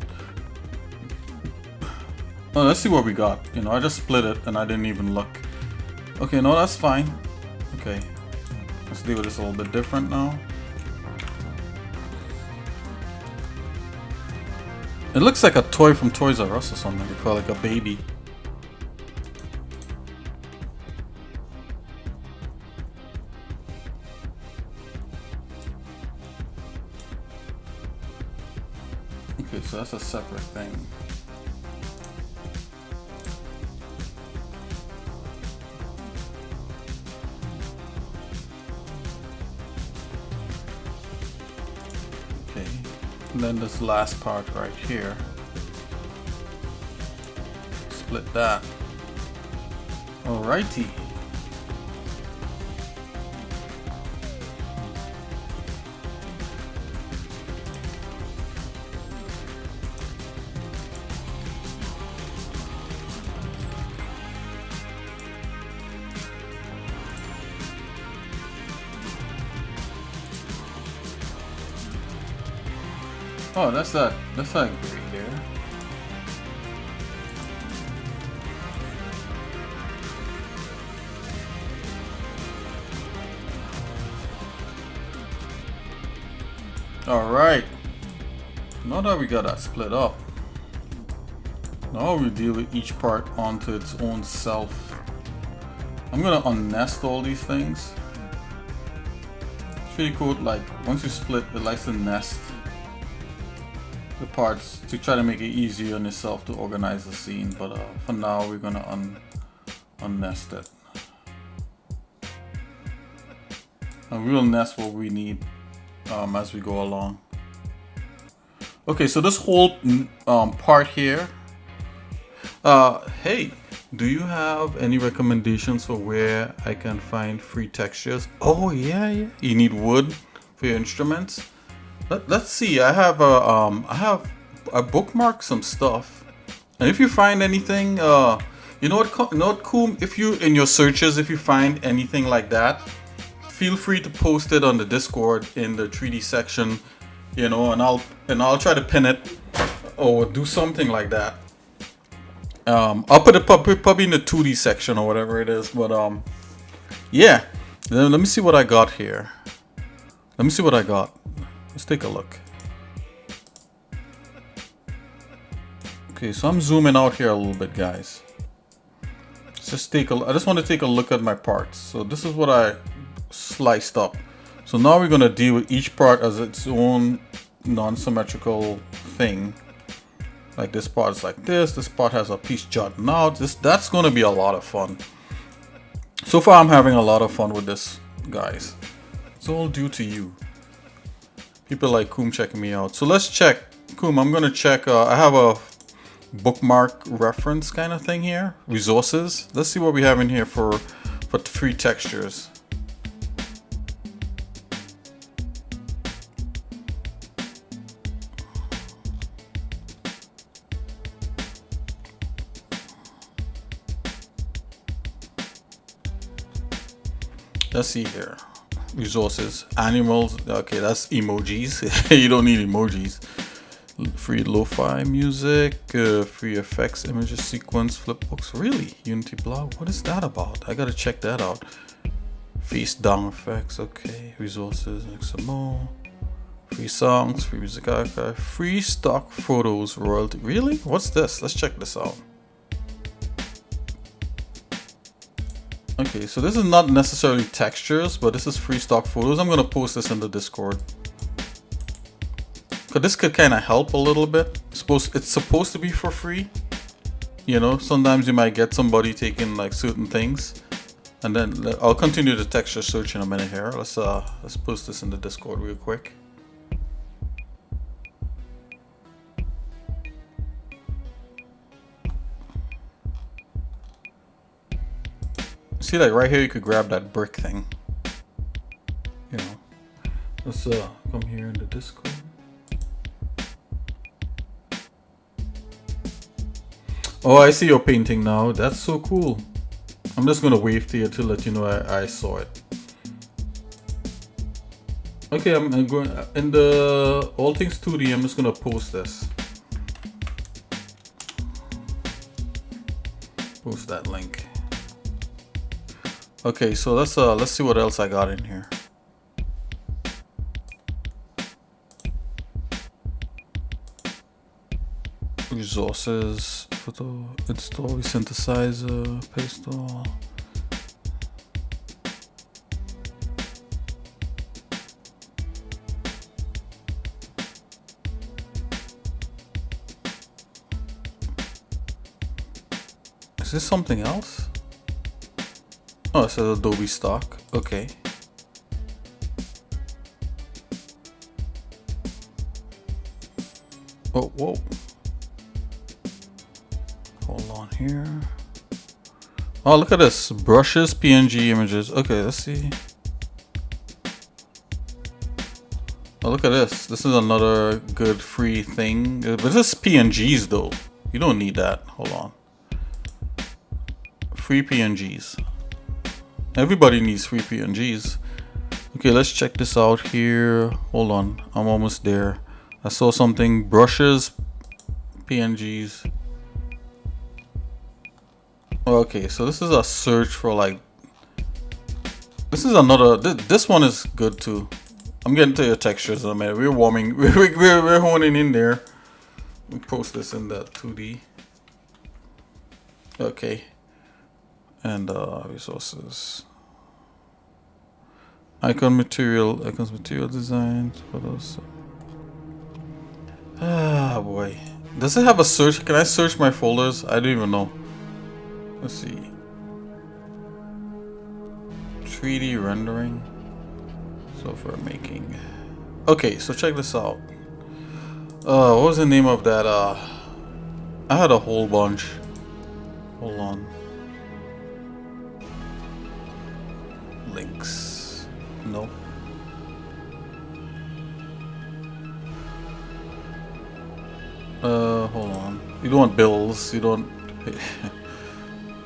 Oh, let's see what we got. You know, I just split it and I didn't even look. Okay, no, that's fine. Okay, let's deal with this a little bit different now. It looks like a toy from Toys R Us or something. They call it like a baby. Okay, so that's a separate thing. Okay, and then this last part right here. Split that. Alrighty. Oh, that's that gray there. Alright. Now that we got that split up, now we deal with each part onto its own self. I'm gonna unnest all these things. 3DCoat, like, once you split, it likes to nest the parts to try to make it easier on yourself to organize the scene. But for now, we're gonna unnest it. And we will nest what we need as we go along. Okay, so this whole part here. Hey, do you have any recommendations for where I can find free textures? Oh yeah. You need wood for your instruments. Let's see. I have I bookmarked some stuff, and if you find anything, you know what, cool. If you in your searches, if you find anything like that, feel free to post it on the Discord in the 3D section, you know, and I'll try to pin it or do something like that. I'll put it probably in the 2D section or whatever it is, but yeah. Let me see what I got here. Let me see what I got. Let's take a look. Okay, so I'm zooming out here a little bit, guys. I just want to take a look at my parts. So this is what I sliced up. So now we're gonna deal with each part as its own non-symmetrical thing. Like this part is like this. This part has a piece jutting out. That's gonna be a lot of fun. So far, I'm having a lot of fun with this, guys. It's all due to you. People like Koom checking me out. So let's check. Koom, I'm gonna check. I have a bookmark reference kind of thing here. Resources. Let's see what we have in here for free textures. Let's see here. Resources, animals. Okay, that's emojis. You don't need emojis. Free lo-fi music, free effects, images, sequence, flipbooks. Really? Unity blog? What is that about? I gotta check that out. Face down effects. Okay. Resources, XMO. Free songs, free music archive, free stock photos, royalty. Really? What's this? Let's check this out. Okay, so this is not necessarily textures, but this is free stock photos. I'm gonna post this in the Discord. Cause this could kind of help a little bit. It's supposed to be for free. You know, sometimes you might get somebody taking like certain things, and then I'll continue the texture search in a minute here. Let's post this in the Discord real quick. See, like right here, you could grab that brick thing. You know, let's come here in the Discord. Oh, I see your painting now. That's so cool. I'm just gonna wave to you to let you know I saw it. Okay, I'm going in the All Things 2D. I'm just gonna post this. Post that link. Okay, so let's see what else I got in here. Resources, photo, install, synthesizer, paste all. Is this something else? Oh, it says Adobe stock. Okay. Oh, whoa. Hold on here. Oh, look at this. Brushes, PNG images. Okay, let's see. Oh, look at this. This is another good free thing. But this is PNGs though. You don't need that. Hold on. Free PNGs. Everybody needs free PNGs. Okay, let's check this out here. Hold on, I'm almost there. I saw something. Brushes, PNGs. Okay, so this is a search for like. This is another. This one is good too. I'm getting to your textures in a minute. We're warming. We're honing in there. We post this in that 2D. Okay. And resources. Icons material design. What else? Ah boy. Does it have a search? Can I search my folders? I don't even know. Let's see. 3D rendering. Software making. Okay, so check this out. What was the name of that? I had a whole bunch. Hold on. Links. No. Hold on. You don't want bills. You don't.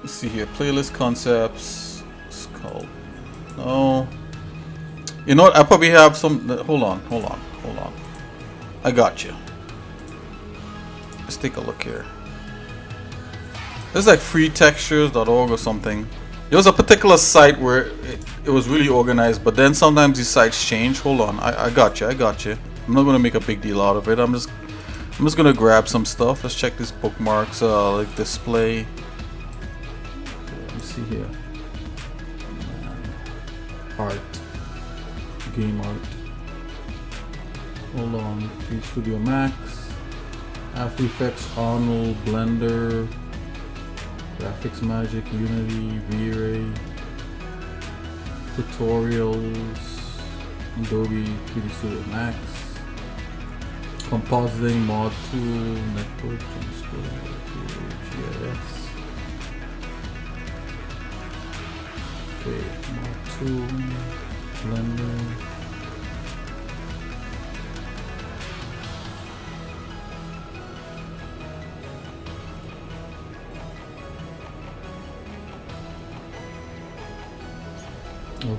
Let's see here. Playlist concepts. Sculpt. No. You know what? I probably have some. Hold on. I got you. Let's take a look here. There's like freetextures.org or something. There was a particular site where it was really organized, but then sometimes these sites change. Hold on. I got you. I'm not gonna make a big deal out of it. I'm just gonna grab some stuff. Let's check these bookmarks. Like display. Okay, let me see here. Art. Game art. Hold on. Studio Max. After Effects, Arnold, Blender, Graphics Magic, Unity, V-Ray, Tutorials, Adobe 3D Studio Max, Compositing, Mod Tool, Network, GIS. Okay, Mod Tool, Blender.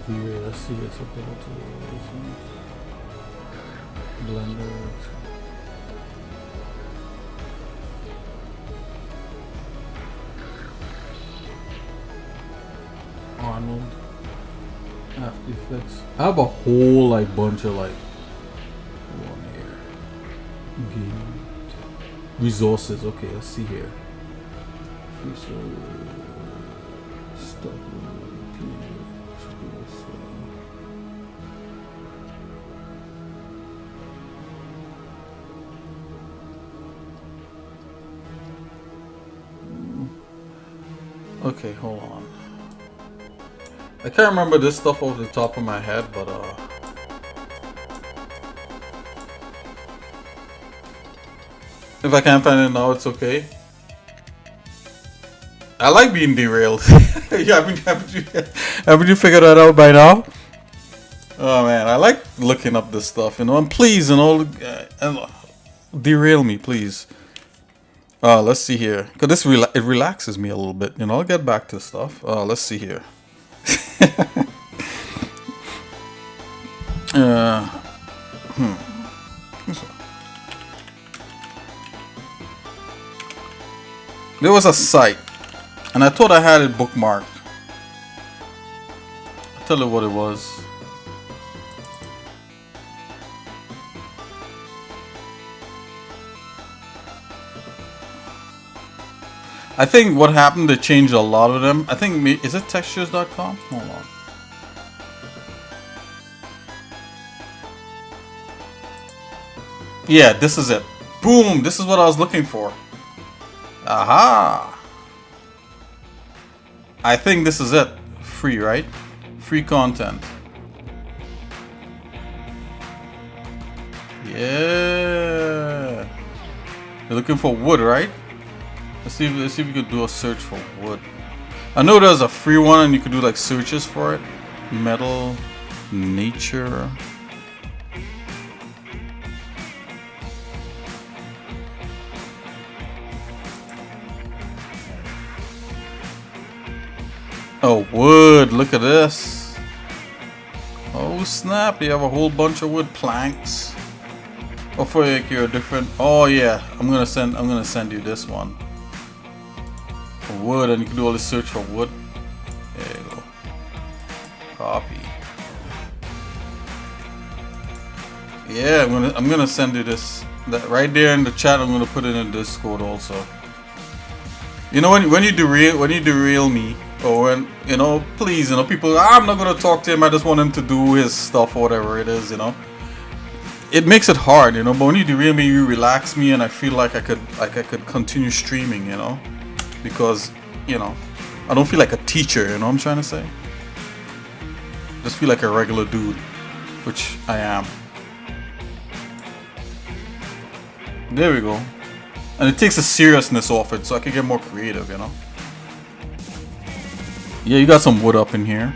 V-Ray, let's see what's up there. Blender. Arnold. After Effects. I have a whole like bunch of like one here. Game resources. Okay, let's see here. Stuff. Okay, hold on. I can't remember this stuff off the top of my head, but if I can't find it now, it's okay. I like being derailed. Haven't you figured that out by now? Oh man, I like looking up this stuff, you know. And please, you know, derail me, please. Let's see here, cause this it relaxes me a little bit, you know. I'll get back to stuff. Let's see here. There was a site, and I thought I had it bookmarked. I'll tell you what it was. I think what happened, they changed a lot of them. I think, is it textures.com? Hold on. Yeah, this is it. Boom! This is what I was looking for. Aha! I think this is it. Free, right? Free content. Yeah! You're looking for wood, right? Let's see if you could do a search for wood. I know there's a free one and you could do like searches for it. Metal, nature. Oh, wood, look at this. Oh snap, you have a whole bunch of wood planks. Or for like your different, oh yeah, I'm gonna send you this one. Wood, and you can do all this search for wood. There you go. Copy. Yeah, I'm gonna send you this. That right there in the chat. I'm gonna put it in Discord also. You know when you derail me, or when please, people. I'm not gonna talk to him. I just want him to do his stuff or whatever it is. It makes it hard, But when you derail me, you relax me, and I feel like I could continue streaming, because I don't feel like a teacher. You know what I'm trying to say? Just feel like a regular dude, which I am. There we go. And it takes the seriousness off it, so I can get more creative, Yeah, you got some wood up in here.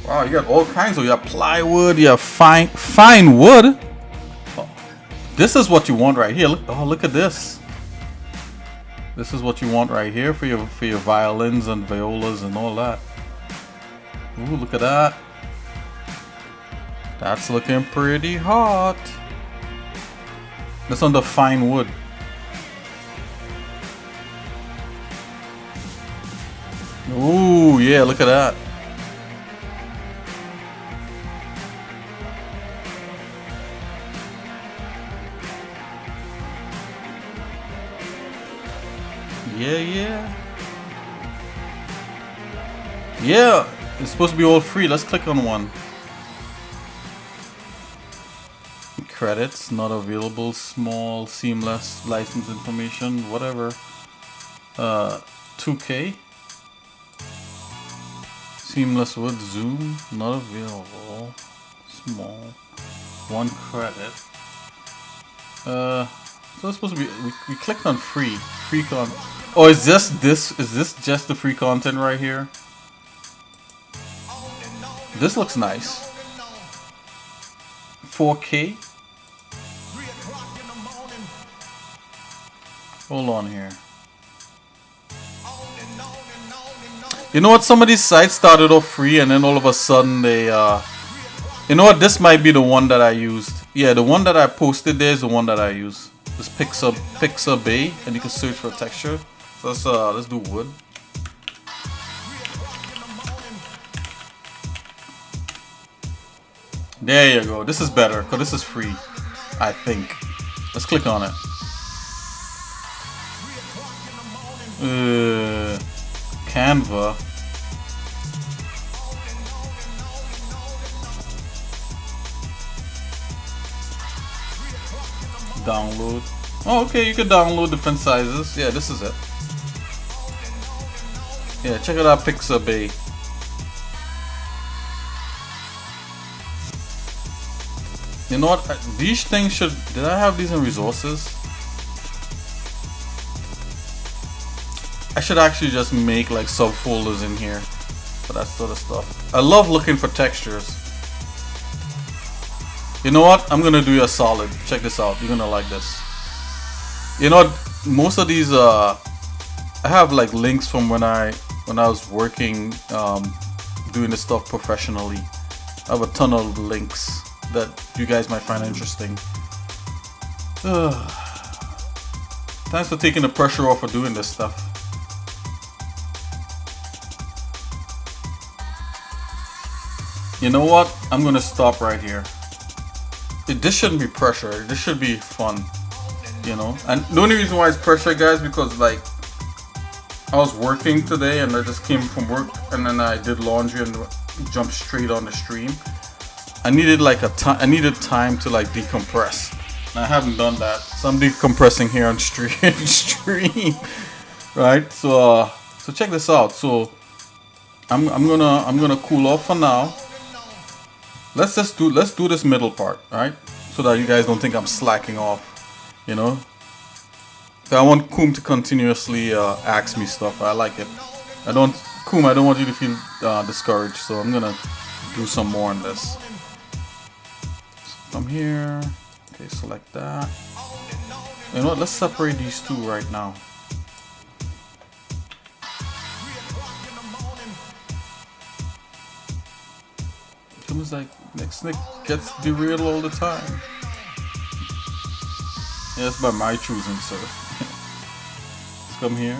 Wow, you got all kinds of. You have plywood. You have fine wood. Oh, this is what you want right here. Look at this. This is what you want right here for your violins and violas and all that. Ooh, look at that. That's looking pretty hot. That's on the fine wood. Ooh, yeah, look at that. Yeah. Yeah, it's supposed to be all free. Let's click on one. Credits not available. Small, seamless, license information, whatever. 2K. Seamless with zoom, not available. Small. 1 credit. So it's supposed to be. We clicked on free. Free con. Oh, is this just the free content right here? This looks nice. 4K. Hold on here. You know what? Some of these sites started off free, and then all of a sudden they, you know what? This might be the one that I used. Yeah, the one that I posted there is the one that I use. This Pixar Bay, and you can search for texture. So let's do wood. There you go. This is better because this is free, I think. Let's click on it. Canva. Download. Oh, okay, you can download different sizes. Yeah, this is it. Yeah, check it out, Pixar Bay. You know what? These things should. Did I have these in resources? I should actually just make like subfolders in here for that sort of stuff. I love looking for textures. You know what? I'm gonna do you a solid. Check this out. You're gonna like this. You know what? Most of these I have like links from when I was working doing this stuff professionally. I have a ton of links that you guys might find interesting. Thanks for taking the pressure off of doing this stuff. You know what? I'm gonna stop right here. This shouldn't be pressure. This should be fun, And the only reason why it's pressure, guys, because like I was working today and I just came from work and then I did laundry and jumped straight on the stream. I needed like I needed time to like decompress. And I haven't done that, so I'm decompressing here on stream, right? So check this out. So I'm gonna cool off for now. Let's do this middle part, right? So that you guys don't think I'm slacking off, So I want Koom to continuously ask me stuff. I like it. I don't want you to feel discouraged. So I'm gonna do some more on this. From here, okay, select that. You know what? Let's separate these two right now. It was like next Nick gets derailed all the time. Yeah, it's by my choosing, sir. Let's come here.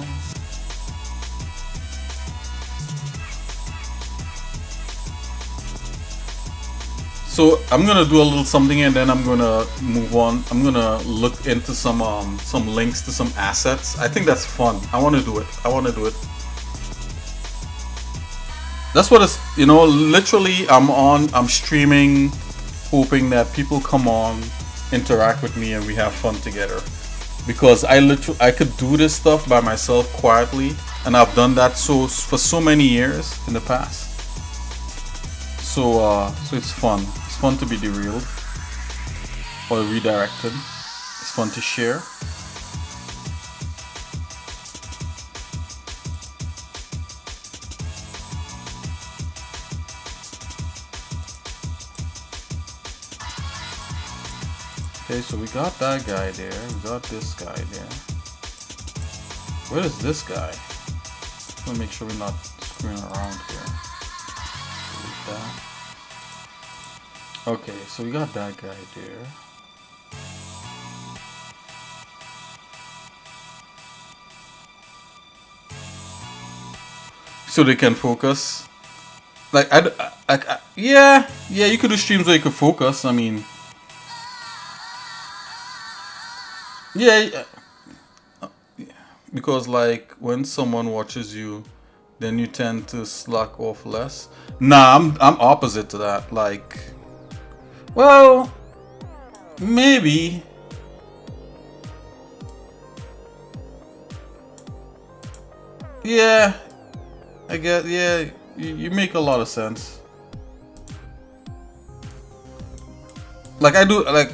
So I'm gonna do a little something and then I'm gonna move on. I'm gonna look into some links to some assets. I think that's fun. I want to do it. I want to do it. That's what it's, you know, literally I'm streaming, hoping that people come on, interact with me, and we have fun together. Because I could do this stuff by myself quietly, and I've done that for so many years in the past. So it's fun. It's fun to be derailed or redirected. It's fun to share. Okay, so we got that guy there. We got this guy there. Where is this guy? I want to make sure we're not screwing around here. Delete that. Okay, so we got that guy there. So they can focus. Like yeah, you could do streams where you could focus. I mean, yeah, because like when someone watches you, then you tend to slack off less. Nah, I'm opposite to that. Like, well, maybe. Yeah, I guess. Yeah, you make a lot of sense. Like I do. Like,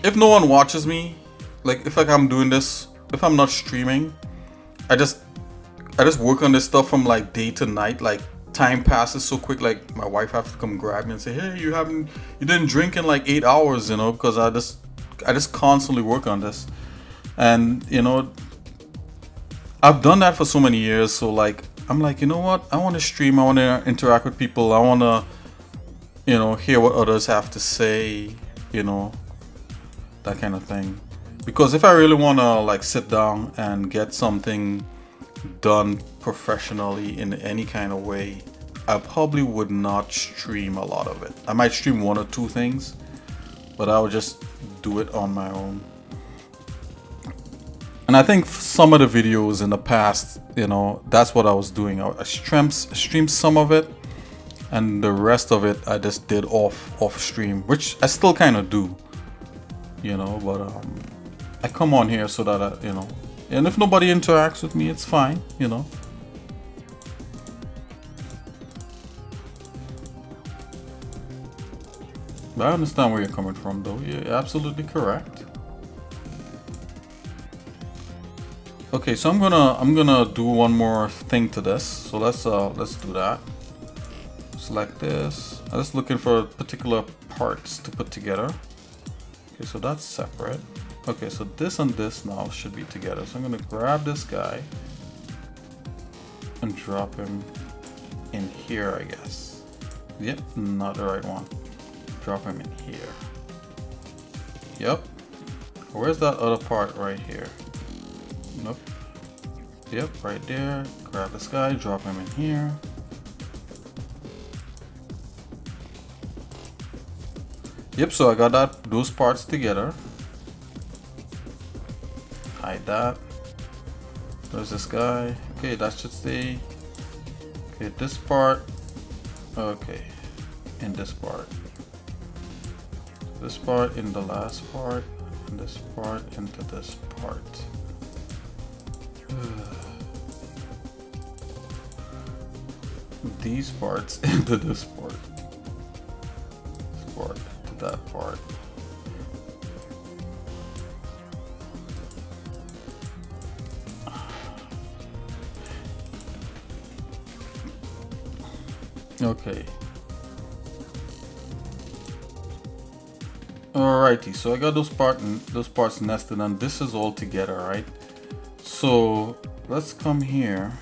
if no one watches me. Like if I'm doing this, if I'm not streaming, I just work on this stuff from like day to night. Like time passes so quick. Like my wife have to come grab me and say, "Hey, you didn't drink in like 8 hours," you know, because I just constantly work on this, and you know, I've done that for so many years. So like I'm like, you know what? I want to stream. I want to interact with people. I want to, you know, hear what others have to say. You know, that kind of thing. Because if I really want to like sit down and get something done professionally in any kind of way, I probably would not stream a lot of it. I might stream 1 or 2 things, but I would just do it on my own. And I think some of the videos in the past, you know, that's what I was doing. I streamed some of it, and the rest of it I just did off stream, which I still kind of do, you know, but I come on here so that you know, and if nobody interacts with me, it's fine, you know. But I understand where you're coming from, though. You're absolutely correct. Okay, so I'm gonna do one more thing to this. So let's do that. Select this. I'm just looking for particular parts to put together. Okay, so that's separate. Okay, so this and this now should be together. So I'm gonna grab this guy and drop him in here, I guess. Yep, not the right one. Drop him in here. Yep. Where's that other part right here? Nope. Yep, right there. Grab this guy, drop him in here. Yep, so I got those parts together. Hide that. There's this guy. Okay, that should stay. Okay, this part. Okay, in this part. This part in the last part. And this part into this part. These parts into this part. This part to that part. Okay. Alrighty, so I got those parts nested, and this is all together, right? So let's come here.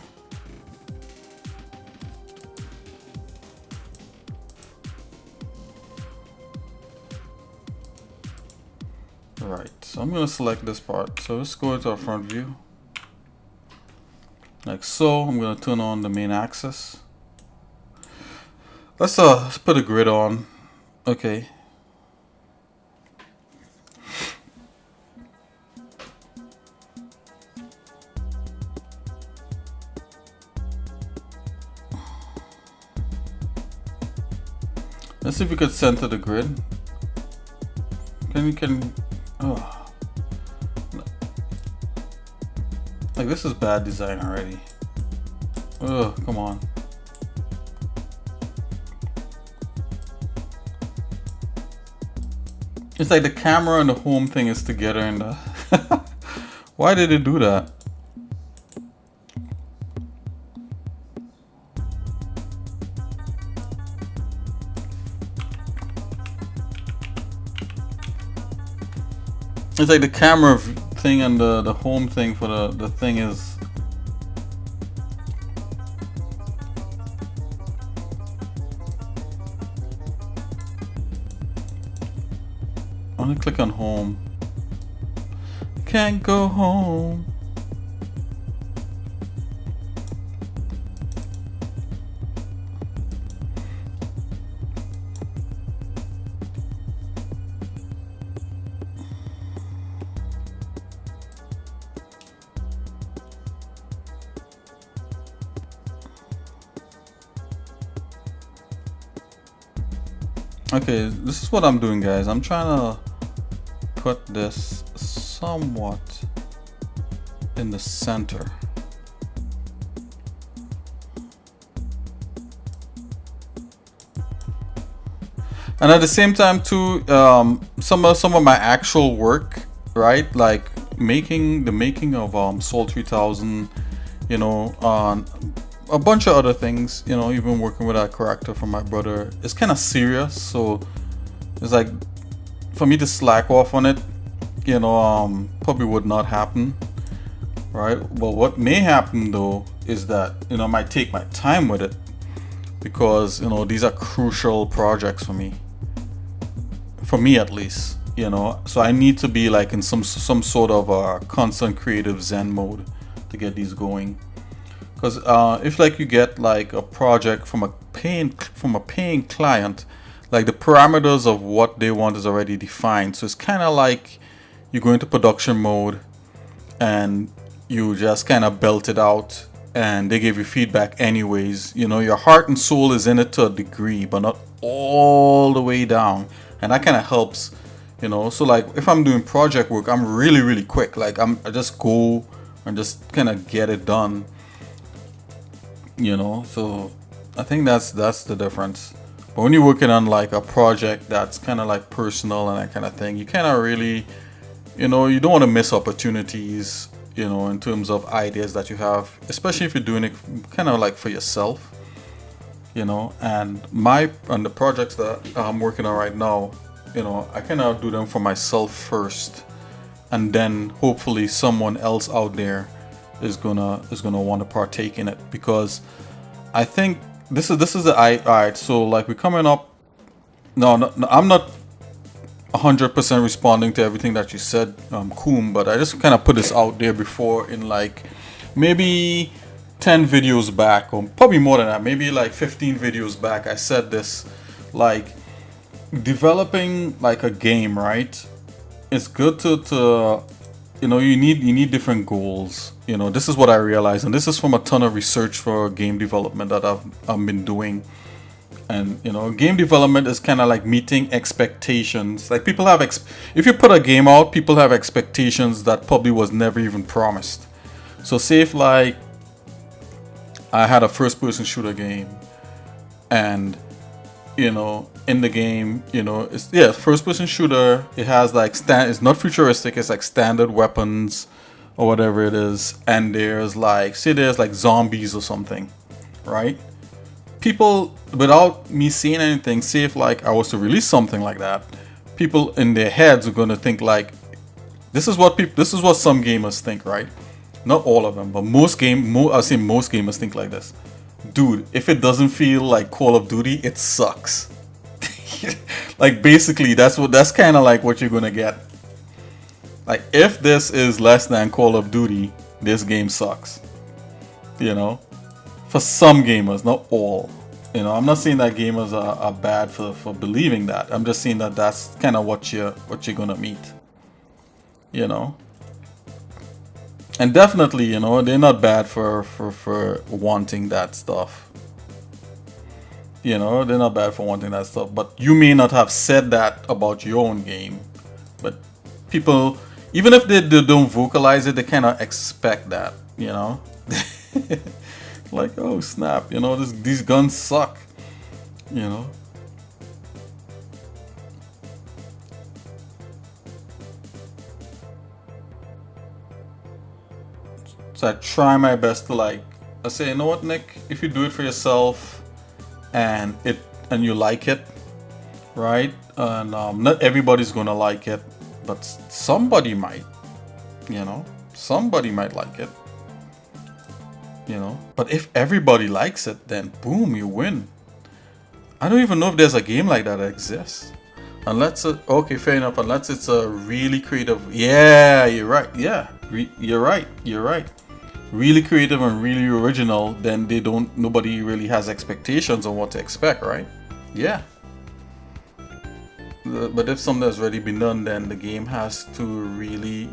Right, so I'm gonna select this part. So let's go into our front view. Like so, I'm gonna turn on the main axis. Let's put a grid on. Okay. Let's see if we could center the grid. Oh. Like, this is bad design already. Oh, come on. It's like the camera and the home thing is together and the why did it do that? It's like the camera thing and the home thing for the thing is. I'm gonna click on home. Can't go home. Okay, this is what I'm doing, guys. I'm trying to put this somewhat in the center. And at the same time too, some of my actual work, right? Like the making of Soul 3000, you know, on a bunch of other things, you know, even working with that character from my brother, it's kind of serious. So it's like for me to slack off on it, you know, probably would not happen, right? But what may happen though is that, you know, I might take my time with it because, you know, these are crucial projects for me at least, you know. So I need to be like in some sort of constant creative zen mode to get these going. Because if like you get like a project from a paying client, like the parameters of what they want is already defined. So it's kind of like you go into production mode and you just kind of belt it out and they give you feedback anyways. You know, your heart and soul is in it to a degree, but not all the way down. And that kind of helps, you know. So like if I'm doing project work, I'm really quick. Like I just go and just kind of get it done, you know. So I think that's the difference. But when you're working on like a project that's kind of like personal and that kind of thing, you kind of really, you know, you don't want to miss opportunities, you know, in terms of ideas that you have, especially if you're doing it kind of like for yourself, you know. And the projects that I'm working on right now, you know, I kind of do them for myself first, and then hopefully someone else out there is gonna want to partake in it, because I think this is the alright. So like we're coming up. No, I'm not 100% responding to everything that you said, Koom, but I just kind of put this out there before in like maybe 10 videos back, or probably more than that, maybe like 15 videos back. I said this, like developing like a game, right? It's good to you know, you need different goals. You know, this is what I realized, and this is from a ton of research for game development that I've been doing. And you know, game development is kind of like meeting expectations. Like people have if you put a game out, people have expectations that probably was never even promised. So say if like I had a first-person shooter game, and you know, in the game, you know, it's first-person shooter. It has like it's not futuristic. It's like standard weapons or whatever it is, and there's like there's like zombies or something, right? People, without me seeing anything, say if like I was to release something like that, people in their heads are gonna think like, this is what some gamers think, right? Not all of them, but most gamers think like this. Dude, if it doesn't feel like Call of Duty, it sucks. Like basically, that's kind of like what you're gonna get. Like if this is less than Call of Duty, this game sucks. You know, for some gamers, not all. You know, I'm not saying that gamers are bad for believing that. I'm just saying that that's kind of what you're gonna meet. You know, and definitely, you know, they're not bad for wanting that stuff. You know, they're not bad for wanting that stuff. But you may not have said that about your own game. But people, even if they don't vocalize it, they kind of expect that. You know, like, oh snap, you know, these guns suck. You know. So I try my best to like, I say, you know what, Nick, if you do it for yourself and you like it, right? And not everybody's gonna like it, but somebody might, you know, somebody might like it, you know. But if everybody likes it, then boom, you win. I don't even know if there's a game like that exists. Unless okay, fair enough. Unless it's a really creative. Yeah, you're right. Yeah, you're right. You're right. Really creative and really original. Then nobody really has expectations on what to expect, right? Yeah. But if something has already been done, then the game has to really,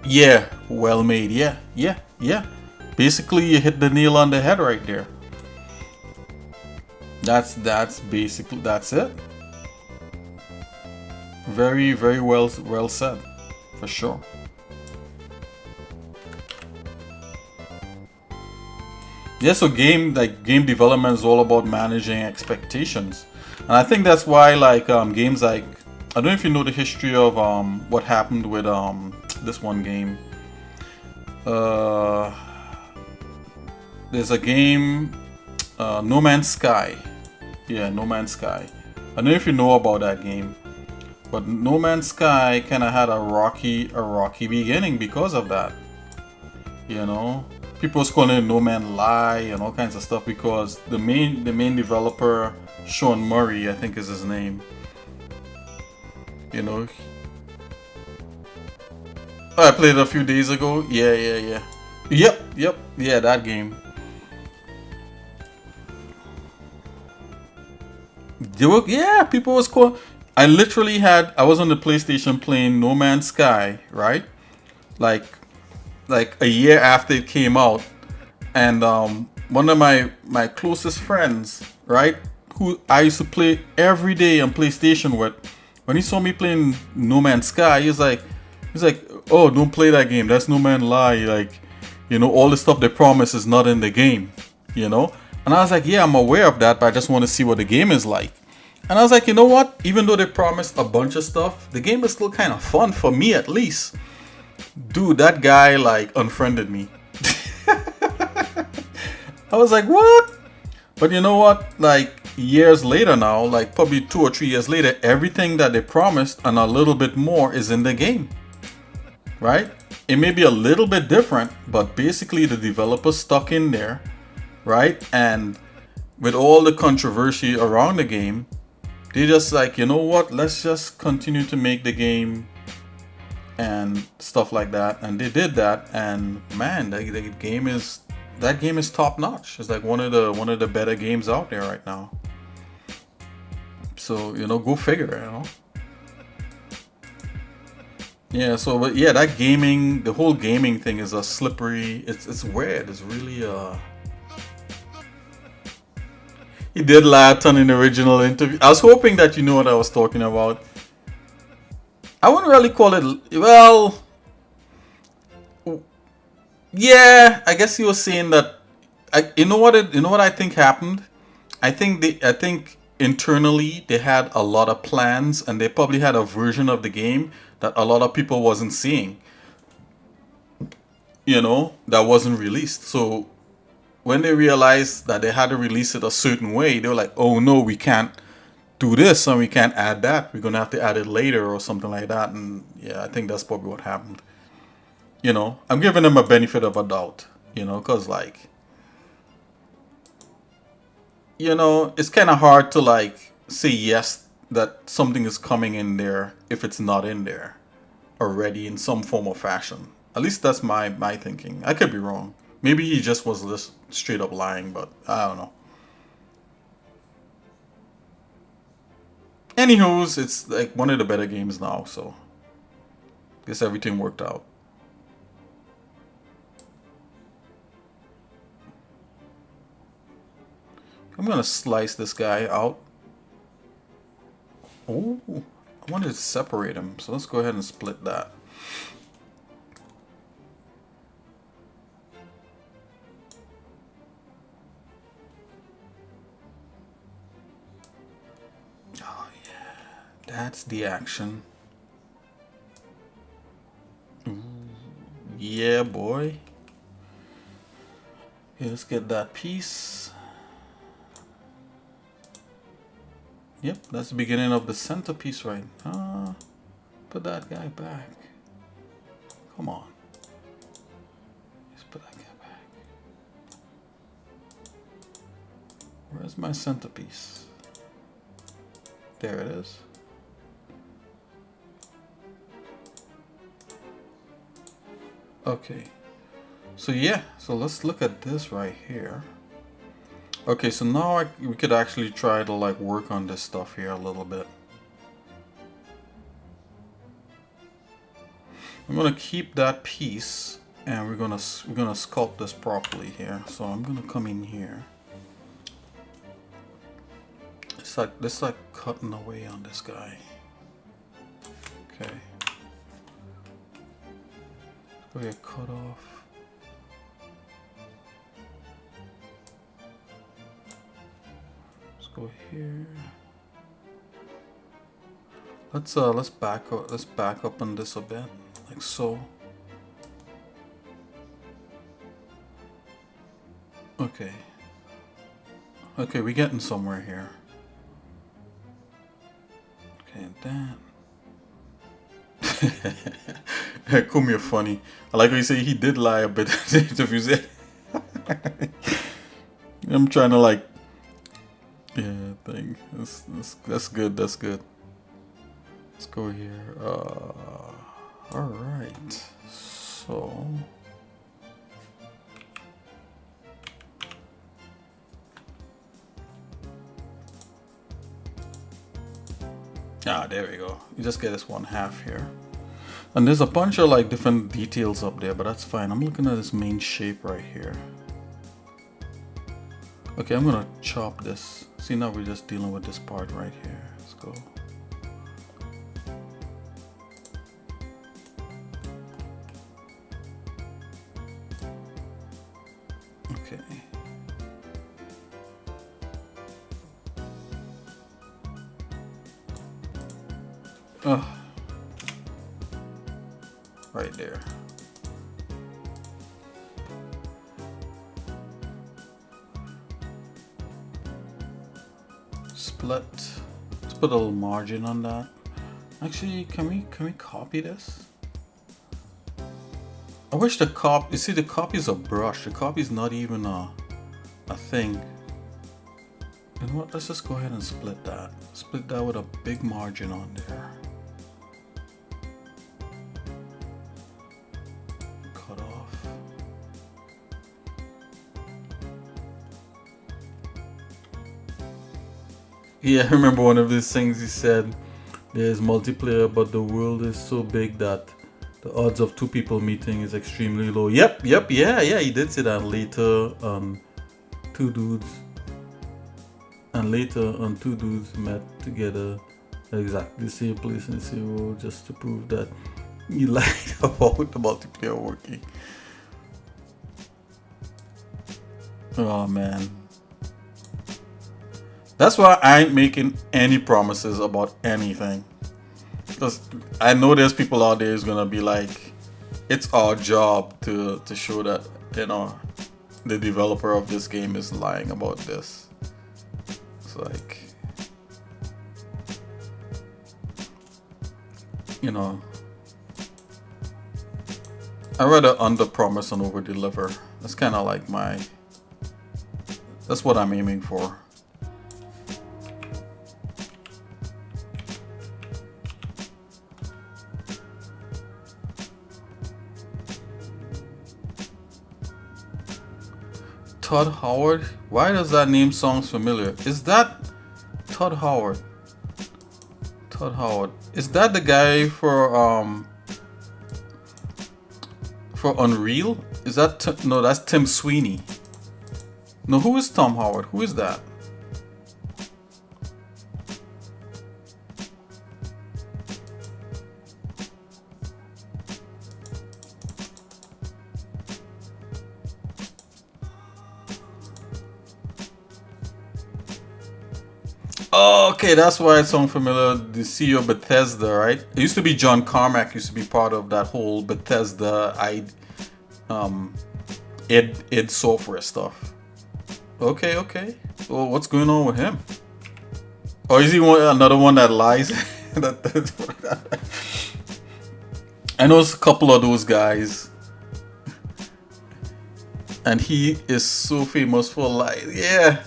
yeah, well made. Yeah, yeah, yeah. Basically, you hit the nail on the head right there. That's basically, that's it. Very, very well said, for sure. Yeah, so game development is all about managing expectations, and I think that's why like games like, I don't know if you know the history of what happened with this one game. There's a game, No Man's Sky. Yeah, No Man's Sky. I don't know if you know about that game, but No Man's Sky kind of had a rocky beginning because of that. You know, people was calling it No Man Lie and all kinds of stuff because the main developer, Sean Murray, I think is his name. You know, I played it a few days ago. Yeah. Yep. Yeah, that game. People was cool. I was on the PlayStation playing No Man's Sky, right? Like a year after it came out, and one of my closest friends, right, who I used to play every day on PlayStation with, when he saw me playing No Man's Sky, he's like, oh, don't play that game. That's No Man Lie. Like, you know, all the stuff they promise is not in the game, you know. And I was like, yeah, I'm aware of that, but I just want to see what the game is like. And I was like, you know what? Even though they promised a bunch of stuff, the game is still kind of fun for me, at least. Dude, that guy like unfriended me. I was like, what? But you know what? Like years later now, like probably 2 or 3 years later, everything that they promised and a little bit more is in the game. Right? It may be a little bit different, but basically the developer stuck in there, right? And with all the controversy around the game, they just like, you know what? Let's just continue to make the game and stuff like that. And they did that, and man, the game is top notch. It's like one of the better games out there right now. So, you know, go figure, you know. Yeah, so but yeah, the whole gaming thing is a slippery, it's weird. It's really He did laugh on an original interview. I was hoping that you know what I was talking about. I wouldn't really call it, well, yeah, I guess he was saying that you know what I think happened? I think internally they had a lot of plans, and they probably had a version of the game that a lot of people wasn't seeing, you know, that wasn't released. So when they realized that they had to release it a certain way, they were like, oh no, we can't do this and we can't add that. We're gonna have to add it later or something like that. And yeah, I think that's probably what happened. You know, I'm giving them a benefit of a doubt, you know, because like, you know, it's kind of hard to like say yes that something is coming in there if it's not in there already in some form or fashion. At least that's my thinking. I could be wrong. Maybe he just was straight up lying, but I don't know. Anywho's, it's like one of the better games now, so guess everything worked out. I'm gonna slice this guy out. Oh, I wanted to separate him, so let's go ahead and split that. Oh yeah, that's the action. Ooh, yeah, boy. Okay, let's get that piece. Yep, that's the beginning of the centerpiece, right? Put that guy back. Come on. Just put that guy back. Where's my centerpiece? There it is. Okay. So yeah, so let's look at this right here. Okay, so now we could actually try to like work on this stuff here a little bit. I'm gonna keep that piece, and we're gonna sculpt this properly here. So I'm gonna come in here. It's like cutting away on this guy. Okay. Go ahead, cut off. Go here. Let's back up on this a bit, like so. Okay. Okay, we're getting somewhere here. Okay, that. Come here, funny. I like what you say. He did lie a bit. If you say, I'm trying to like. Yeah, thing. That's good. That's good. Let's go here. All right. So. There we go. You just get this 1/2 here. And there's a bunch of like different details up there, but that's fine. I'm looking at this main shape right here. Okay, I'm gonna chop this. See, now we're just dealing with this part right here. Let's go. Okay. Right there. Split. Let's put a little margin on that. Actually, can we copy this? I wish the copy. You see, the copy is a brush. The copy is not even a thing. You know what? Let's just go ahead and split that. Split that with a big margin on there. Cut off. Yeah, I remember one of these things he said, there's multiplayer, but the world is so big that the odds of 2 people meeting is extremely low. Yep, yeah, he did say that later. 2 dudes. And later on, 2 dudes met together at exactly the same place in the same world just to prove that he lied about the multiplayer working. Oh man. That's why I ain't making any promises about anything. Because I know there's people out there who's gonna be like, it's our job to show that, you know, the developer of this game is lying about this. It's like, you know, I rather under promise and over deliver. That's kind of like that's what I'm aiming for. Todd Howard? Why does that name sound familiar? Is that Todd Howard? Todd Howard. Is that the guy for Unreal? Is that no? That's Tim Sweeney. No, who is Tom Howard? Who is that? Oh, okay, that's why it sounds familiar. The CEO of Bethesda, right? It used to be John Carmack. Used to be part of that whole Bethesda, id Software stuff. Okay, okay. Well, what's going on with him? Or is he another one that lies? I know it's a couple of those guys, and he is so famous for lying. Yeah.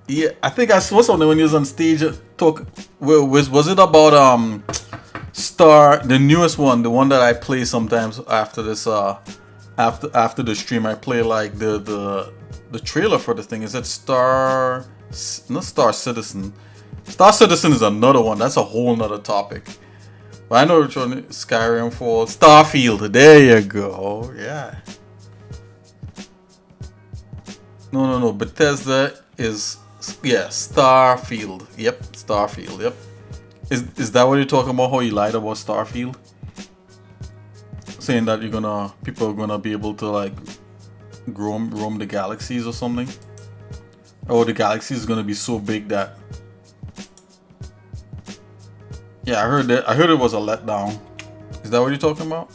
Yeah, I think I saw something when he was on stage talk. Was it about Star, the newest one, the one that I play sometimes after this after the stream? I play like the trailer for the thing. Is it Star? Not Star Citizen. Star Citizen is another one. That's a whole nother topic. But I know which one. Skyrim for Starfield. There you go. Yeah. No. Bethesda is. Yeah, Starfield. Yep, Starfield. Yep. Is that what you're talking about? How you lied about Starfield? Saying that people are gonna be able to like roam the galaxies or something? Oh, the galaxy is gonna be so big that. Yeah, I heard that. I heard it was a letdown. Is that what you're talking about?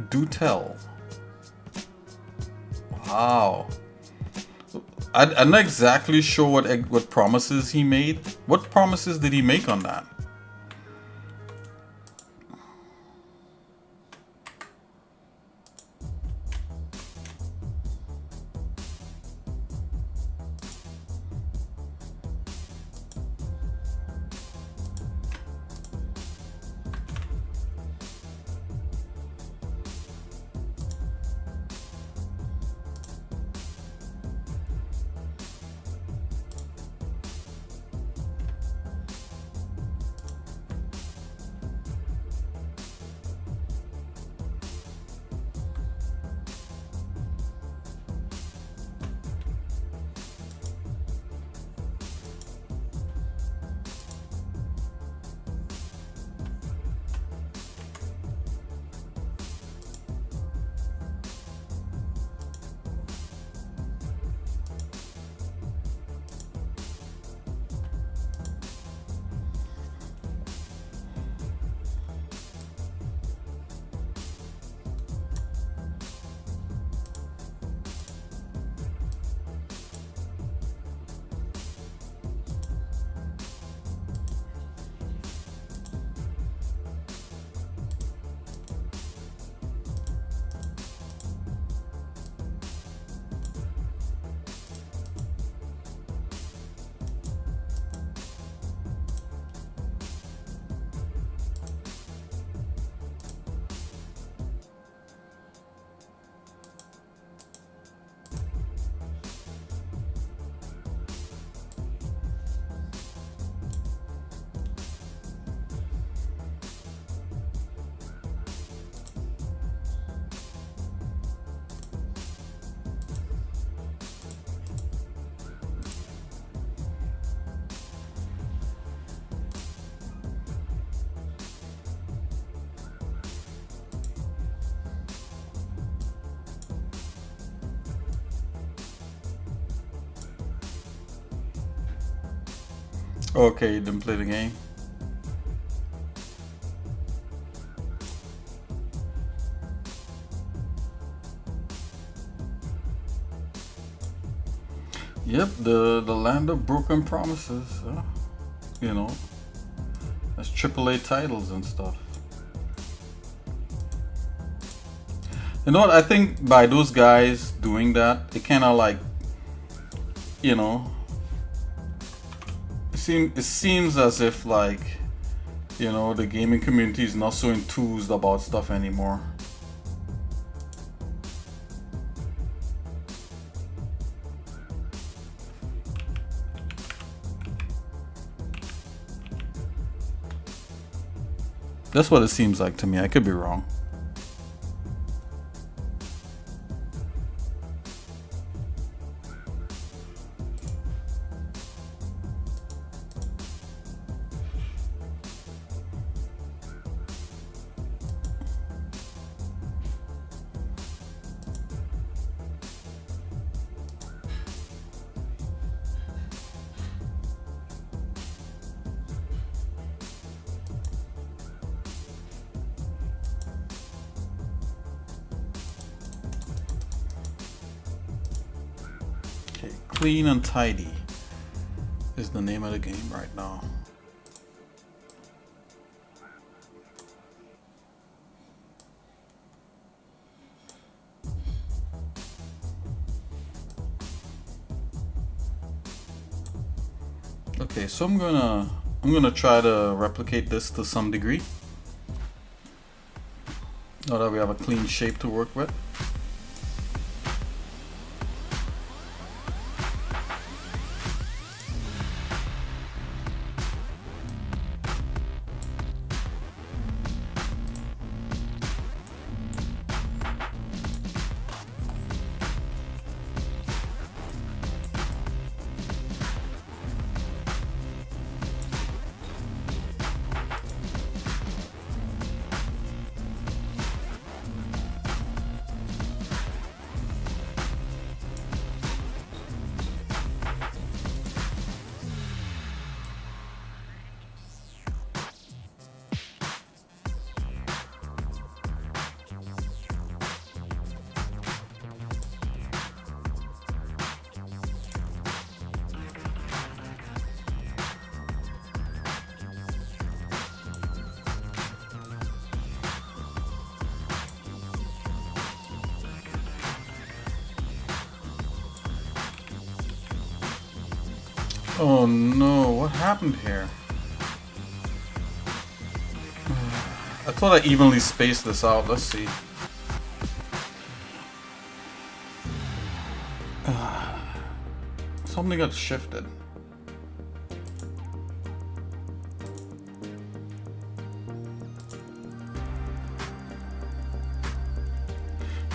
Do tell. Wow. I'm not exactly sure what promises he made. What promises did he make on that? Okay, you didn't play the game. Yep, the land of broken promises. You know, that's AAA titles and stuff. You know what? I think by those guys doing that, it kind of like, you know, it seems as if like, you know, the gaming community is not so enthused about stuff anymore. That's what it seems like to me. I could be wrong. Okay, clean and tidy is the name of the game right now. Okay, so I'm gonna try to replicate this to some degree. Now that we have a clean shape to work with. Oh no, what happened here? I thought I evenly spaced this out. Let's see. Something got shifted.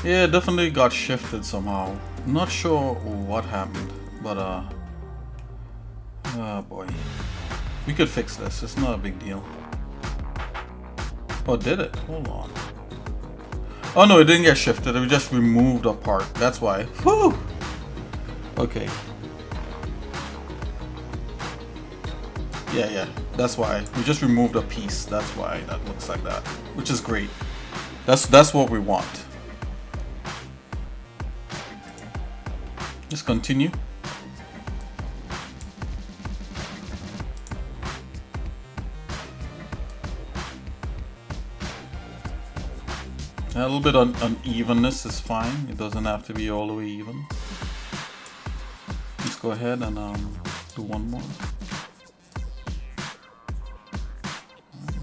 Yeah, it definitely got shifted somehow. Not sure what happened, but oh boy. We could fix this. It's not a big deal. Oh, did it? Hold on. Oh no, it didn't get shifted. We just removed a part. That's why. Whew! Okay. Yeah. That's why. We just removed a piece. That's why that looks like that. Which is great. That's what we want. Just continue. A little bit of unevenness is fine. It doesn't have to be all the way even. Let's go ahead and do one more.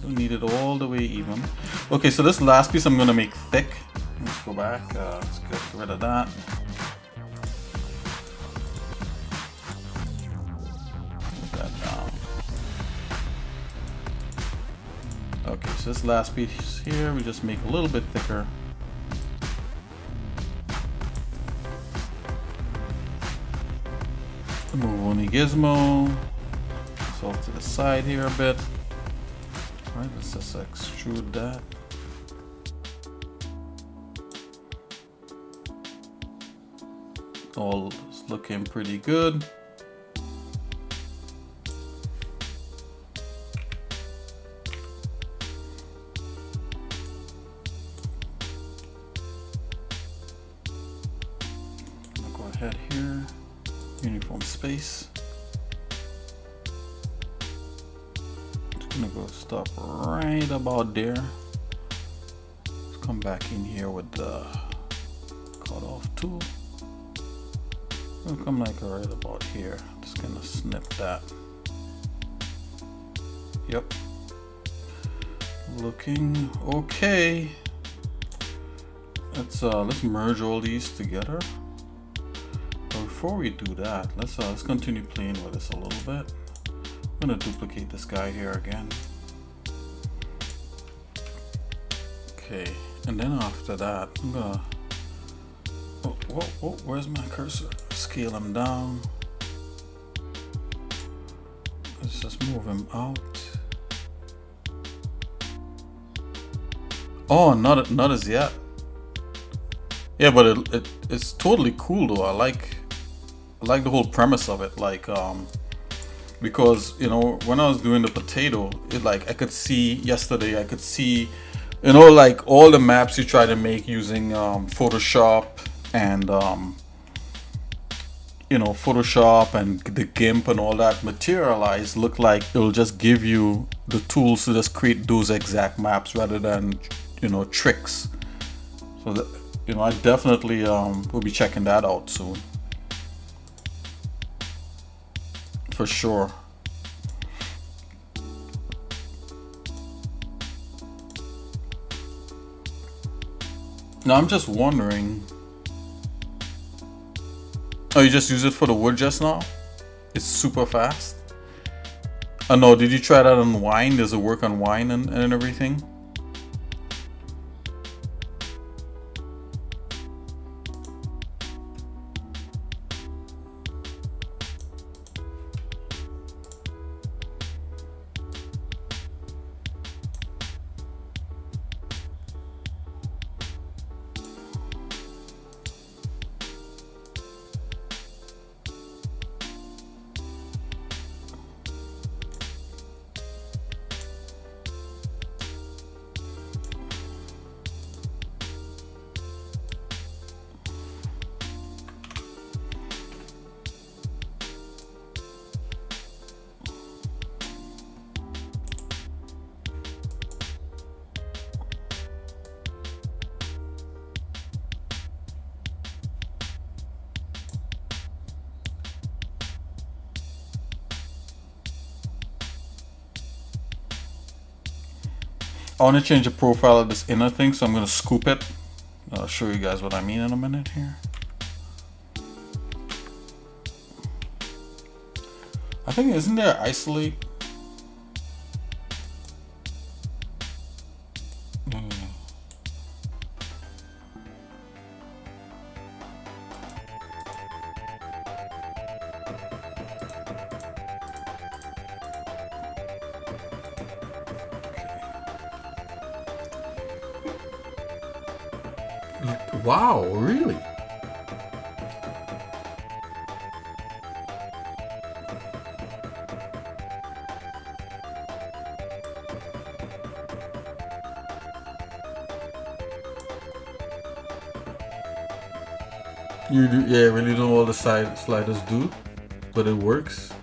Don't need it all the way even. Okay, so this last piece I'm gonna make thick. Let's go back. Let's get rid of that. Put that down. Okay, so this last piece here, we just make a little bit thicker. Move only gizmo. It's off to the side here a bit. Alright, let's just extrude that. All is looking pretty good. Go ahead here, uniform space. Just gonna go stop right about there. Let's come back in here with the cutoff tool. We'll come like right about here. Just gonna snip that. Yep. Looking okay. Let's merge all these together. But before we do that, let's continue playing with this a little bit. I'm gonna duplicate this guy here again. Okay, and then after that, I'm gonna. Where's my cursor? Scale him down. Let's just move him out. Oh, not as yet. Yeah, but it's totally cool though. I like the whole premise of it. Like because you know when I was doing the potato, it like I could see yesterday. I could see, you know, like all the maps you try to make using Photoshop and you know, Photoshop and the Gimp and all that materialize, look like it'll just give you the tools to just create those exact maps rather than, you know, tricks. So that, you know, I definitely will be checking that out soon for sure. Now I'm just wondering. Oh, you just use it for the wood just now? It's super fast. Oh no, did you try that on wine? Does it work on wine and everything? I want to change the profile of this inner thing, so I'm going to scoop it. I'll show you guys what I mean in a minute here. I think, isn't there isolate? Wow, really? You do, yeah, really don't know all the side sliders do, but it works.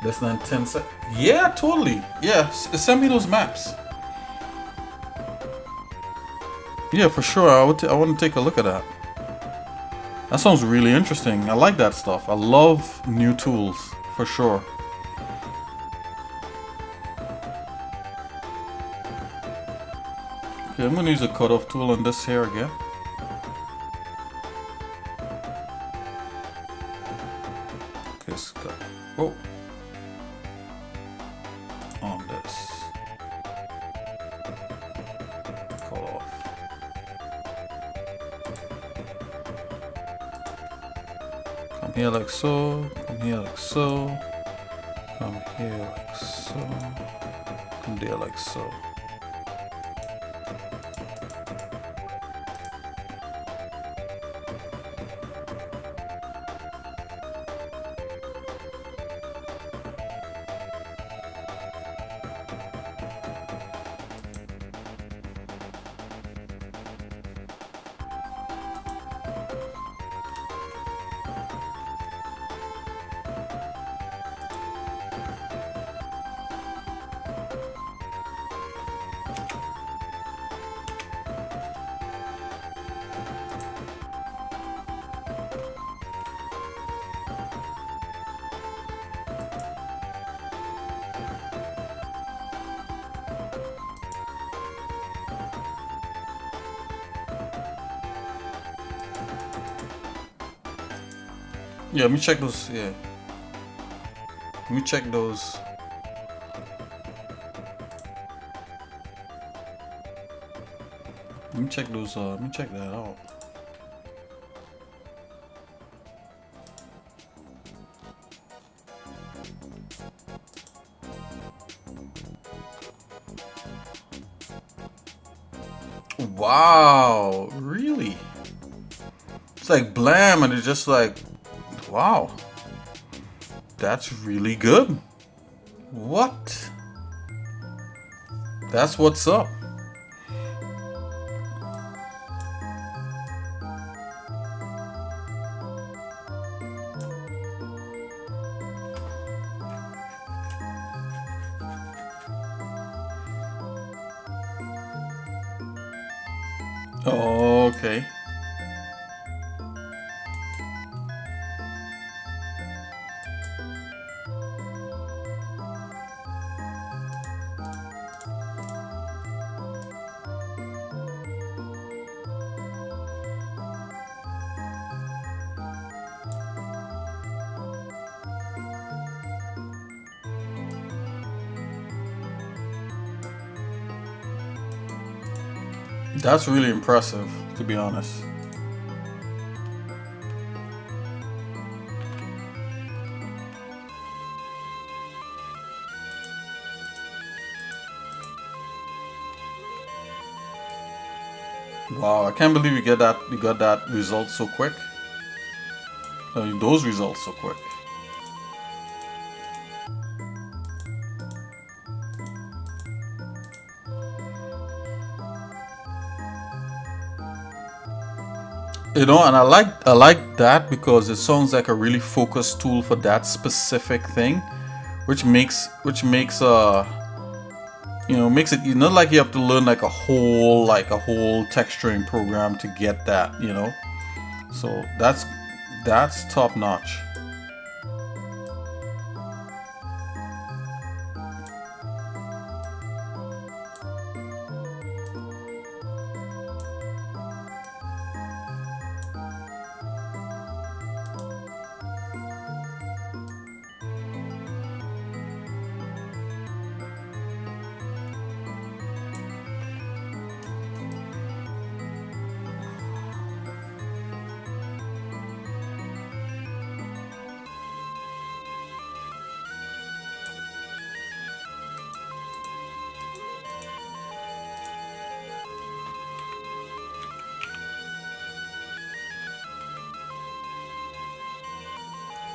Less than 10 seconds. Yeah, totally. Yeah, send me those maps. Yeah, for sure. I want to take a look at that. That sounds really interesting. I like that stuff. I love new tools, for sure. Okay, I'm gonna use a cutoff tool on this here again. Okay, cut. Oh. On this. Cut off. Come here like so. Come here like so. Come here like so. Come there like so. Yeah, let me check those. Yeah. Let me check those. Let me check those. Let me check that out. Wow, really? It's like blam, and it's just like, wow, that's really good. What? That's what's up. Oh, okay. That's really impressive, to be honest. Wow, I can't believe you got that result so quick. Those results so quick. You know, and I like that because it sounds like a really focused tool for that specific thing, which makes you know, makes it not like you have to learn like a whole texturing program to get that, you know. So that's top notch.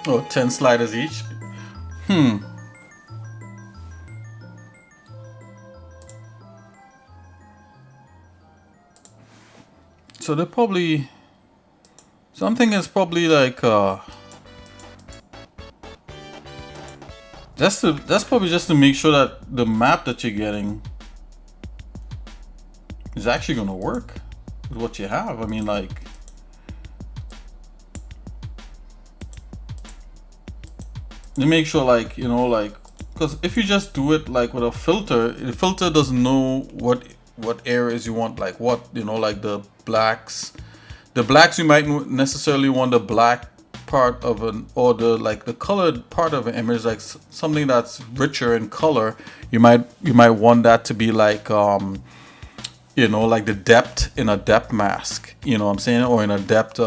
Oh, 10 sliders each. So they're probably something is probably like that's probably just to make sure that the map that you're getting is actually gonna work with what you have. I mean, like, you make sure, like, you know, like, because if you just do it like with a filter, the filter doesn't know what areas you want, like what, you know, like the blacks you might necessarily want the black part of an, or the like the colored part of an image, like something that's richer in color. You might want that to be like you know, like the depth in a depth mask, you know what I'm saying, or in a depth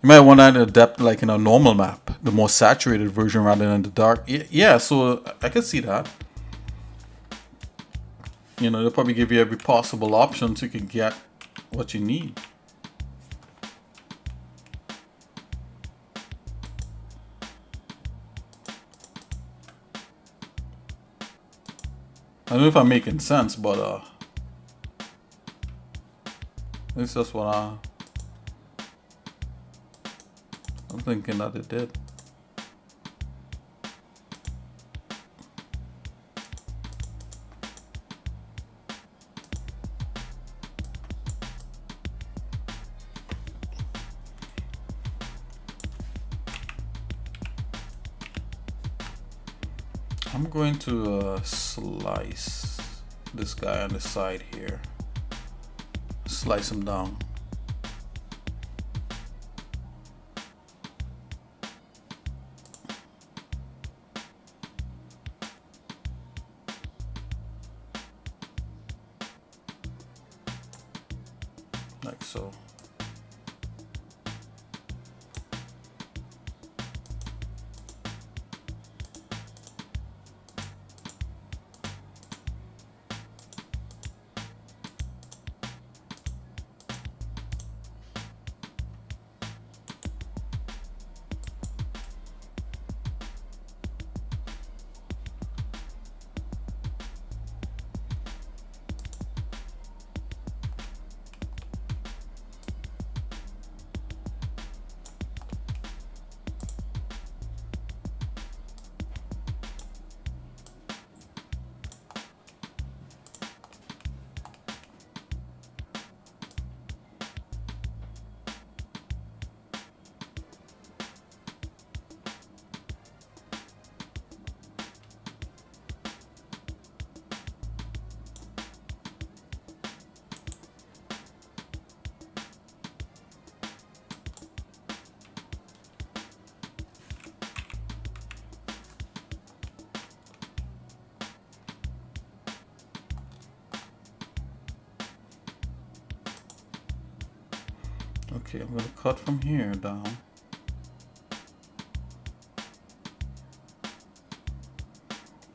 you might want that in a depth like in a normal map, the more saturated version rather than the dark. Yeah, so I could see that. You know, they'll probably give you every possible option so you can get what you need. I don't know if I'm making sense, but it's just what I'm thinking that it did. I'm going to slice this guy on the side here. Slice him down. like so. Okay, I'm gonna cut from here down.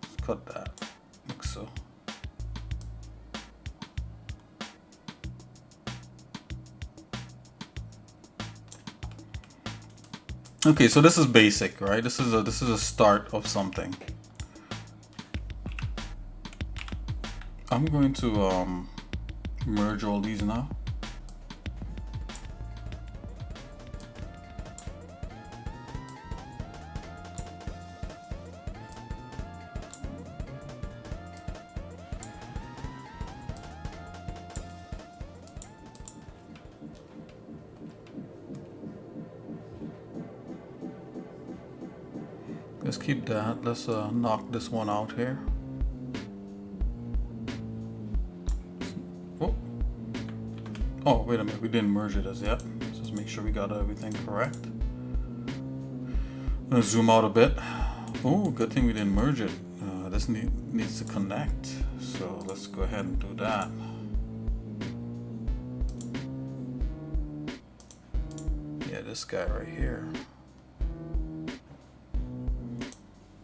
Let's cut that, like so. Okay, so this is basic, right? This is a start of something. I'm going to merge all these now. Let's keep that. Let's knock this one out here. Oh, oh, wait a minute. We didn't merge it as yet. Let's just make sure we got everything correct. I'm gonna zoom out a bit. Oh, good thing we didn't merge it. This needs to connect. So let's go ahead and do that. Yeah, this guy right here.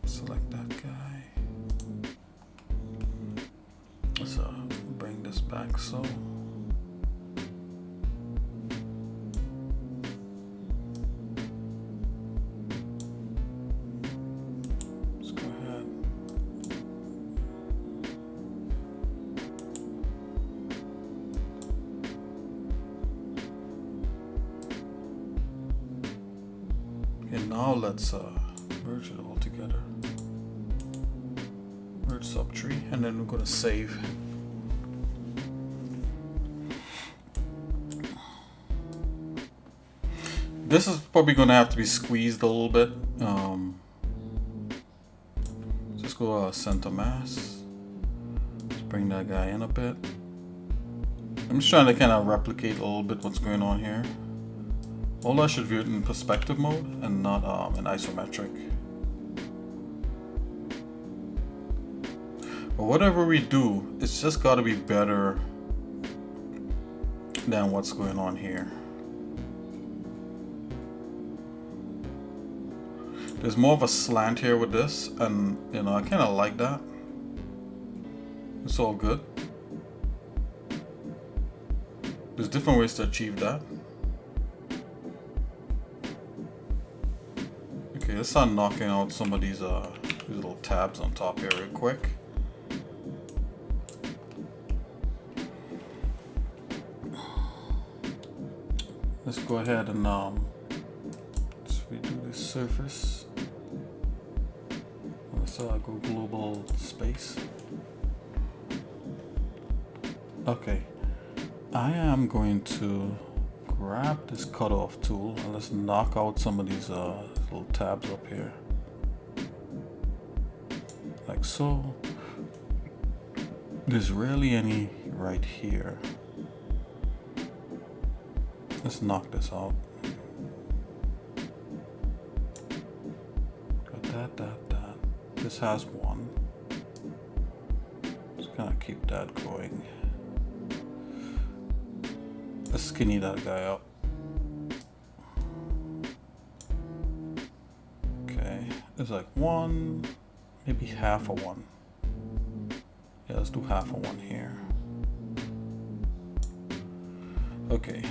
Select that guy. Let's bring this back so. Let's go ahead. And now let's merge it all together. Merge subtree, and then we're going to save. This is probably going to have to be squeezed a little bit. Just go center mass. Let's bring that guy in a bit. I'm just trying to kind of replicate a little bit what's going on here. All I should view it in perspective mode and not in isometric. But whatever we do, it's just got to be better than what's going on here. There's more of a slant here with this, and you know, I kind of like that. It's all good. There's different ways to achieve that. Okay, let's start knocking out some of these little tabs on top here real quick. Let's go ahead and let's redo this surface. Let's go global space. Okay, I am going to grab this cutoff tool and let's knock out some of these little tabs up here, like so. There's rarely any right here. Let's knock this out. Got that. This has one. Just gonna keep that going. Let's skinny that guy up. Okay, it's like one, maybe half a one. Yeah, let's do half a one here. Okay,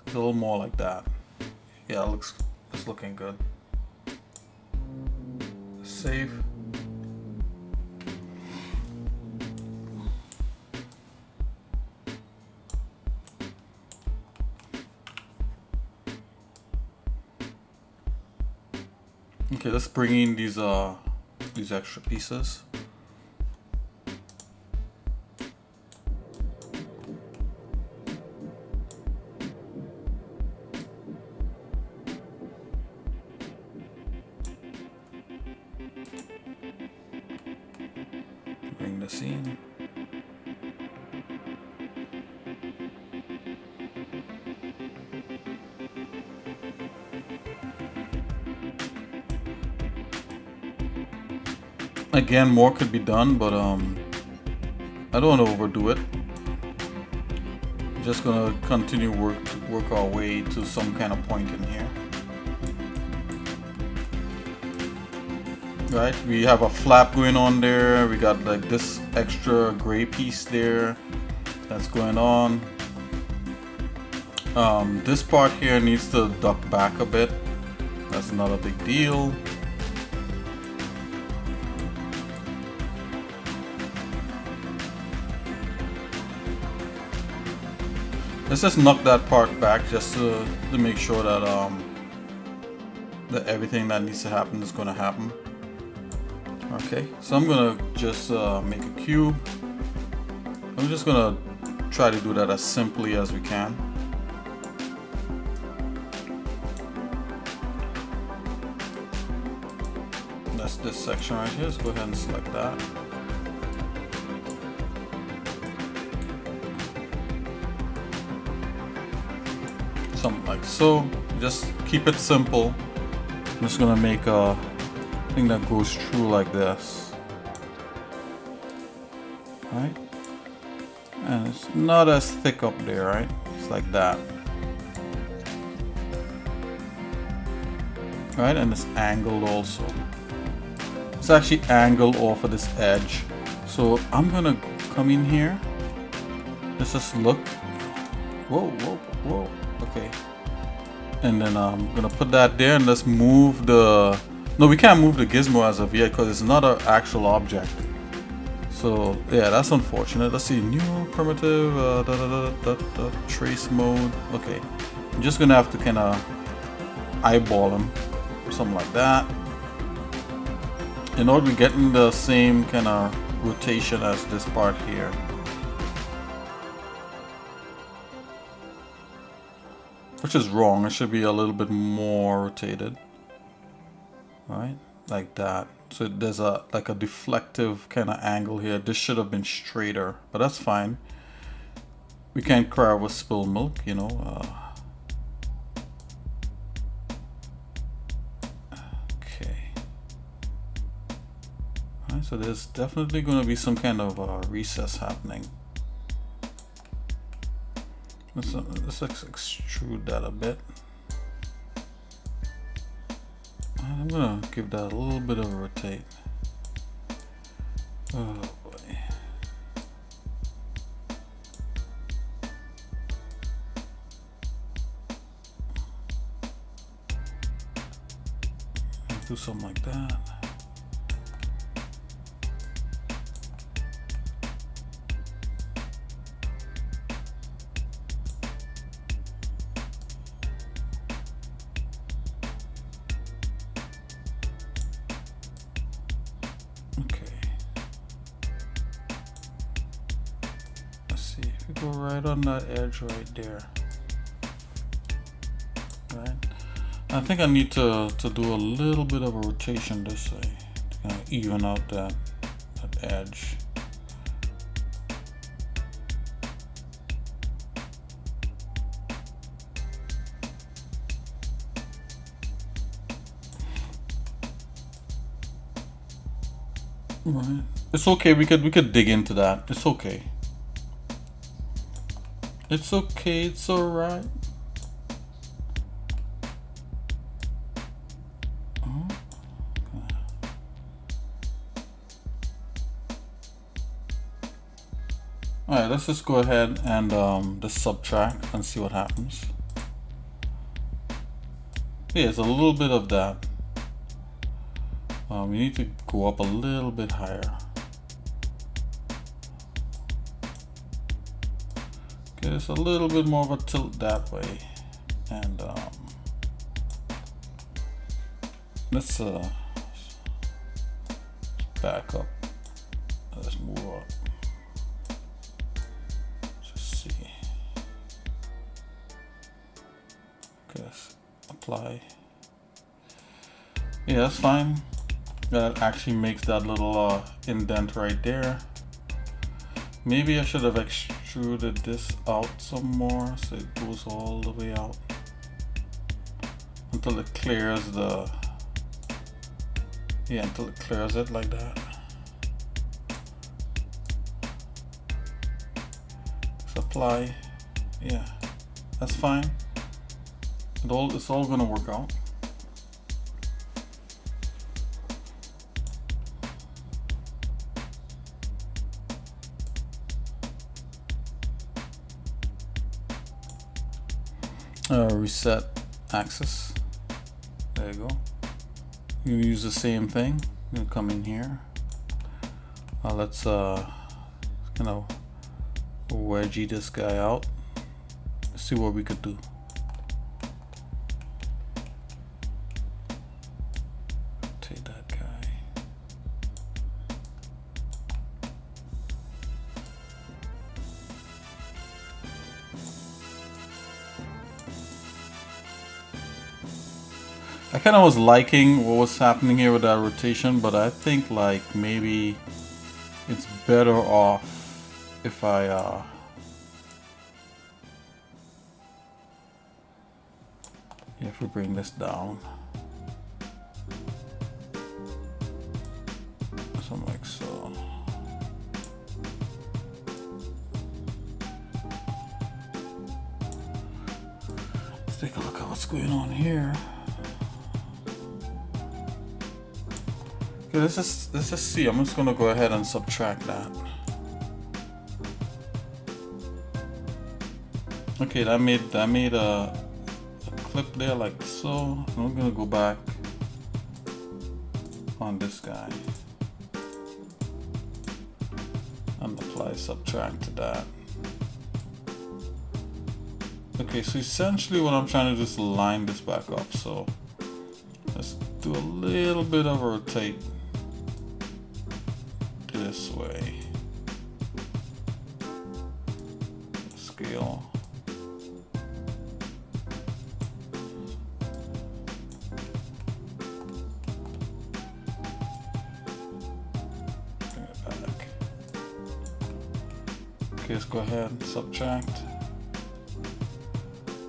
it's a little more like that. Yeah, it's looking good. Save. Okay, let's bring in these extra pieces. Bring this in. Again, more could be done, but I don't want to overdo it. Just gonna continue work our way to some kind of point in here. Right, we have a flap going on there. We got like this extra gray piece there that's going on. This part here needs to duck back a bit. That's not a big deal. Let's just knock that part back just to make sure that that everything that needs to happen is going to happen. Okay, so I'm gonna just make a cube. I'm just gonna try to do that as simply as we can. That's this section right here. Let's go ahead and select that. Something like so. Just keep it simple. I'm just gonna make a thing that goes through like this. Right? And it's not as thick up there, right? It's like that. Right? And it's angled also. It's actually angled off of this edge. So I'm gonna come in here. Let's just look. Whoa, whoa, whoa. Okay, and then I'm gonna put that there, and let's move the. No, we can't move the gizmo as of yet because it's not an actual object. So yeah, that's unfortunate. Let's see, new primitive trace mode. Okay, I'm just gonna have to kind of eyeball them, something like that. In order to get in the same kind of rotation as this part here. Which is wrong. It should be a little bit more rotated. Right? Like that. So there's a like a deflective kind of angle here. This should have been straighter, but that's fine. We can't cry over spilled milk, you know. Okay. Alright, so there's definitely going to be some kind of recess happening. Let's extrude that a bit. I'm gonna give that a little bit of a rotate. Oh boy. Do something like that. Right on that edge right there. Right. I think I need to do a little bit of a rotation this way to kind of even out that edge. Right. It's okay. We could dig into that. It's okay. It's okay, it's alright. Alright, let's just go ahead and just subtract and see what happens. Yeah, it's a little bit of that. We need to go up a little bit higher. Okay, it's a little bit more of a tilt that way. And let's back up. Let's move up. Just see. Okay, let's apply. Yeah, that's fine. That actually makes that little indent right there. Maybe I should have extruded this out some more so it goes all the way out until it clears the, yeah, until it clears it like that. Let's apply. Yeah, that's fine. It's all gonna work out. Reset axis. There you go. You use the same thing. You'll come in here. Let's kind of wedgie this guy out. See what we could do. Take that guy. I kind of was liking what was happening here with that rotation, but I think like maybe it's better off if I if we bring this down, something like so. Let's take a look at what's going on here. Okay, let's just see. I'm just gonna go ahead and subtract that. Okay, that made a clip there like so. I'm gonna go back on this guy and apply subtract to that. Okay, so essentially what I'm trying to do is line this back up. So let's do a little bit of a rotate this way. Scale. Bring it back. Okay, let's go ahead and subtract.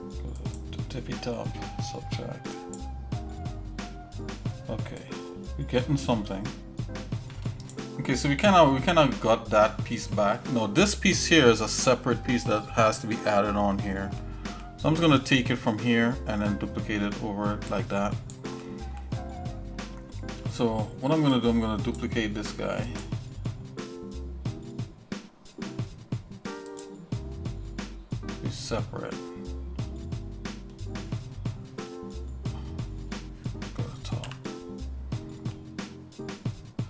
Go to tippy top, subtract. Okay, we're getting something. Okay, so we kind of got that piece back. No, this piece here is a separate piece that has to be added on here. So I'm just gonna take it from here and then duplicate it over it like that. So what I'm gonna do, I'm gonna duplicate this guy. Be separate. Go to the top.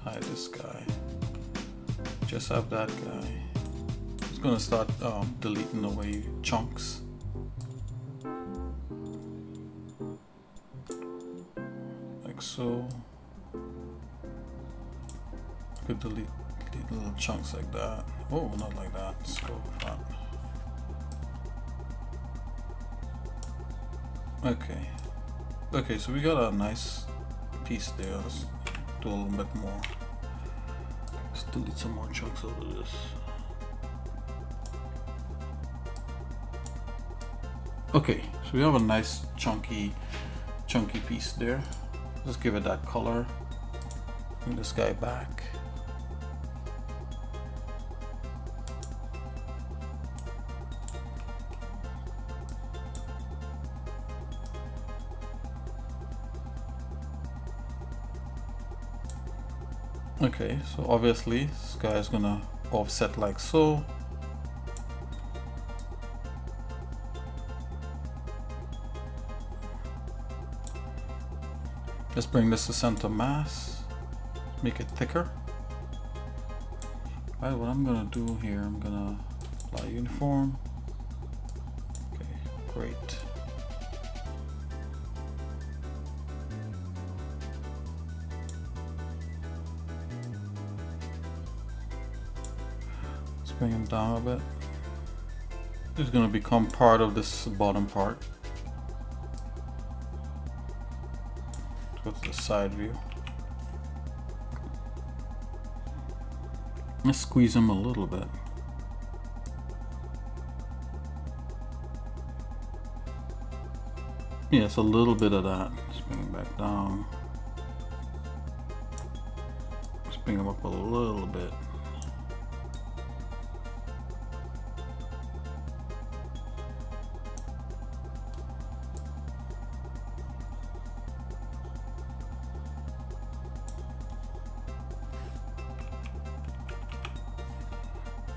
Hide this guy. Just have that guy. It's gonna start deleting away chunks. Like so. I could delete little chunks like that. Oh, not like that. Let's go front. Okay. Okay, so we got a nice piece there. Let's do a little bit more. Let's delete some more chunks out of this. Okay, so we have a nice chunky piece there. Let's give it that color. Bring this guy back. Okay, so obviously this guy is gonna offset like so. Let's bring this to center mass, make it thicker. Right, what I'm gonna do here, I'm gonna apply uniform. Okay, great. Let's bring him down a bit. He's gonna become part of this bottom part. Go to the side view. Let's squeeze him a little bit. Yes, a little bit of that. Let's bring him back down. Let's bring him up a little bit.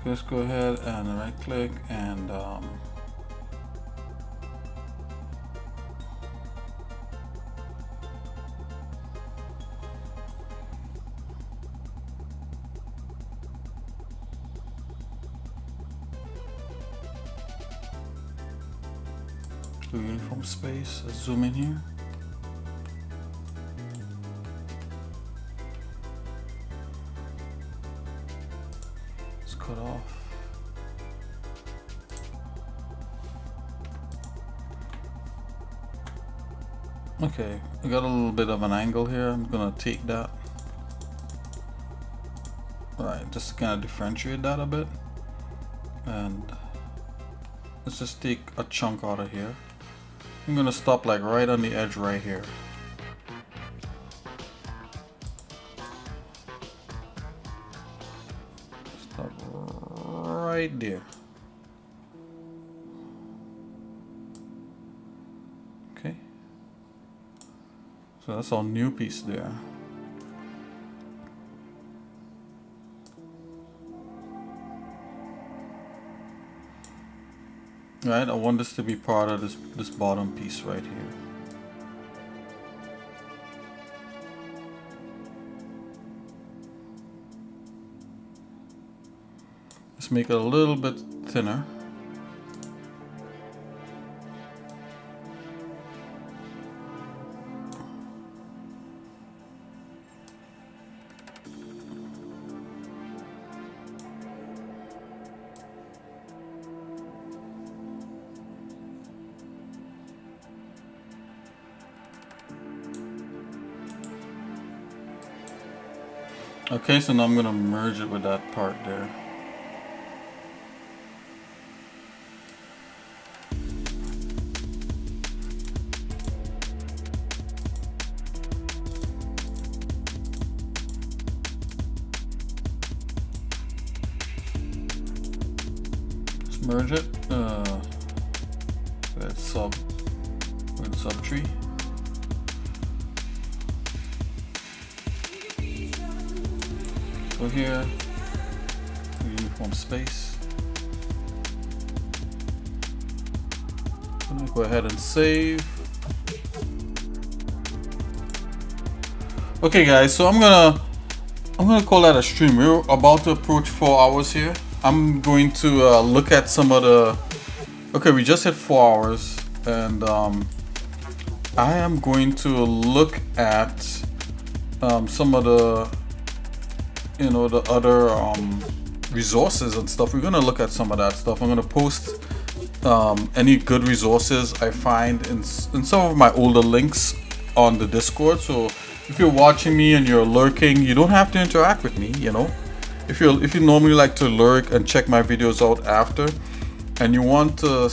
Let's go ahead and right click and do uniform space. Let's zoom in here. Cut off. Okay, I got a little bit of an angle here. I'm gonna take that. Alright, just to kind of differentiate that a bit. And let's just take a chunk out of here. I'm gonna stop like right on the edge right here. Stop right there. Okay. So that's our new piece there. Right, I want this to be part of this bottom piece right here. Let's make it a little bit thinner. Okay, so now I'm going to merge it with that part there. Let's merge it with subtree. Go here, uniform space. I'm gonna go ahead and save. Okay guys, so I'm gonna call that a stream. We're about to approach 4 hours here. I'm going to look at some of the. Okay, we just hit 4 hours, and I am going to look at some of the, you know, the other resources and stuff. We're gonna look at some of that stuff. I'm gonna post any good resources I find in some of my older links on the Discord. So if you're watching me and you're lurking, you don't have to interact with me, you know. If you normally like to lurk and check my videos out after, and you want to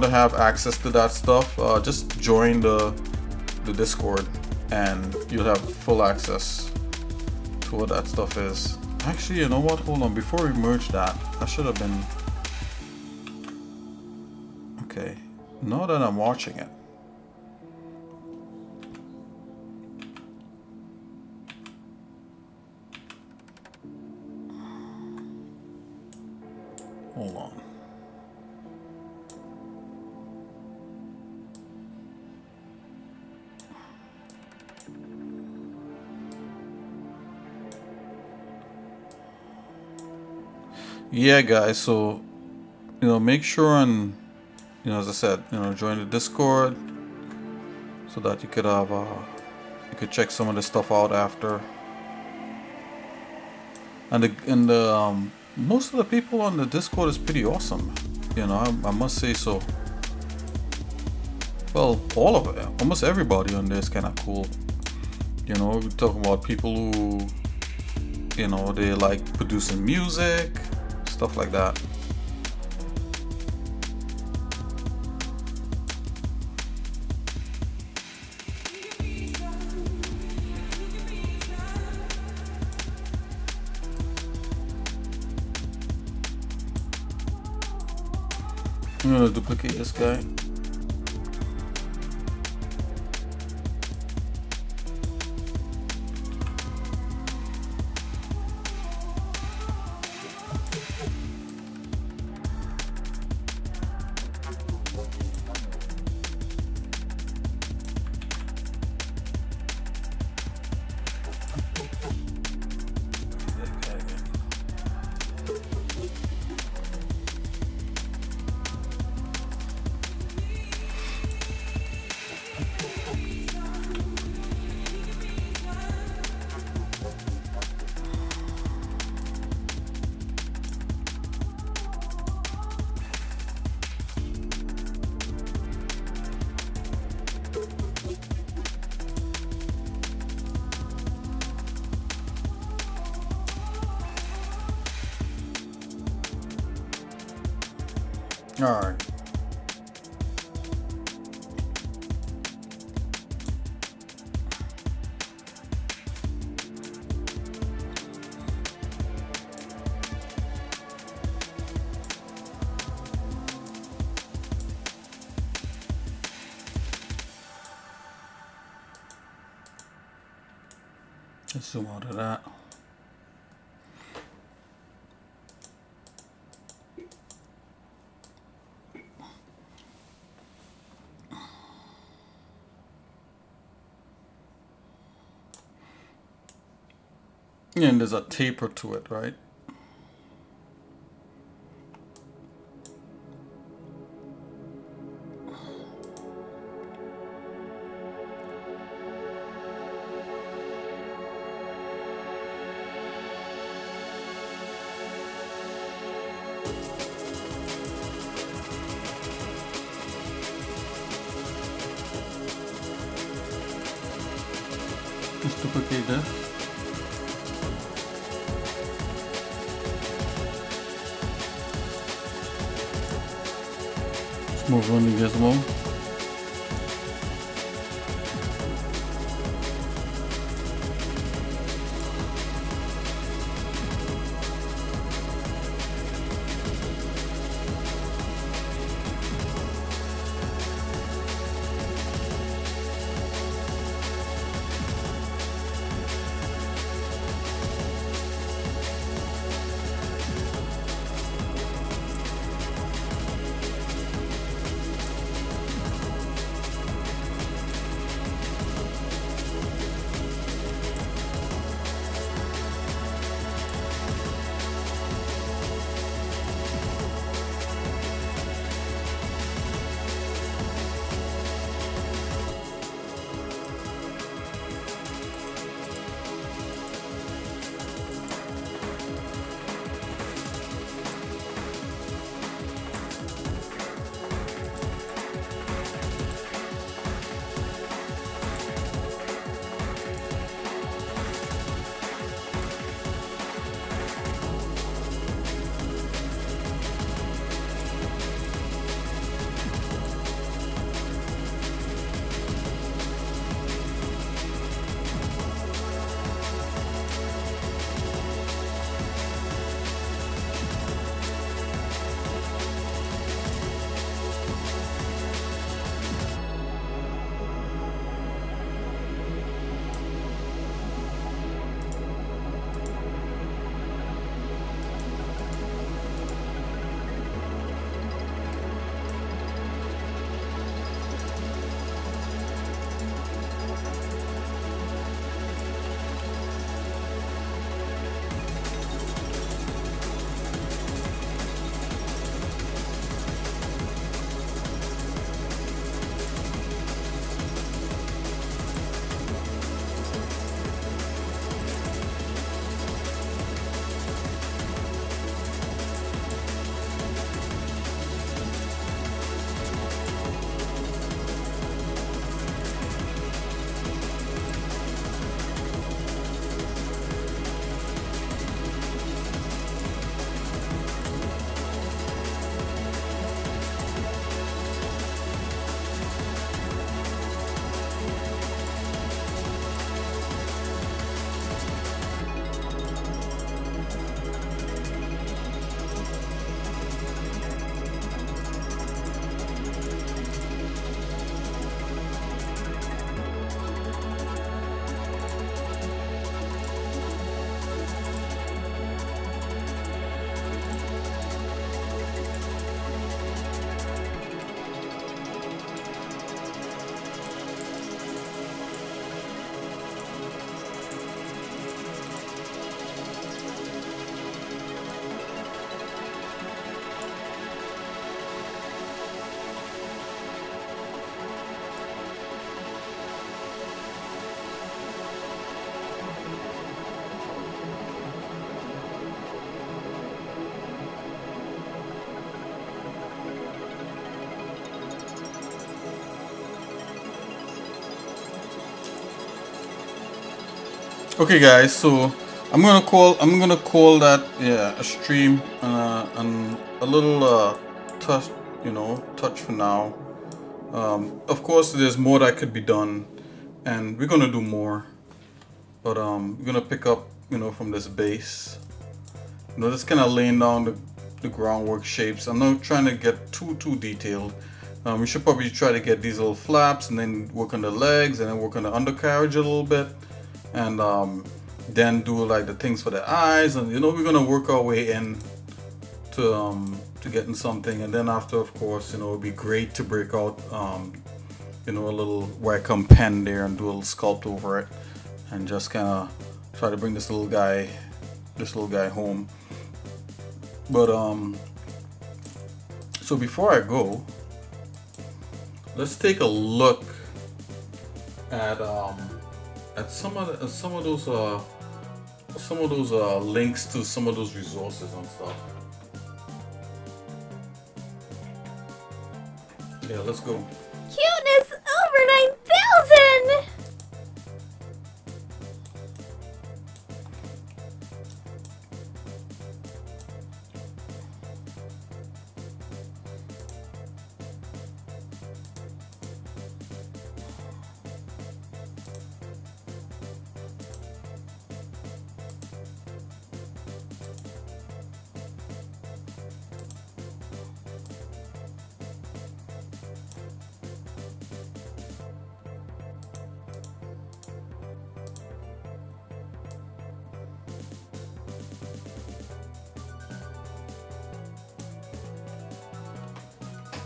have access to that stuff, just join the Discord and you'll have full access to what that stuff is. Actually, you know what, hold on, before we merge that, I should have been. Okay, now that I'm watching it, Hold on. Yeah, guys, so make sure and as I said, join the Discord so that you could have you could check some of the stuff out after. And the most of the people on the Discord is pretty awesome. I must say so. Well, all of it, almost everybody on there is kind of cool. We're talking about people who, they like producing music, stuff like that. I'm gonna duplicate this guy. All right. Let's zoom out of that. And there's a taper to it, right? Just duplicate this. Move on the gizmo. Okay, guys. So I'm gonna call that, yeah, a stream and a little touch, touch for now. Of course, there's more that could be done, and we're gonna do more. But we're gonna pick up, from this base. Just kind of laying down the groundwork shapes. I'm not trying to get too detailed. We should probably try to get these little flaps, and then work on the legs, and then work on the undercarriage a little bit, and then do like the things for the eyes, and we're gonna work our way in to getting something, and then after, of course, it'd be great to break out a little Wacom pen there and do a little sculpt over it, and just kind of try to bring this little guy home. But so before I go, let's take a look at some of those links to some of those resources and stuff. Yeah, let's go. Cuteness over 9,000!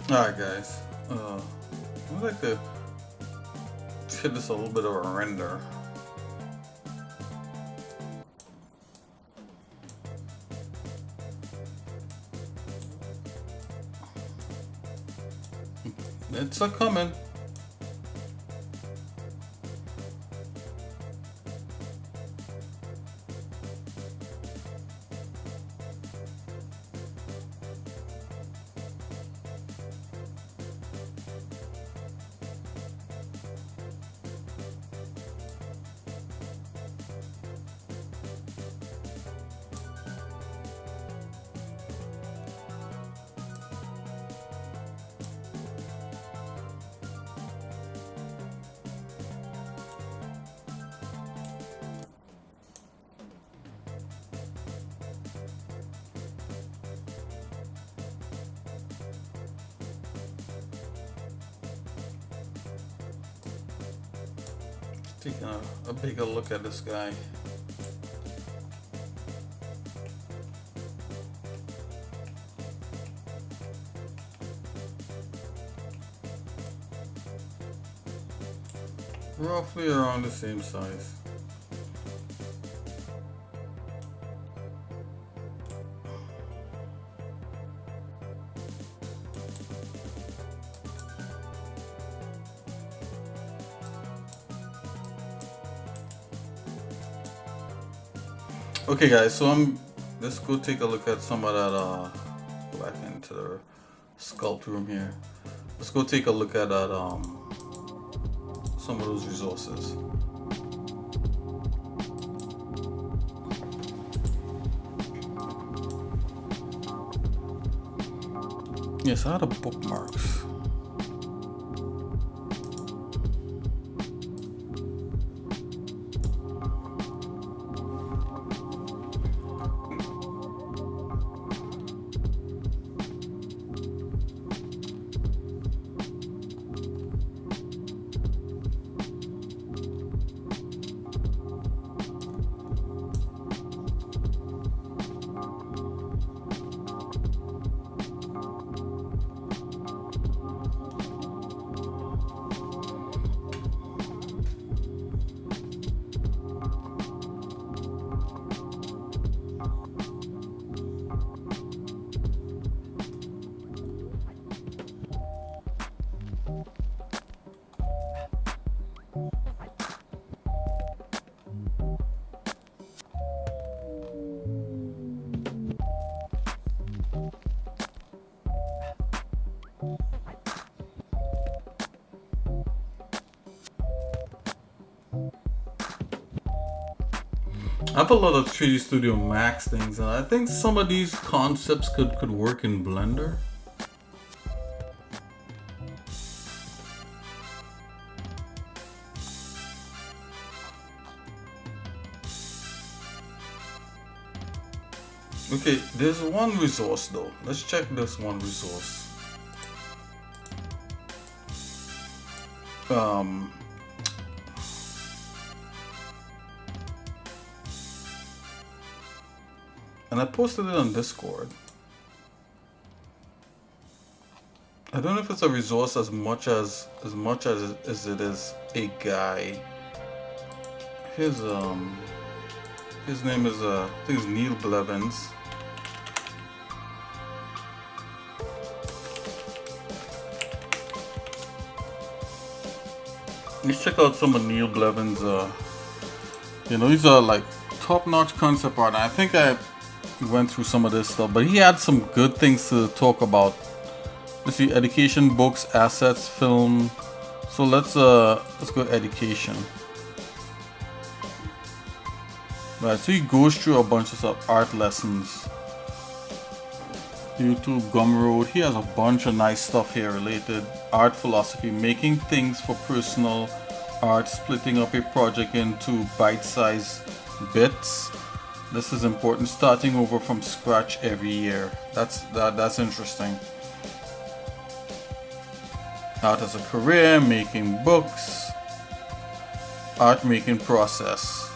Alright, guys, I'd like to hit this a little bit of a render. It's a coming. Taking a bigger look at this guy. Roughly around the same size. Okay, guys, so let's go take a look at some of that, go back into the sculpt room here. Let's go take a look at that, some of those resources. Yes, I had a bookmarks. I have a lot of 3D Studio Max things, and I think some of these concepts could work in Blender. Okay, there's one resource though. Let's check this one resource. And I posted it on Discord. I don't know if it's a resource as much as it is a guy. His name is I think it's Neil Blevins. Let's check out some of Neil Blevins. You know, these are like top-notch concept art. I think I went through some of this stuff, but he had some good things to talk about. Let's see, education, books, assets, film. So let's go education. Right, so he goes through a bunch of stuff, art lessons, YouTube, Gumroad. He has a bunch of nice stuff here related. Art philosophy, making things for personal art, splitting up a project into bite-sized bits. This is important. Starting over from scratch every year. That's interesting. Art as a career, making books, art making process.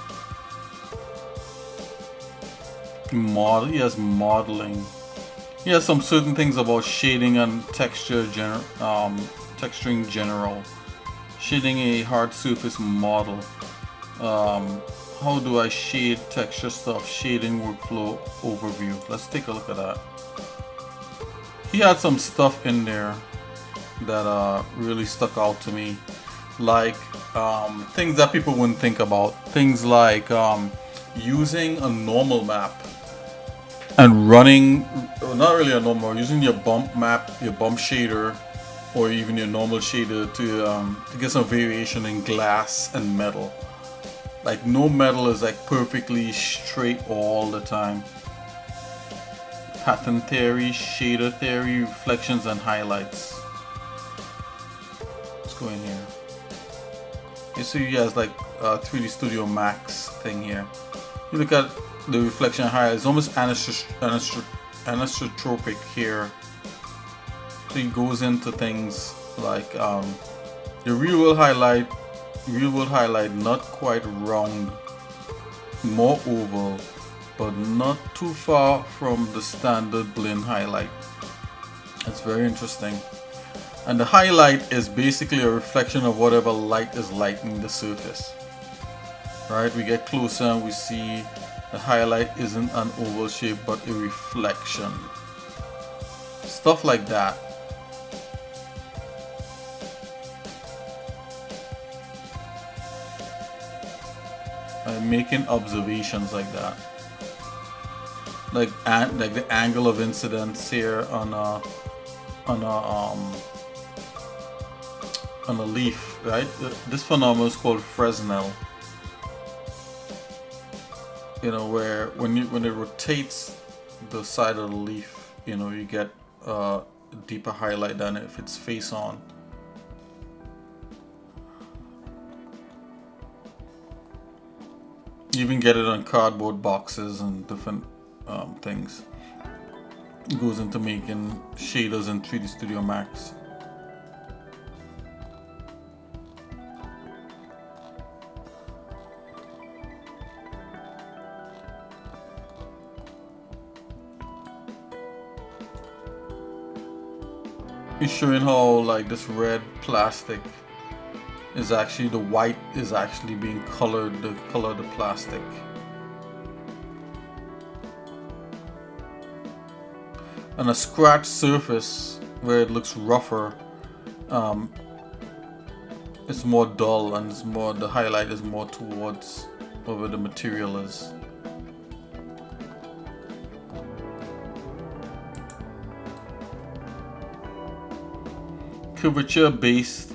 Model. He has modeling. He has some certain things about shading and texture, texturing general. Shading a hard surface model. How do I shade texture stuff? Shading workflow overview. Let's take a look at that. He had some stuff in there that really stuck out to me, like things that people wouldn't think about. Things like using a normal map and running, not really a normal, using your bump map, your bump shader, or even your normal shader to get some variation in glass and metal. Like no metal is like perfectly straight all the time. Pattern theory, shader theory, reflections and highlights. Let's go in here. You see he has like 3D Studio Max thing here. You look at the reflection highlight, it's almost anisotropic here. So he goes into things like the real world highlight, not quite round, more oval, but not too far from the standard blend highlight. It's very interesting. And the highlight is basically a reflection of whatever light is lighting the surface. Right, we get closer and we see the highlight isn't an oval shape but a reflection. Stuff like that. I'm making observations like that. Like the angle of incidence here on a leaf, right? This phenomenon is called Fresnel. You know, where when it rotates the side of the leaf, you know, you get a deeper highlight than if it's face on. You even get it on cardboard boxes and different things. It goes into making shaders in 3D Studio Max. He's showing how like this red plastic is actually, the white is actually being colored, the color of the plastic. And a scratched surface where it looks rougher, it's more dull and it's more, the highlight is more towards where the material is. Curvature based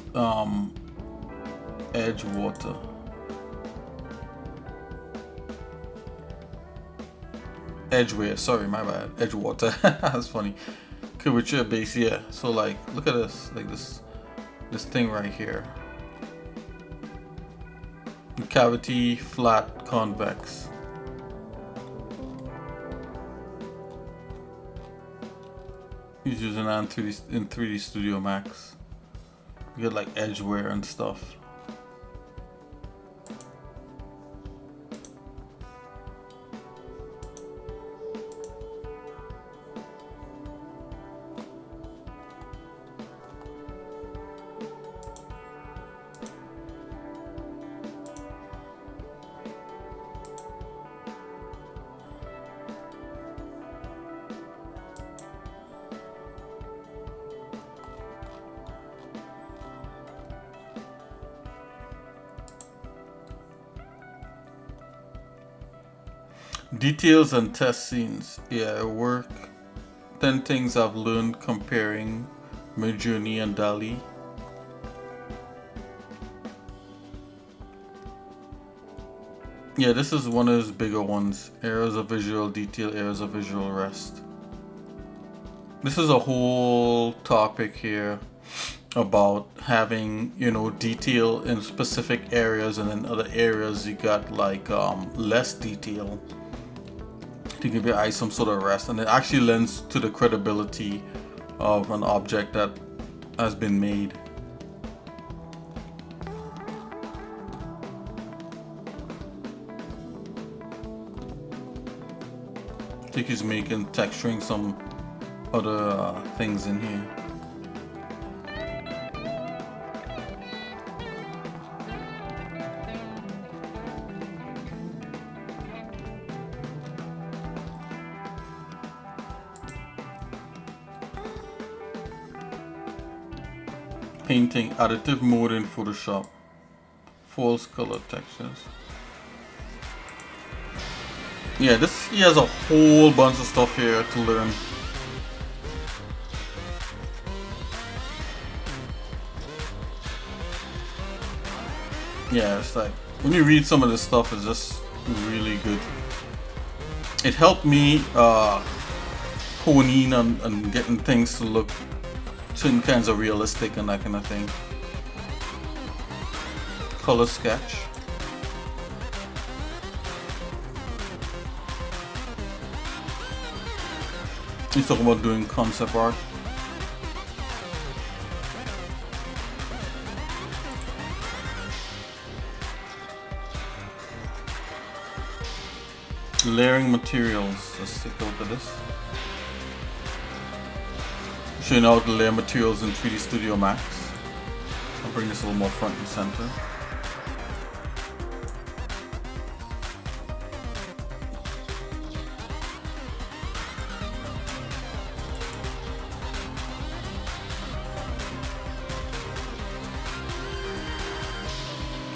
edge water. edgeware. Sorry, my bad. Edgewater. That's funny. Curvature base, yeah. So like, look at this, like this thing right here. Cavity, flat, convex. He's using that in 3D Studio Max. You get like edgeware and stuff. Details and test scenes. Yeah, work. 10 things I've learned comparing Midjourney and DALL-E. Yeah, this is one of his bigger ones. Areas of visual detail, areas of visual rest. This is a whole topic here about having, you know, detail in specific areas, and in other areas you got like less detail to give your eyes some sort of rest, and it actually lends to the credibility of an object that has been made. I think he's making texturing some other things in here. Painting, additive mode in Photoshop, false color textures. Yeah, he has a whole bunch of stuff here to learn. Yeah, it's like when you read some of this stuff, it's just really good. It helped me hone in on getting things to look certain kinds of realistic and that kind of thing. Color sketch. He's talking about doing concept art. Layering materials. Let's take a look at this. Showing how to layer materials in 3D Studio Max. I'll bring this a little more front and center.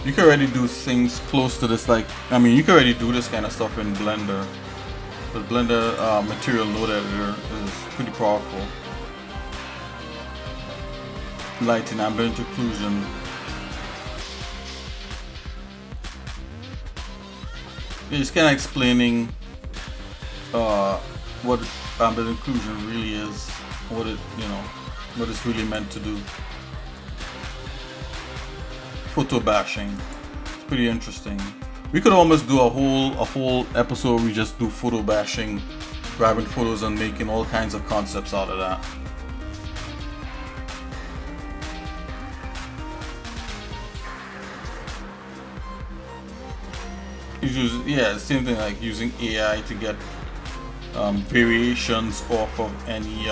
You can already do things close to this, like, I mean, you can already do this kind of stuff in Blender. The Blender material node editor is pretty powerful. Lighting, ambient occlusion. It's kind of explaining what ambient occlusion really is, what it, you know, what it's really meant to do. Photo bashing. It's pretty interesting. We could almost do a whole episode where we just do photo bashing, grabbing photos and making all kinds of concepts out of that. Yeah, same thing, like using AI to get variations off of any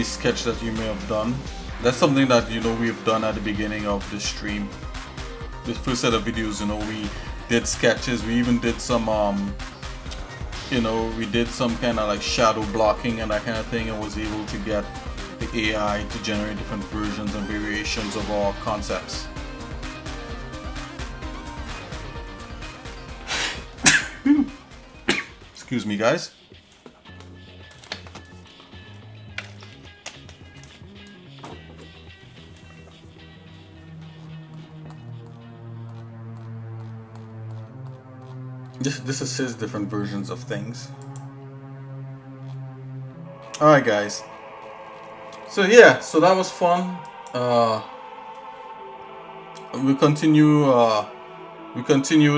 sketch that you may have done. That's something that, you know, we've done at the beginning of this stream. This first set of videos, you know, we did sketches. We even did some you know, we did some kind of like shadow blocking and that kind of thing, and was able to get the AI to generate different versions and variations of our concepts. Excuse me, guys. This is his different versions of things. Alright guys. So yeah, so that was fun. We continue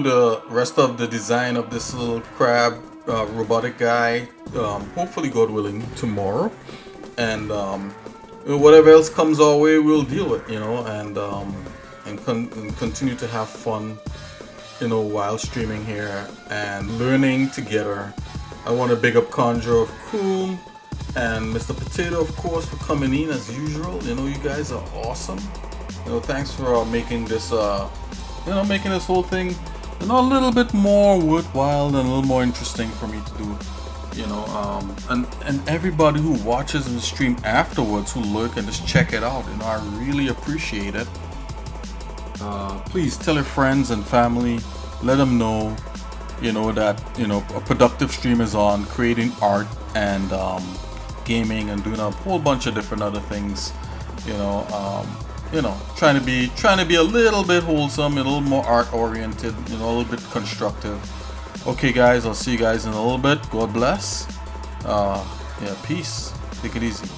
the rest of the design of this little crab robotic guy, hopefully God willing tomorrow, and whatever else comes our way we'll deal with, you know, and continue to have fun, you know, while streaming here and learning together. I want to big up Conjure of Cool and Mr. Potato, of course, for coming in as usual. You know, you guys are awesome. You know, thanks for making this making this whole thing, you know, a little bit more worthwhile and a little more interesting for me to do. You know, and everybody who watches the stream afterwards, who lurk and just check it out, you know, I really appreciate it. Please tell your friends and family, let them know, you know, that, you know, a productive stream is on, creating art and gaming and doing a whole bunch of different other things, you know, trying to be a little bit wholesome, a little more art oriented, you know, a little bit constructive. Okay guys, I'll see you guys in a little bit. God bless. Yeah, peace. Take it easy.